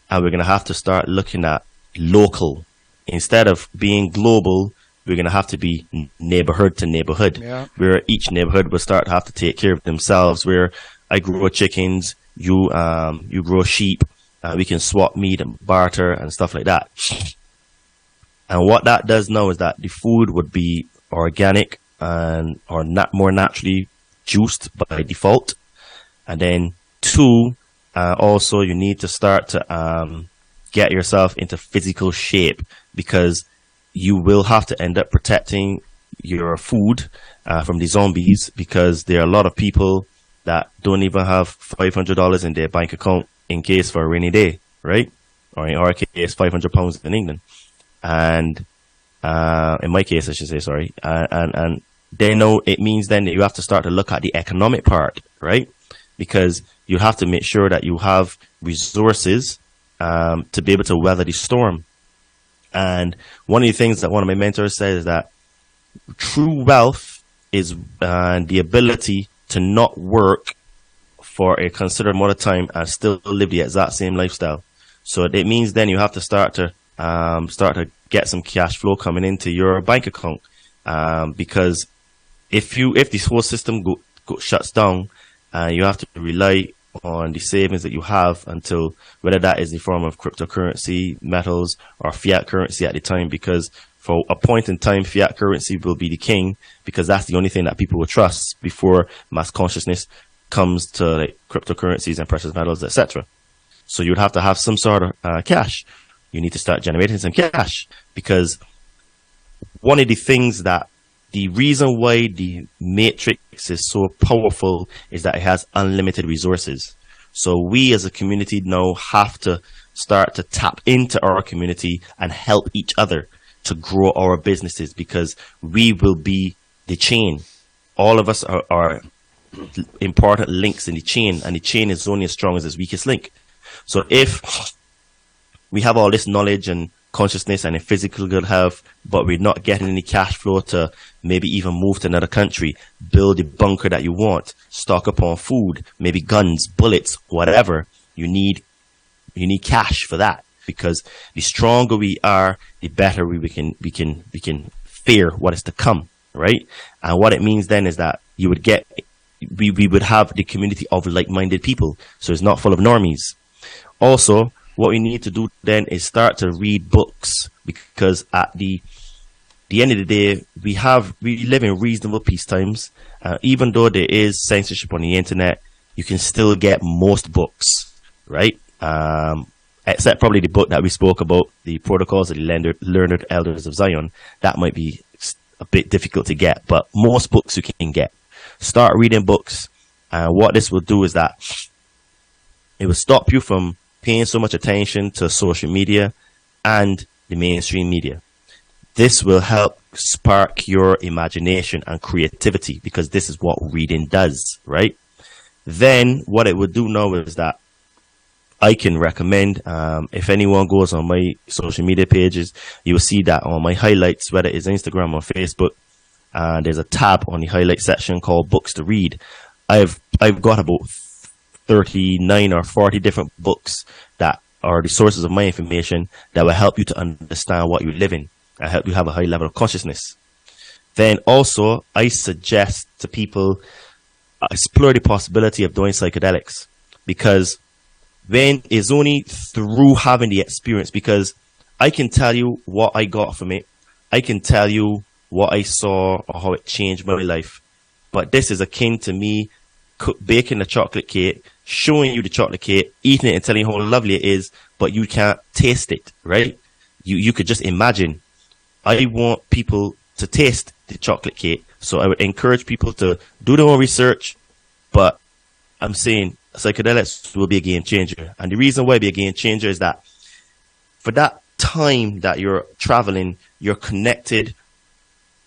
and we're going to have to start looking at local. Instead of being global, we're going to have to be neighborhood to neighborhood, where each neighborhood will start to have to take care of themselves, where I grow chickens, you grow sheep, we can swap meat and barter and stuff like that. And what that does now is that the food would be organic and or not more naturally juiced by default. And then two, also you need to start to get yourself into physical shape, because you will have to end up protecting your food from the zombies, because there are a lot of people that don't even have $500 in their bank account in case for a rainy day, right? Or in our case, £500 in England. And in my case, I should say, sorry. And they know it means then that you have to start to look at the economic part, right? Because you have to make sure that you have resources to be able to weather the storm. And one of the things that one of my mentors says is that true wealth is the ability to not work for a considerable amount of time and still live the exact same lifestyle. So it means then you have to start to get some cash flow coming into your bank account, because if this whole system shuts down, you have to rely on the savings that you have until, whether that is in the form of cryptocurrency, metals, or fiat currency at the time, because for a point in time, fiat currency will be the king, because that's the only thing that people will trust before mass consciousness comes to like cryptocurrencies and precious metals, etc. So you would have to have some sort of cash. You need to start generating some cash, because one of the things that the reason why the matrix is so powerful is that it has unlimited resources. So we as a community now have to start to tap into our community and help each other to grow our businesses, because we will be the chain. All of us are important links in the chain, and the chain is only as strong as its weakest link. So if we have all this knowledge and consciousness and a physical good health, but we're not getting any cash flow to maybe even move to another country, build the bunker that you want, stock up on food, maybe guns, bullets, whatever, you need cash for that, because the stronger we are, the better we can fear what is to come, right? And what it means then is that we would have the community of like-minded people, so it's not full of normies. Also, what we need to do then is start to read books, because at the end of the day, we live in reasonable peace times. Even though there is censorship on the internet, you can still get most books, right? Except probably the book that we spoke about, the Protocols of the Learned Elders of Zion. That might be a bit difficult to get, but most books you can get. Start reading books. What this will do is that it will stop you from paying so much attention to social media and the mainstream media. This will help spark your imagination and creativity, because this is what reading does, right? Then what it will do now is that I can recommend, if anyone goes on my social media pages, you will see that on my highlights, whether it's Instagram or Facebook, there's a tab on the highlight section called Books to Read. I've got about 39 or 40 different books that are the sources of my information that will help you to understand what you live in and help you have a high level of consciousness. Then also, I suggest to people explore the possibility of doing psychedelics, because when it's only through having the experience, because I can tell you what I got from it, I can tell you what I saw or how it changed my life, but this is akin to me baking a chocolate cake, showing you the chocolate cake, eating it and telling you how lovely it is, but you can't taste it, right? You could just imagine. I want people to taste the chocolate cake, so I would encourage people to do their own research, but I'm saying psychedelics will be a game changer. And the reason why it'll be a game changer is that for that time that you're traveling, you're connected.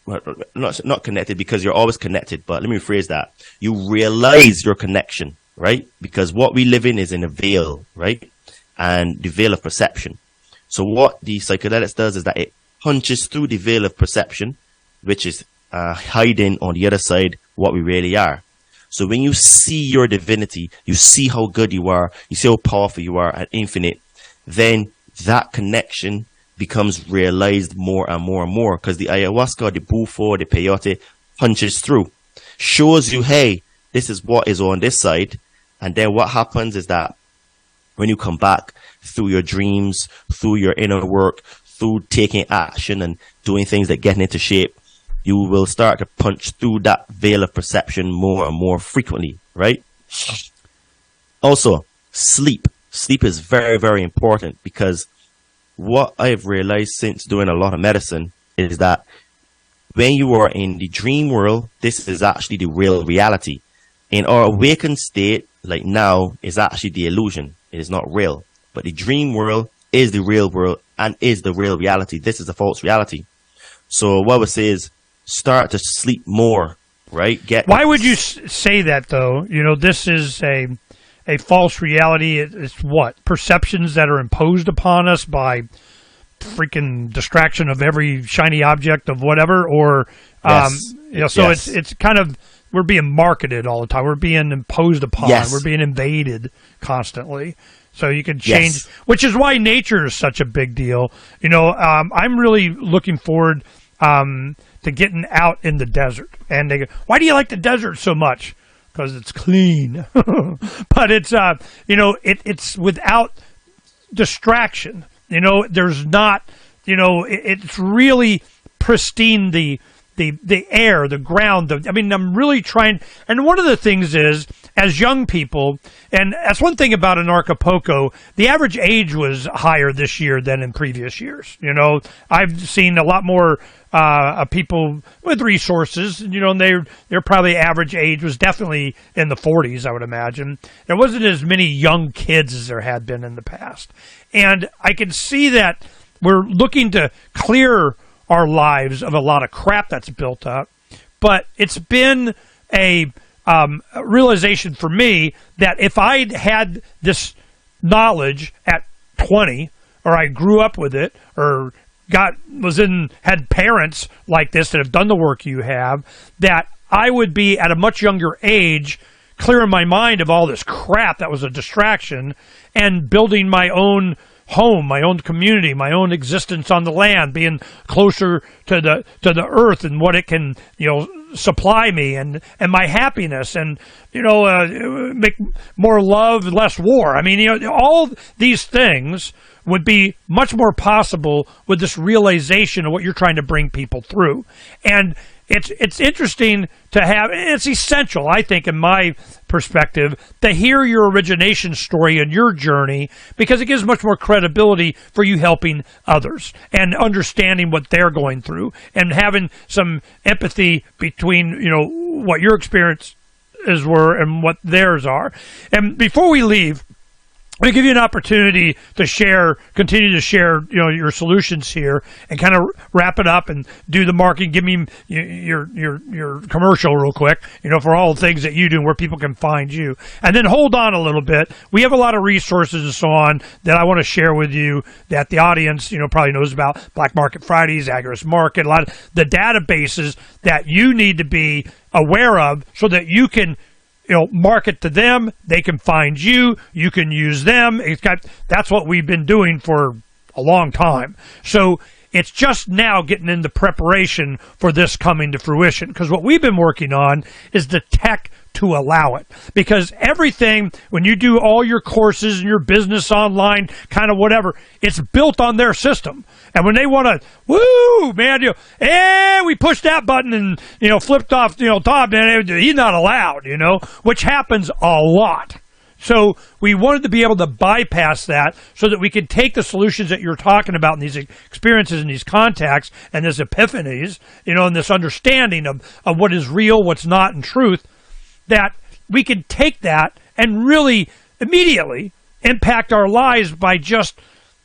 Well, not connected because you're always connected, but let me rephrase that. You realize your connection, right? Because what we live in is in a veil, right? And the veil of perception. So what the psychedelics does is that it punches through the veil of perception, which is hiding on the other side what we really are. So when you see your divinity, you see how good you are, you see how powerful you are and infinite, then that connection becomes realized more and more and more, because the ayahuasca, the bufo, the peyote punches through, shows you, hey, this is what is on this side. And then what happens is that when you come back through your dreams, through your inner work, through taking action and doing things that get into shape, you will start to punch through that veil of perception more and more frequently, right? Also, sleep. Sleep is very, very important, because what I have realized since doing a lot of medicine is that when you are in the dream world, this is actually the real reality. In our awakened state, like now, is actually the illusion. It is not real. But the dream world is the real world and is the real reality. This is a false reality. So what I would say is start to sleep more, right? Why would you say that, though? You know, this is a false reality. It's what? Perceptions that are imposed upon us by freaking distraction of every shiny object of whatever, or yes. You know, so yes. it's kind of, we're being marketed all the time. We're being imposed upon. Yes. We're being invaded constantly. So you can change, yes. which is why nature is such a big deal. You know, I'm really looking forward to getting out in the desert. And they go, why do you like the desert so much? Because it's clean. But it's, you know, it's without distraction. You know, there's not, you know, it's really pristine, the the air, the ground. I'm really trying. And one of the things is, as young people, and that's one thing about an Acapulco, the average age was higher this year than in previous years. I've seen a lot more people with resources, and their probably average age was definitely in the 40s, I would imagine. There wasn't as many young kids as there had been in the past. And I can see that we're looking to clear our lives of a lot of crap that's built up. But it's been a realization for me that if I'd had this knowledge at 20, or I grew up with it, or had parents like this that have done the work you have, that I would be at a much younger age clearing my mind of all this crap that was a distraction and building my own home, my own community, my own existence on the land, being closer to the earth and what it can, supply me and my happiness, and make more love, less war. All these things would be much more possible with this realization of what you're trying to bring people through. And it's interesting to have, it's essential, I think, in my perspective, to hear your origination story and your journey, because it gives much more credibility for you helping others and understanding what they're going through and having some empathy between, what your experiences were and what theirs are. And before we leave, I'm going to give you an opportunity to continue to share, your solutions here, and kind of wrap it up and do the marketing. Give me your commercial real quick, for all the things that you do and where people can find you. And then hold on a little bit. We have a lot of resources and so on that I want to share with you that the audience, probably knows about. Black Market Fridays, Agorist Market, a lot of the databases that you need to be aware of so that you can market to them, they can find you, you can use them. That's what we've been doing for a long time. So it's just now getting into preparation for this coming to fruition, because what we've been working on is the tech to allow it. Because everything, when you do all your courses and your business online, kind of whatever, it's built on their system. And when they want to, woo, man, we pushed that button and, flipped off, Todd, man, he's not allowed, which happens a lot. So we wanted to be able to bypass that so that we could take the solutions that you're talking about in these experiences and these contacts and these epiphanies, and this understanding of what is real, what's not, and truth, that we can take that and really immediately impact our lives by just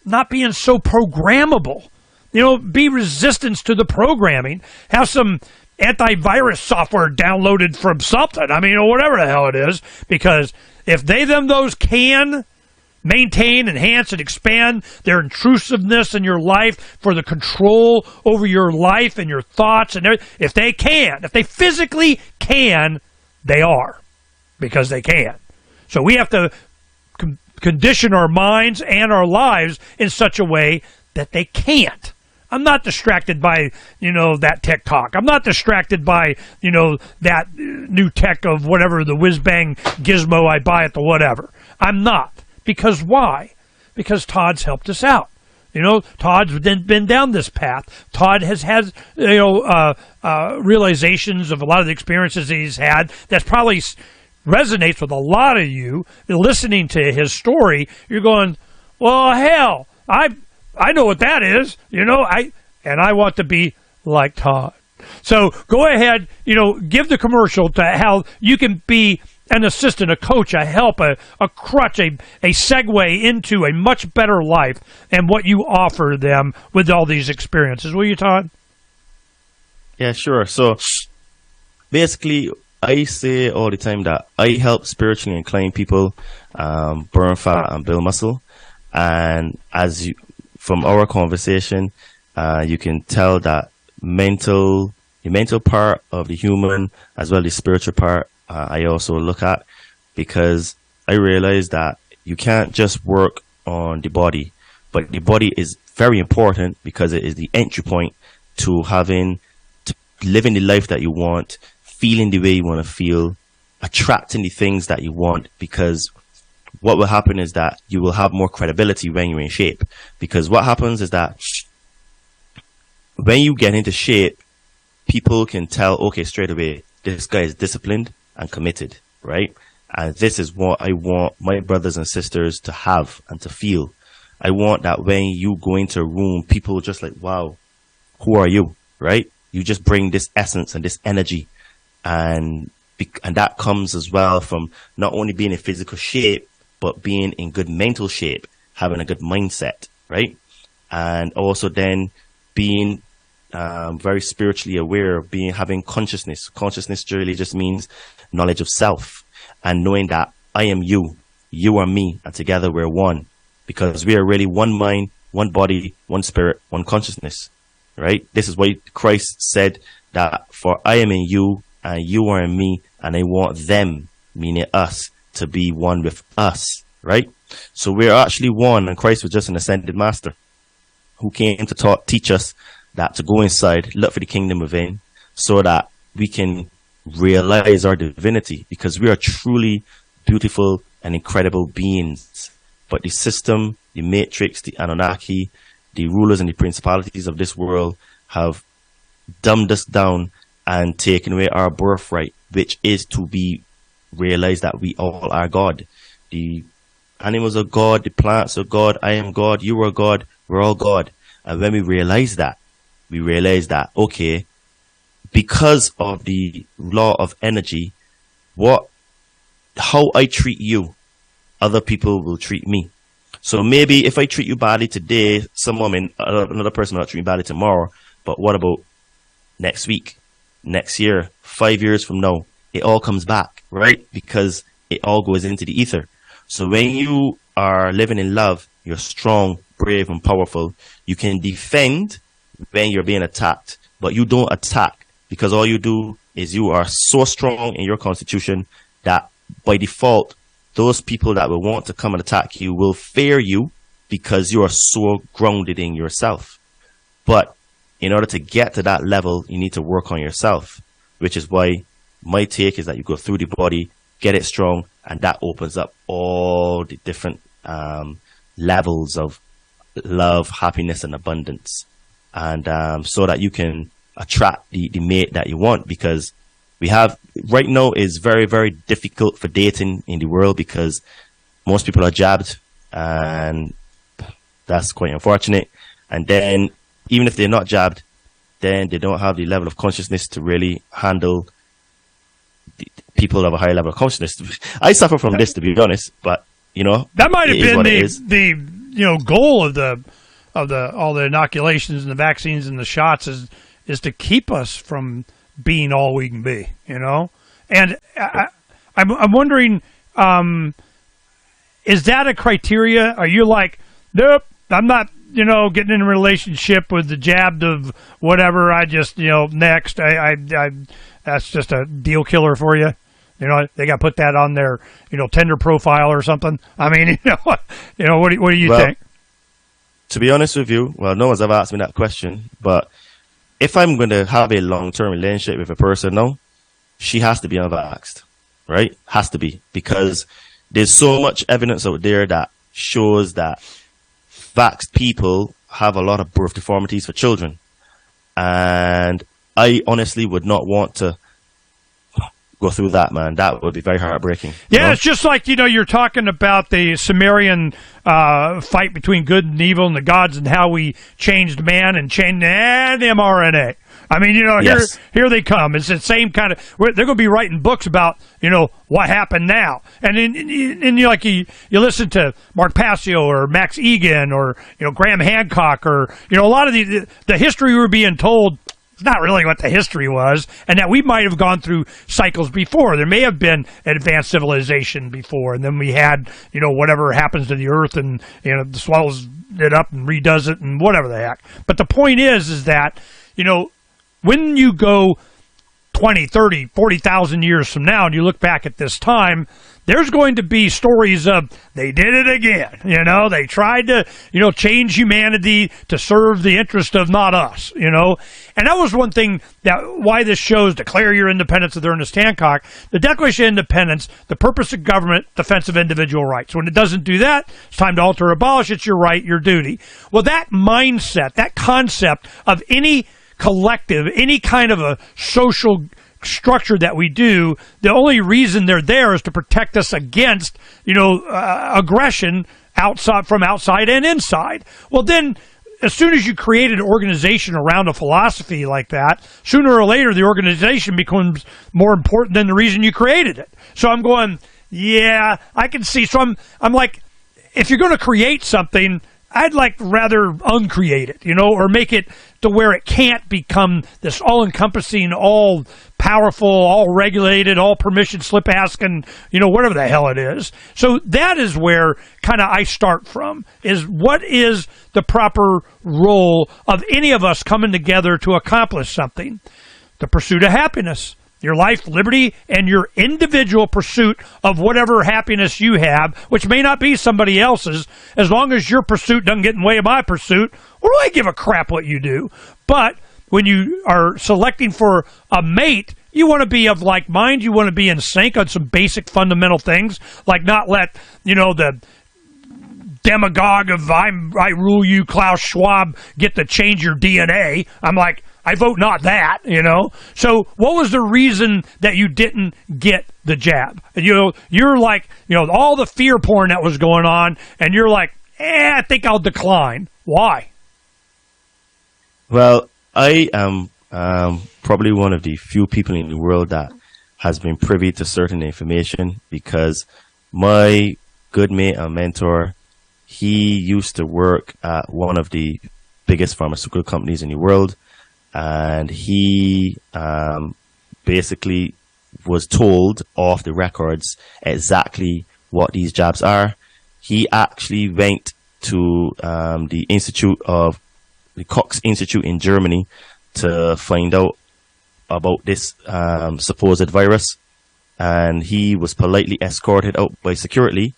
not being so programmable. Be resistant to the programming. Have some antivirus software downloaded from something. Or whatever the hell it is. Because if those can maintain, enhance, and expand their intrusiveness in your life for the control over your life and your thoughts, and if they physically can, they are. Because they can. So we have to condition our minds and our lives in such a way that they can't. I'm not distracted by, that TikTok. I'm not distracted by, that new tech of whatever, the whiz-bang gizmo I buy at the whatever. I'm not. Because why? Because Todd's helped us out. Todd's been down this path. Todd has had, realizations of a lot of the experiences that he's had that's probably resonates with a lot of you. Listening to his story, you're going, well, hell, I know what that is, I want to be like Todd. So go ahead, give the commercial to how you can be an assistant, a coach, a help, a crutch, a segue into a much better life and what you offer them with all these experiences. Will you, Todd? Yeah, sure. So basically, I say all the time that I help spiritually inclined people burn fat and build muscle. And from our conversation, you can tell that the mental part of the human as well as the spiritual part, I also look at, because I realize that you can't just work on the body, but the body is very important because it is the entry point to living the life that you want, feeling the way you want to feel, attracting the things that you want, because what will happen is that you will have more credibility when you're in shape. Because what happens is that when you get into shape, people can tell, okay, straight away, this guy is disciplined and committed, right? And this is what I want my brothers and sisters to have and to feel. I want that when you go into a room, people just like, wow, who are you, right? You just bring this essence and this energy. And that comes as well from not only being in physical shape, but being in good mental shape, having a good mindset, right? And also then being very spiritually aware, having consciousness. Consciousness really just means knowledge of self and knowing that I am you, you are me, and together we're one, because we are really one mind, one body, one spirit, one consciousness, right? This is why Christ said that for I am in you and you are in me, and I want them, meaning us, to be one with us, right? So we're actually one, and Christ was just an ascended master who came to teach us that to go inside, look for the kingdom within, so that we can realize our divinity, because we are truly beautiful and incredible beings. But the system, the matrix, the Anunnaki, the rulers and the principalities of this world have dumbed us down and taken away our birthright, which is to be realized that we all are God. The animals are God, the plants are God, I am God, you are God, we're all God. And when we realize that, okay, because of the law of energy, how I treat you, other people will treat me. So maybe if I treat you badly today, another person will not treat me badly tomorrow. But what about next week, next year, 5 years from now? It all comes back, right? Because it all goes into the ether. So when you are living in love, you're strong, brave, and powerful. You can defend when you're being attacked, but you don't attack, because all you do is you are so strong in your constitution that by default, those people that will want to come and attack you will fear you, because you are so grounded in yourself. But in order to get to that level, you need to work on yourself, which is why my take is that you go through the body, get it strong, and that opens up all the different levels of love, happiness, and abundance. And so that you can attract the mate that you want, because we have right now is very, very difficult for dating in the world, because most people are jabbed, and that's quite unfortunate. And then even if they're not jabbed, then they don't have the level of consciousness to really handle people of a higher level of consciousness. I suffer from this, to be honest, but that might have been the goal of all the inoculations and the vaccines and the shots is to keep us from being all we can be, And I'm wondering, is that a criteria? Are you like, nope, I'm not, getting in a relationship with the jabbed of whatever. I just, next, I that's just a deal killer for you. They got to put that on their, Tinder profile or something. I mean, what do you think? To be honest with you, no one's ever asked me that question, but if I'm going to have a long-term relationship with a person now, she has to be unvaxxed, right? Has to be, because there's so much evidence out there that shows that vaxxed people have a lot of birth deformities for children. And I honestly would not want to go through that, man. That would be very heartbreaking. Yeah, it's just like, you're talking about the Sumerian fight between good and evil and the gods, and how we changed man and changed mRNA. I mean, yes. Here they come. It's the same kind of. They're going to be writing books about what happened now, and you listen to Mark Passio or Max Egan or Graham Hancock or a lot of the history we're being told. It's not really what the history was, and that we might have gone through cycles before. There may have been advanced civilization before, and then we had, whatever happens to the earth, and, swallows it up and redoes it and whatever the heck. But the point is that, when you go 20, 30, 40,000 years from now, and you look back at this time, there's going to be stories of they did it again. They tried to, change humanity to serve the interest of not us, And that was one thing why this shows Declare Your Independence with Ernest Hancock. The Declaration of Independence, the purpose of government, defense of individual rights. When it doesn't do that, it's time to alter or abolish. It's your right, your duty. Well, that mindset, that concept of any collective, any kind of a social structure that we do, the only reason they're there is to protect us against, aggression from outside and inside. Well, then, as soon as you create an organization around a philosophy like that, sooner or later the organization becomes more important than the reason you created it. So I'm going, yeah, I can see. So I'm like, if you're going to create something, I'd like rather uncreate it, or make it to where it can't become this all-encompassing, all-powerful, all-regulated, all-permission slip asking, whatever the hell it is. So that is where kind of I start from, is what is the proper role of any of us coming together to accomplish something? The pursuit of happiness. Your life, liberty, and your individual pursuit of whatever happiness you have, which may not be somebody else's, as long as your pursuit doesn't get in the way of my pursuit. What do I give a crap what you do? But when you are selecting for a mate, you want to be of like mind. You want to be in sync on some basic fundamental things, like not let, the demagogue of I rule you, Klaus Schwab, get to change your DNA. I'm like, I vote not that, So what was the reason that you didn't get the jab? You're like, all the fear porn that was going on, and you're like, I think I'll decline. Why? Well, I am probably one of the few people in the world that has been privy to certain information, because my good mate and mentor, he used to work at one of the biggest pharmaceutical companies in the world. And he basically was told off the records exactly what these jabs are. He actually went to the Koch Institute in Germany to find out about this supposed virus. And he was politely escorted out by security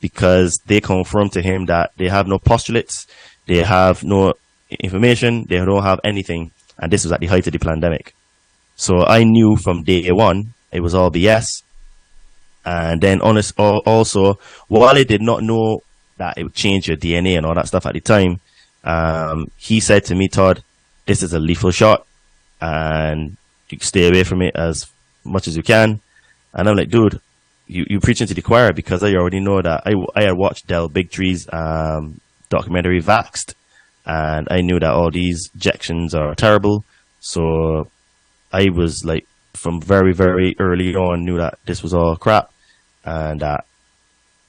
because they confirmed to him that they have no postulates, they have no information, they don't have anything, and this was at the height of the pandemic. So I knew from day one it was all BS. And then also, while I did not know that it would change your DNA and all that stuff at the time, he said to me, Todd, this is a lethal shot and you stay away from it as much as you can. And I'm like, dude, you preaching to the choir, because I already know that I had watched Del Bigtree's documentary Vaxxed. And I knew that all these injections are terrible. So I was like, from very, very early on, knew that this was all crap and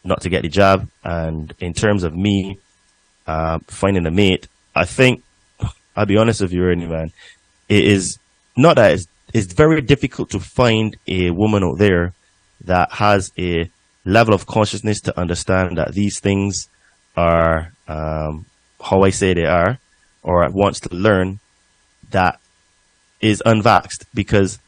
not to get the jab. And in terms of me finding a mate, I think, I'll be honest with you, Ernie, man, it is not that it's very difficult to find a woman out there that has a level of consciousness to understand that these things are how I say they are, or wants to learn, that is unvaxxed. Because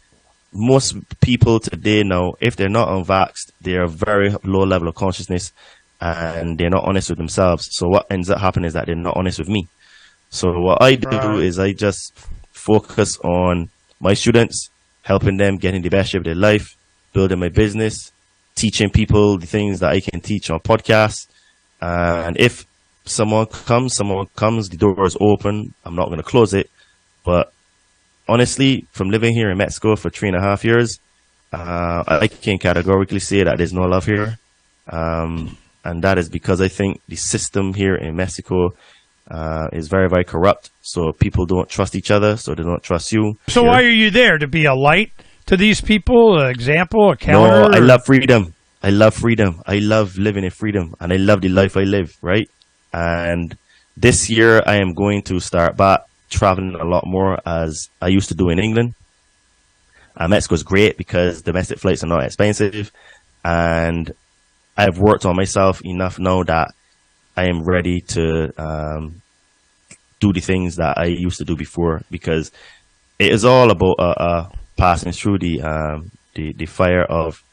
most people today now, if they're not unvaxxed, they're a very low level of consciousness and they're not honest with themselves. So what ends up happening is that they're not honest with me. So what I do is I just focus on my students, helping them getting the best shape of their life, building my business, teaching people the things that I can teach on podcasts. And if someone comes, the door is open. I'm not going to close it. But honestly, from living here in Mexico for 3.5 years, I can categorically say that there's no love here. And that is because I think the system here in Mexico is very, very corrupt. So people don't trust each other, so they don't trust you. So why are you there? To be a light to these people, an example, a counter? No, I love freedom. I love freedom. I love living in freedom, and I love the life I live, right? And this year I am going to start back traveling a lot more as I used to do in England. Mexico is great because domestic flights are not expensive, and I've worked on myself enough now that I am ready to do the things that I used to do before, because it is all about passing through the fire of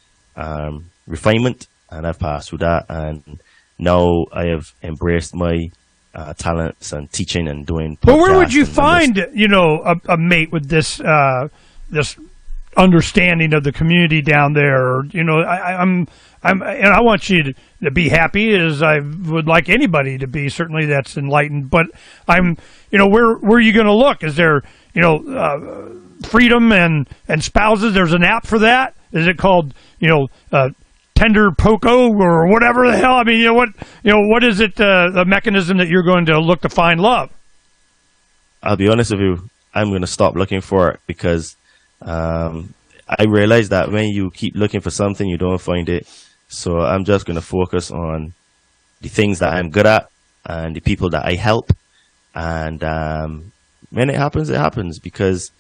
refinement, and I've passed through that, and now I have embraced my talents and teaching and doing podcasts. Well, where would you find, a mate with this this understanding of the community down there. You know, and I want you to be happy, as I would like anybody to be. Certainly, that's enlightened. But where are you going to look? Is there, freedom and spouses? There's an app for that. Is it called, Tender Poco or whatever the hell? I mean, what is it? The mechanism that you're going to look to find love? I'll be honest with you. I'm going to stop looking for it because I realize that when you keep looking for something, you don't find it. So I'm just going to focus on the things that I'm good at and the people that I help. And when it happens because,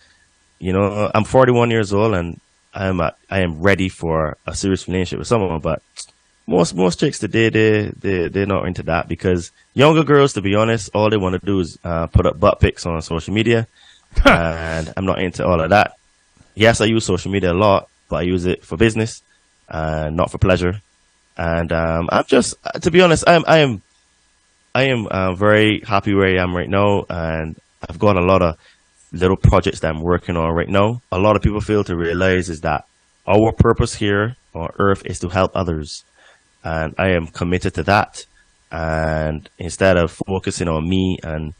I'm 41 years old and I am ready for a serious relationship with someone. But most chicks today, they're not into that because younger girls, to be honest, all they want to do is put up butt pics on social media. And I'm not into all of that. Yes, I use social media a lot, but I use it for business, not for pleasure. And I'm just, to be honest, I am very happy where I am right now, and I've got a lot of little projects that I'm working on right now. A lot of people fail to realize is that our purpose here on Earth is to help others, and I am committed to that. And instead of focusing on me and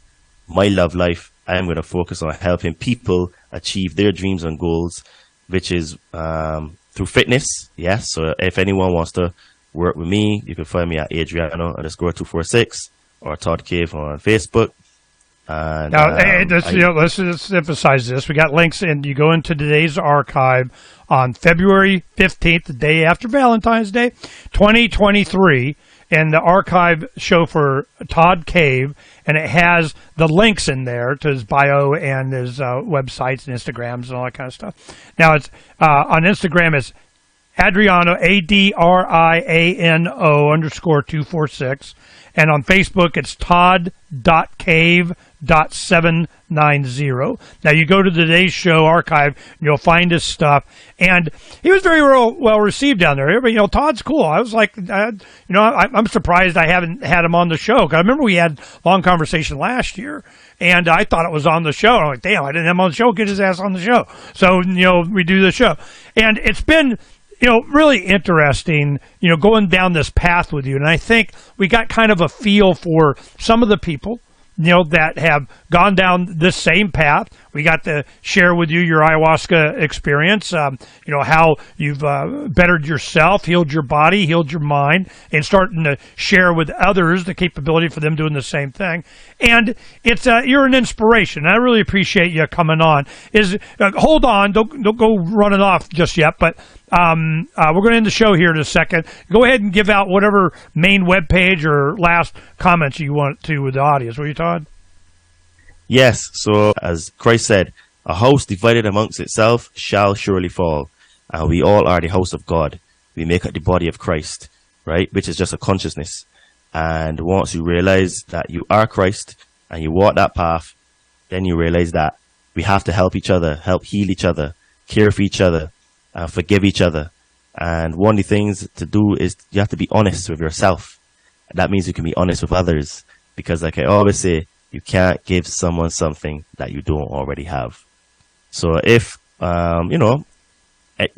my love life, I am going to focus on helping people achieve their dreams and goals, which is through fitness. Yes. So if anyone wants to work with me, you can find me at Adriano_246 or Todd Cave on Facebook. And, let's just emphasize this. We got links, and you go into today's archive on February 15th, the day after Valentine's Day, 2023. And the archive show for Todd Cave, and it has the links in there to his bio and his websites and Instagrams and all that kind of stuff. Now, it's on Instagram, it's Adriano, ADRIANO_246. And on Facebook, it's Todd.cave.790. Now, you go to today's show archive, and you'll find his stuff. And he was very well received down there. Everybody, Todd's cool. I was like, I'm surprised I haven't had him on the show. 'Cause I remember we had a long conversation last year, and I thought it was on the show. I'm like, damn, I didn't have him on the show. Get his ass on the show. So, we do the show. And it's been really interesting, going down this path with you. And I think we got kind of a feel for some of the people, that have gone down this same path. We got to share with you your ayahuasca experience, how you've bettered yourself, healed your body, healed your mind, and starting to share with others the capability for them doing the same thing. And it's you're an inspiration. I really appreciate you coming on. Hold on, don't go running off just yet, but we're going to end the show here in a second. Go ahead and give out whatever main webpage or last comments you want to with the audience. Will you, Todd? Yes. So as Christ said, a house divided amongst itself shall surely fall. And we all are the house of God. We make up the body of Christ, right? Which is just a consciousness. And once you realize that you are Christ and you walk that path, then you realize that we have to help each other, help heal each other, care for each other, forgive each other. And one of the things to do is you have to be honest with yourself. That means you can be honest with others. Because like I always say, you can't give someone something that you don't already have. So if, the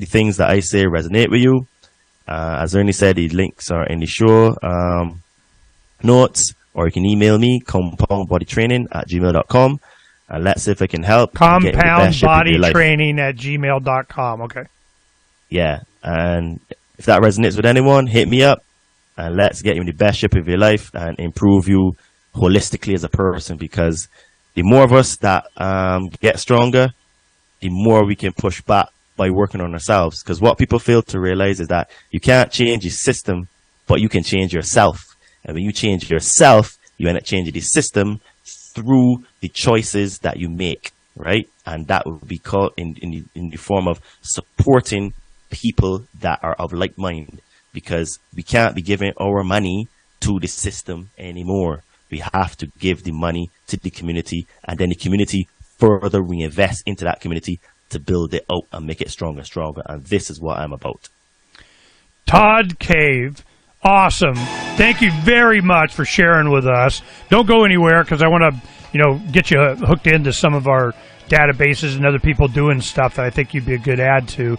things that I say resonate with you, as Ernie said, the links are in the show notes, or you can email me, compoundbodytraining@gmail.com, and let's see if I can help. Compoundbodytraining@gmail.com, okay. Yeah, and if that resonates with anyone, hit me up, and let's get you in the best shape of your life and improve you holistically as a person, because the more of us that get stronger, the more we can push back by working on ourselves. Because what people fail to realize is that you can't change your system, but you can change yourself. And when you change yourself, you end up changing the system through the choices that you make, right? And that would be called in the form of supporting people that are of like mind, because we can't be giving our money to the system anymore. We have to give the money to the community, and then the community further reinvest into that community to build it out and make it stronger and stronger. And this is what I'm about. Todd Cave, awesome. Thank you very much for sharing with us. Don't go anywhere, because I want to get you hooked into some of our databases and other people doing stuff that I think you'd be a good add to.